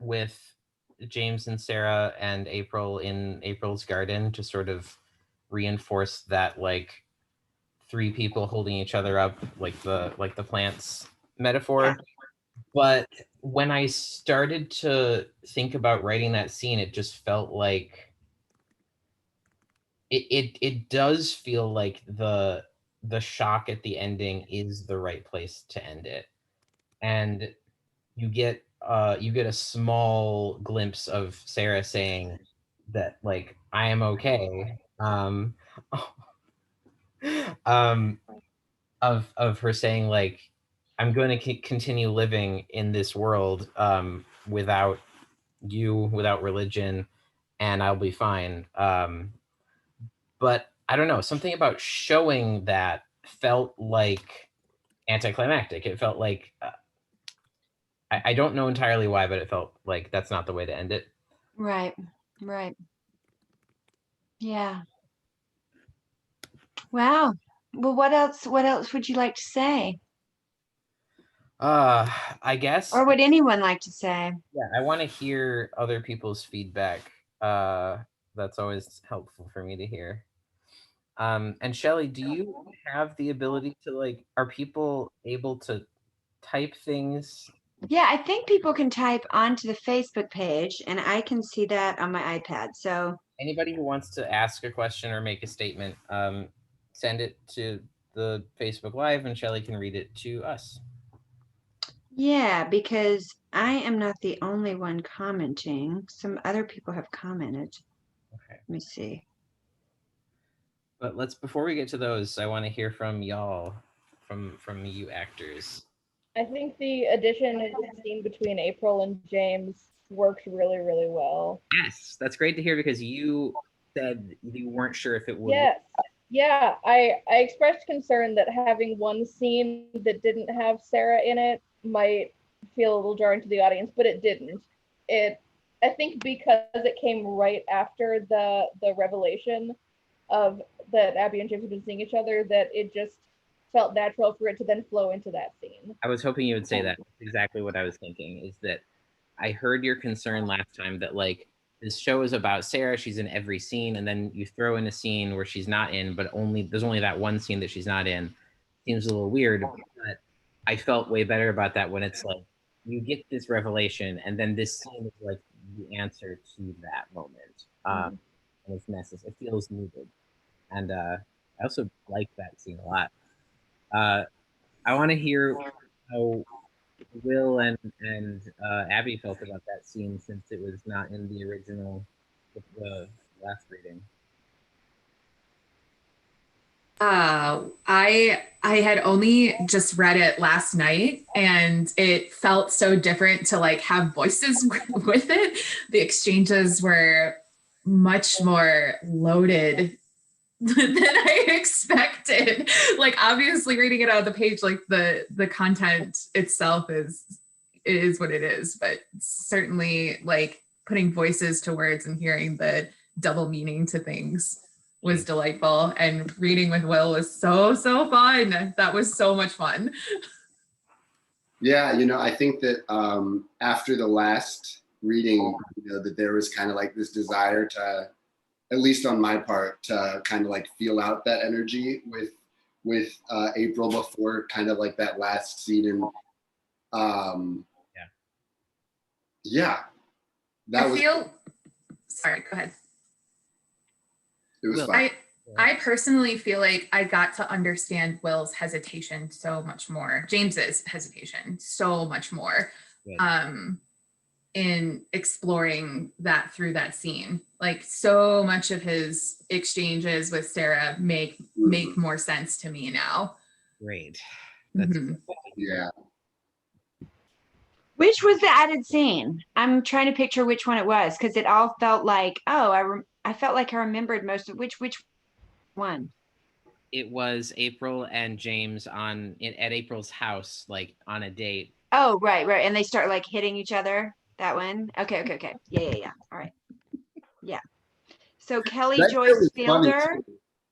with James and Sarah and April in April's garden to sort of reinforce that, like, three people holding each other up, like the plants metaphor. Yeah. But when I started to think about writing that scene, it just felt like it does feel like the shock at the ending is the right place to end it. And you get a small glimpse of Sarah saying that, like, I am okay. Of her saying, like, I'm going to continue living in this world without you, without religion, and I'll be fine. But I don't know, something about showing that felt like anticlimactic. It felt like I don't know entirely why, but it felt like that's not the way to end it. Right. Right. Yeah. Wow. Well, what else would you like to say? I guess. Or would anyone like to say? Yeah, I want to hear other people's feedback. That's always helpful for me to hear. And Shelly, do you have the ability to, like, are people able to type things? Yeah, I think people can type onto the Facebook page, and I can see that on my iPad. So Anybody who wants to ask a question or make a statement, send it to the Facebook Live, and Shelly can read it to us. yeah, because I am not the only one commenting. Some other people have commented. Okay. Let me see. But before we get to those, I want to hear from y'all, from you actors. I think the addition of the scene between April and James works really, really well. Yes, that's great to hear, because you said you weren't sure if it would. Yes. Yeah, I expressed concern that having one scene that didn't have Sarah in it might feel a little jarring to the audience, but it didn't. I think because it came right after the revelation of that Abby and James have been seeing each other, that it just felt natural for it to then flow into that scene. I was hoping you would say that. Exactly what I was thinking, is that I heard your concern last time that, like, this show is about Sarah, she's in every scene, and then you throw in a scene where she's not in, but there's only that one scene that she's not in. Seems a little weird, but I felt way better about that when it's like you get this revelation, and then this scene is like the answer to that moment. And it's necessary. It feels needed. And I also like that scene a lot. I want to hear how Will and Abby felt about that scene, since it was not in the original, the last reading. I had only just read it last night, and it felt so different to, like, have voices with it. The exchanges were much more loaded than I expected. Like, obviously reading it out of the page, like the content itself is what it is, but certainly, like, putting voices to words and hearing the double meaning to things was delightful. And reading with Will was so fun. That was so much fun. Yeah, I think that after the last reading, that there was kind of like this desire to at least on my part, to kind of like feel out that energy with April before kind of like that last scene. And Sorry, go ahead. It was fun. I personally feel like I got to understand Will's hesitation so much more, James's hesitation so much more, in exploring that through that scene. Like, so much of his exchanges with Sarah make more sense to me now. Great. Yeah. Which was the added scene? I'm trying to picture which one it was, because it all felt like, oh, I felt like I remembered most of which one. It was April and James at April's house, like on a date. Oh, right. And they start like hitting each other. That one. Okay. Yeah. All right. Yeah. So Kelly Joyce Fielder.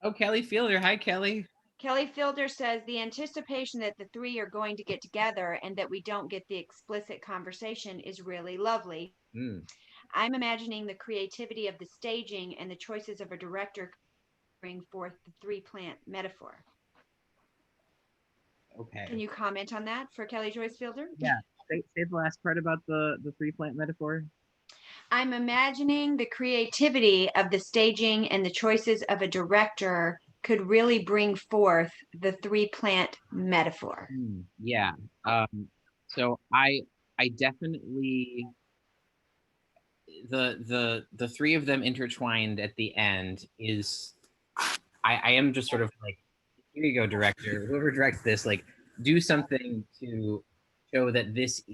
Oh, Kelly Fielder. Hi, Kelly. Kelly Fielder says the anticipation that the three are going to get together and that we don't get the explicit conversation is really lovely. I'm imagining the creativity of the staging and the choices of a director bring forth the three-plant metaphor. Okay. Can you comment on that for Kelly Joyce Fielder? Yeah. Say the last part about the three-plant metaphor. I'm imagining the creativity of the staging and the choices of a director could really bring forth the three-plant metaphor. Yeah. So I definitely, the three of them intertwined at the end is, I am just sort of like, here you go, director, whoever directs this, like, do something to show that these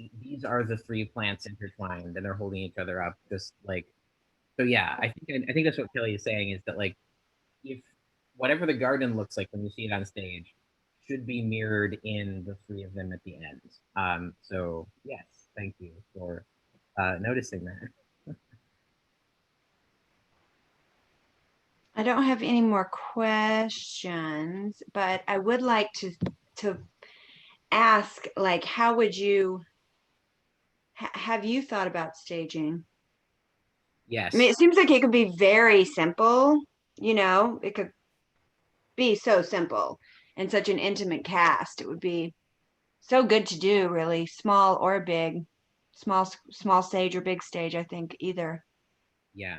are the three plants intertwined and they're holding each other up. Just like, so yeah, I think that's what Kelly is saying, is that like, if whatever the garden looks like when you see it on stage should be mirrored in the three of them at the end. So yes, thank you for noticing that. I don't have any more questions, but I would like to ask, like, how would you have you thought about staging? Yes. I mean, it seems like it could be very simple, it could be so simple and such an intimate cast. It would be so good to do, really, small or big, small stage or big stage, I think either. Yeah.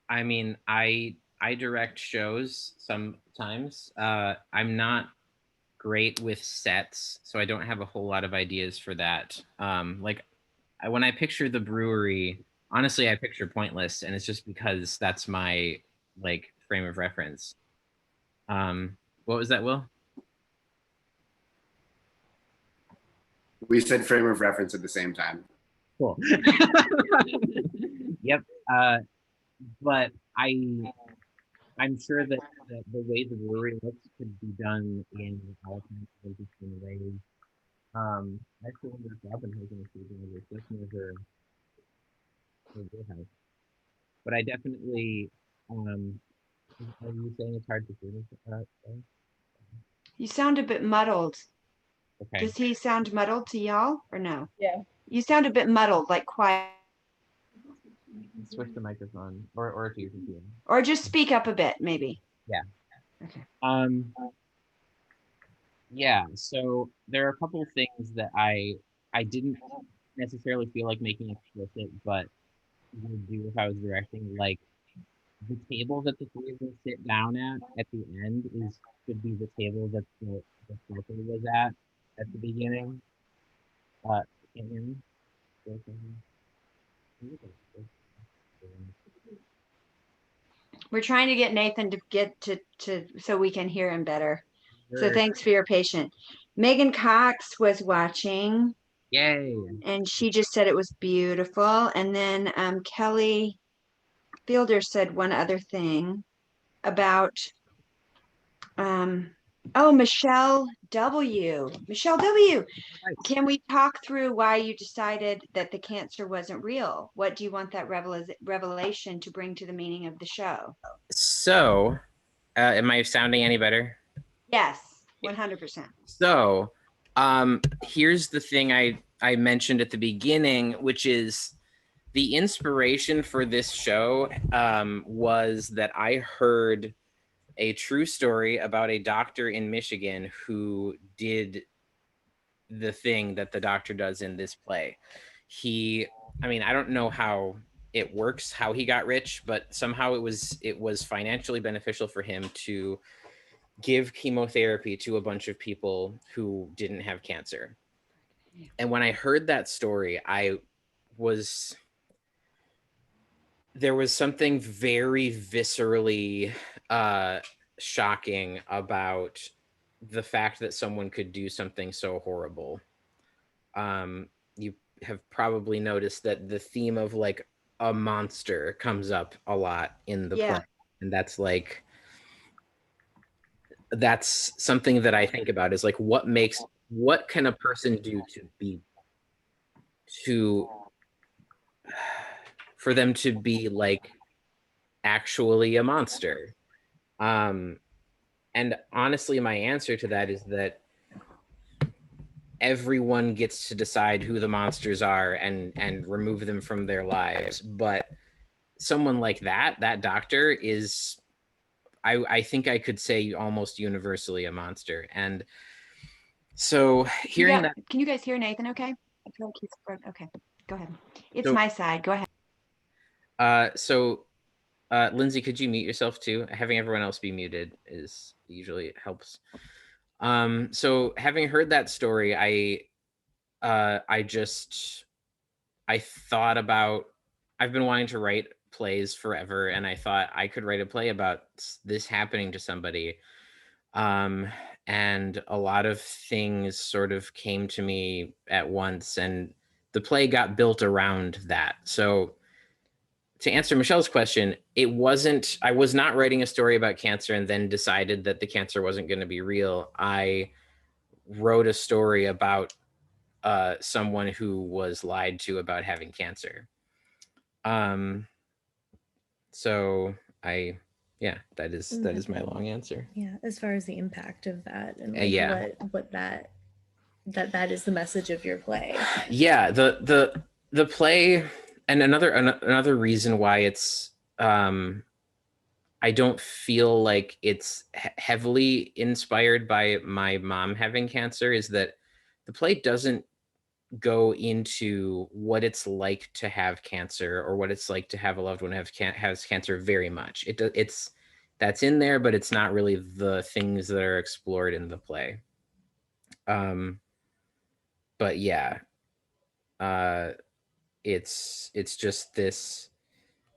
I mean, I direct shows sometimes. I'm not great with sets, so I don't have a whole lot of ideas for that. When I picture the brewery, honestly, I picture Pointless, and it's just because that's my like frame of reference. What was that, Will? We said frame of reference at the same time. Cool. Yep. But I'm sure that the way the brewery looks could be done in all kinds of interesting ways. I actually wonder if Robin has anything to do with this listeners or House. But I definitely, are you saying it's hard to hear? You sound a bit muddled. Okay. Does he sound muddled to y'all or no? Yeah. You sound a bit muddled, like quiet. Switch the microphone or to your computer. Or just speak up a bit, maybe. Yeah. Okay. Yeah, so there are a couple of things that I didn't necessarily feel like making explicit, but would do if I was directing. Like the table that the three of them sit down at the end should be the table that the circle was at the beginning. Can you hear me? We're trying to get Nathan to get to so we can hear him better. Sure. So thanks for your patience. Megan Cox was watching. Yay. And she just said it was beautiful. And then Kelly Fielder said one other thing about Michelle W. Michelle W. Right. Can we talk through why you decided that the cancer wasn't real? What do you want that revelation to bring to the meaning of the show? So, am I sounding any better? Yes, 100%. So, here's the thing I mentioned at the beginning, which is the inspiration for this show was that I heard a true story about a doctor in Michigan who did the thing that the doctor does in this play. I don't know how it works, how he got rich, but somehow it was financially beneficial for him to give chemotherapy to a bunch of people who didn't have cancer. And when I heard that story, there was something very viscerally shocking about the fact that someone could do something so horrible. You have probably noticed that the theme of like a monster comes up a lot in the play, and that's something that I think about, is like what can a person do for them to be like actually a monster. And honestly, my answer to that is that everyone gets to decide who the monsters are and remove them from their lives. But someone like that doctor is, I think I could say almost universally a monster. And so hearing that. Can you guys hear Nathan okay? I feel like he's okay. Go ahead. It's So, my side. Go ahead. Lindsay, could you mute yourself too? Having everyone else be muted usually helps. So having heard that story, I thought about, I've been wanting to write plays forever, and I thought I could write a play about this happening to somebody. And a lot of things sort of came to me at once, and the play got built around that. So to answer Michelle's question, I was not writing a story about cancer and then decided that the cancer wasn't going to be real. I wrote a story about someone who was lied to about having cancer. So that is my long answer. Yeah, as far as the impact of that and what that is the message of your play. Yeah, the play, and another reason why it's I don't feel like it's heavily inspired by my mom having cancer, is that the play doesn't go into what it's like to have cancer or what it's like to have a loved one has cancer very much. That's in there, but it's not really the things that are explored in the play. But yeah, it's just this.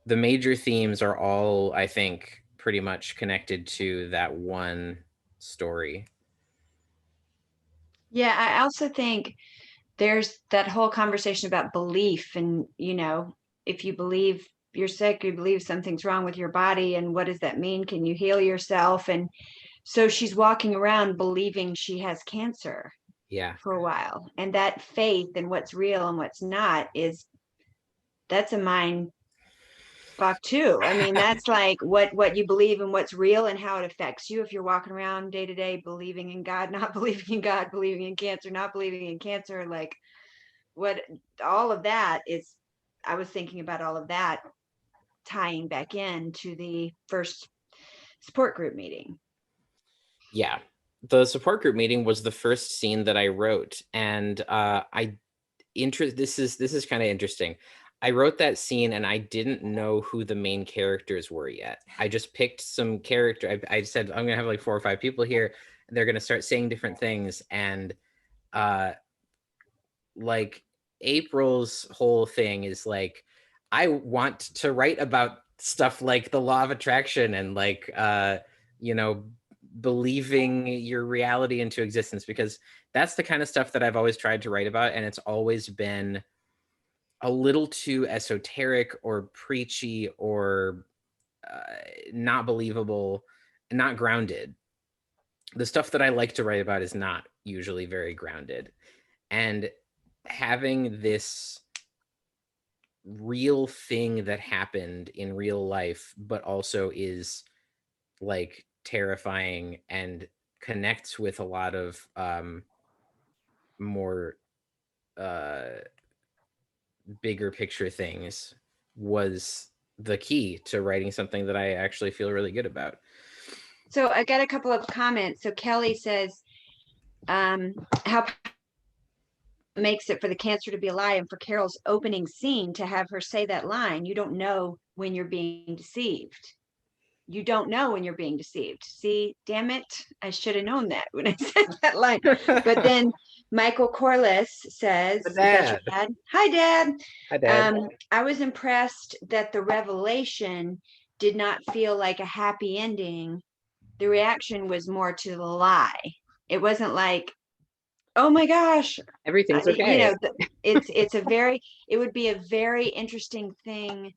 The major themes are all, I think, pretty much connected to that one story. Yeah, I also think there's that whole conversation about belief, and if you believe you're sick, you believe something's wrong with your body, and what does that mean? Can you heal yourself? And so she's walking around believing she has cancer for a while, and that faith and what's real and what's not that's a mind fuck too. I mean, that's like what you believe and what's real and how it affects you. If you're walking around day to day believing in God, not believing in God, believing in cancer, not believing in cancer, like what all of that is. I was thinking about all of that tying back into the first support group meeting. Yeah, the support group meeting was the first scene that I wrote, and this is kind of interesting. I wrote that scene and I didn't know who the main characters were yet. I just picked some character. I said, I'm gonna have like 4 or 5 people here. And they're gonna start saying different things. And like April's whole thing is like, I want to write about stuff like the law of attraction and like, believing your reality into existence, because that's the kind of stuff that I've always tried to write about. And it's always been a little too esoteric or preachy or not believable, not grounded. The stuff that I like to write about is not usually very grounded. And having this real thing that happened in real life, but also is like terrifying and connects with a lot of more bigger picture things was the key to writing something that I actually feel really good about. So I got a couple of comments. So Kelly says, how makes it for the cancer to be a lie, and for Carol's opening scene to have her say that line, you don't know when you're being deceived. You don't know when you're being deceived. See, damn it, I should have known that when I said that line. But then Michael Corliss says, is that your dad? Hi, Dad. Hi, Dad. I was impressed that the revelation did not feel like a happy ending. The reaction was more to the lie. It wasn't like, oh my gosh, everything's okay. It would be a very interesting thing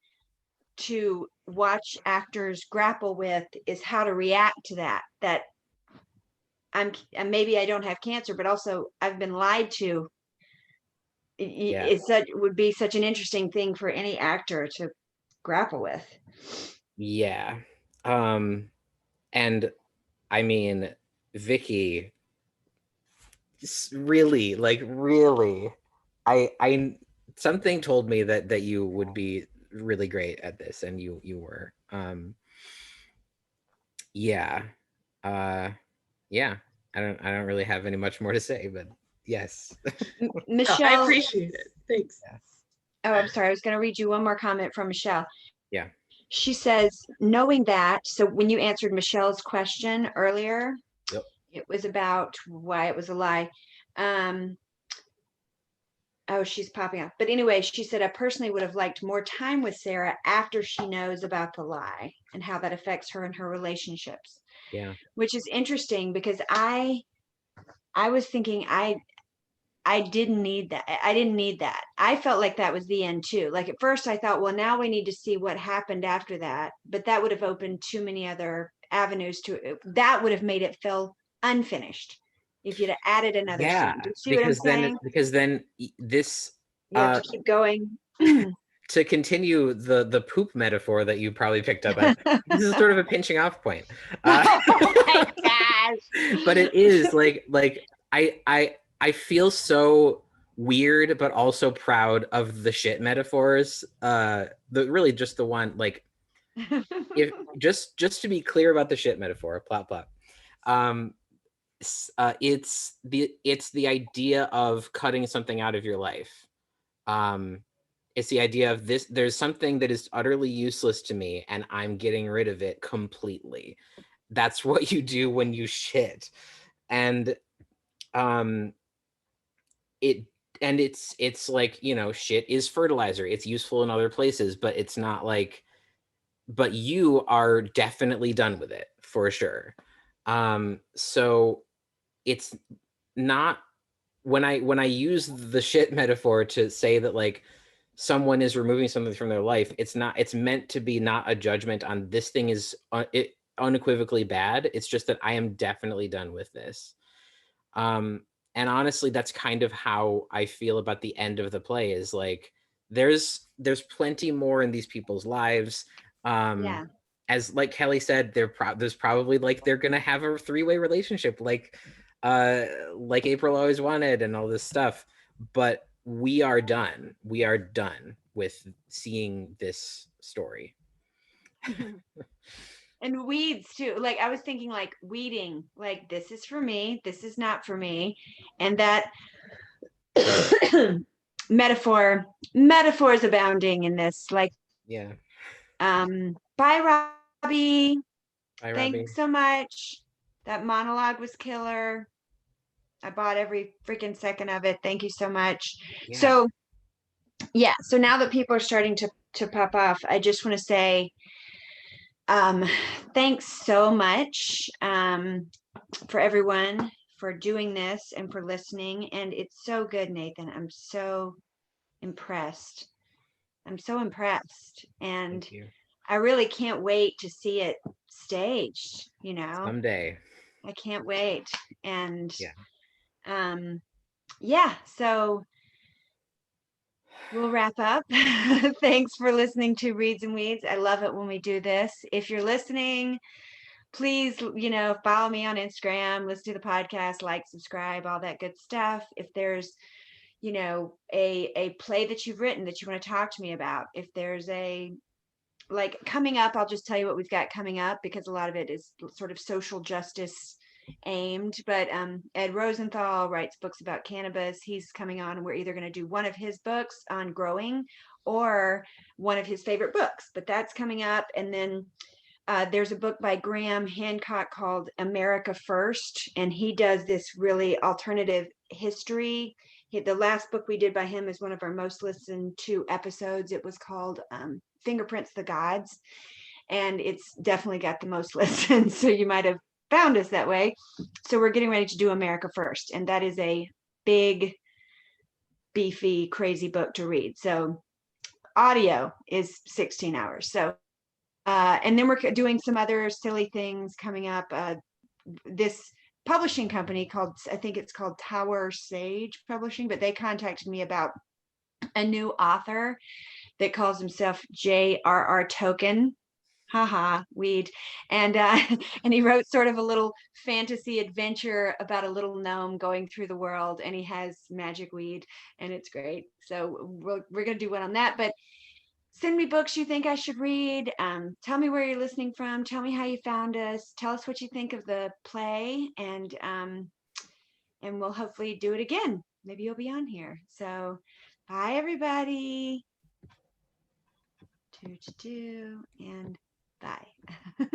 to watch actors grapple with, is how to react to that maybe I don't have cancer, but also I've been lied to. Would be such an interesting thing for any actor to grapple with. Yeah. And I mean, Vicky, really, I something told me that you would be really great at this, and you were. Yeah. I don't really have any much more to say, but yes. Michelle, no, I appreciate it. Thanks. Yes. Oh, I'm sorry. I was going to read you one more comment from Michelle. Yeah. She says, knowing that, so when you answered Michelle's question earlier, yep, it was about why it was a lie. Oh, she's popping up. But anyway, she said, I personally would have liked more time with Sarah after she knows about the lie and how that affects her and her relationships. Yeah. Which is interesting, because I was thinking I didn't need that. I didn't need that. I felt like that was the end too. Like at first I thought, well, now we need to see what happened after that. But that would have opened too many other avenues to it. That would have made it feel unfinished if you'd have added another scene. Do you see what I'm saying? Because then this you have to keep going. To continue the poop metaphor that you probably picked up on, this is sort of a pinching off point. Oh my gosh. But it is like I feel so weird, but also proud of the shit metaphors. Really just the one, like, if just to be clear about the shit metaphor, plop plop. It's the idea of cutting something out of your life. It's the idea of this, there's something that is utterly useless to me and I'm getting rid of it completely. That's what you do when you shit. And it's like, you know, shit is fertilizer. It's useful in other places, but it's not like, but you are definitely done with it for sure. So it's not, when I use the shit metaphor to say that like someone is removing something from their life, it's meant to be not a judgment on this thing is unequivocally bad. It's just that I am definitely done with this. And honestly, that's kind of how I feel about the end of the play, is like, there's plenty more in these people's lives. Yeah. As like Kelly said, there's probably like, they're going to have a three-way relationship, like April always wanted and all this stuff. But we are done. We are done with seeing this story. And weeds too. Like I was thinking, like weeding, like this is for me, this is not for me. And that metaphors abounding in this. Like, yeah. Bye, Robbie. Bye, Thanks Robbie. so much. That monologue was killer. I bought every freaking second of it. Thank you so much. Yeah. So now that people are starting to pop off, I just want to say thanks so much for everyone for doing this and for listening. And it's so good, Nathan. I'm so impressed. And I really can't wait to see it staged, you know, someday. I can't wait. And yeah, so we'll wrap up. Thanks for listening to Reads and Weeds. I love it when we do this. If you're listening, please, you know, follow me on Instagram, listen to the podcast, like, subscribe, all that good stuff. If there's, you know, a play that you've written that you want to talk to me about. If there's like coming up, I'll just tell you what we've got coming up, because a lot of it is sort of social justice aimed. But Ed Rosenthal writes books about cannabis. He's coming on, and we're either going to do one of his books on growing or one of his favorite books. But that's coming up. And then there's a book by Graham Hancock called America First, and he does this really alternative history. The last book we did by him is one of our most listened to episodes. It was called Fingerprints of the Gods, and it's definitely got the most listens. So you might have found us that way. So we're getting ready to do America First, and that is a big, beefy, crazy book to read. So audio is 16 hours. So and then we're doing some other silly things coming up. This publishing company called, I think it's called Tower Sage Publishing, but they contacted me about a new author that calls himself J.R.R. Tolkien. Haha, weed. And and he wrote sort of a little fantasy adventure about a little gnome going through the world, and he has magic weed, and it's great. So we're gonna do one on that. But send me books you think I should read. Tell me where you're listening from. Tell me how you found us. Tell us what you think of the play, and we'll hopefully do it again. Maybe you'll be on here. So bye, everybody. And bye.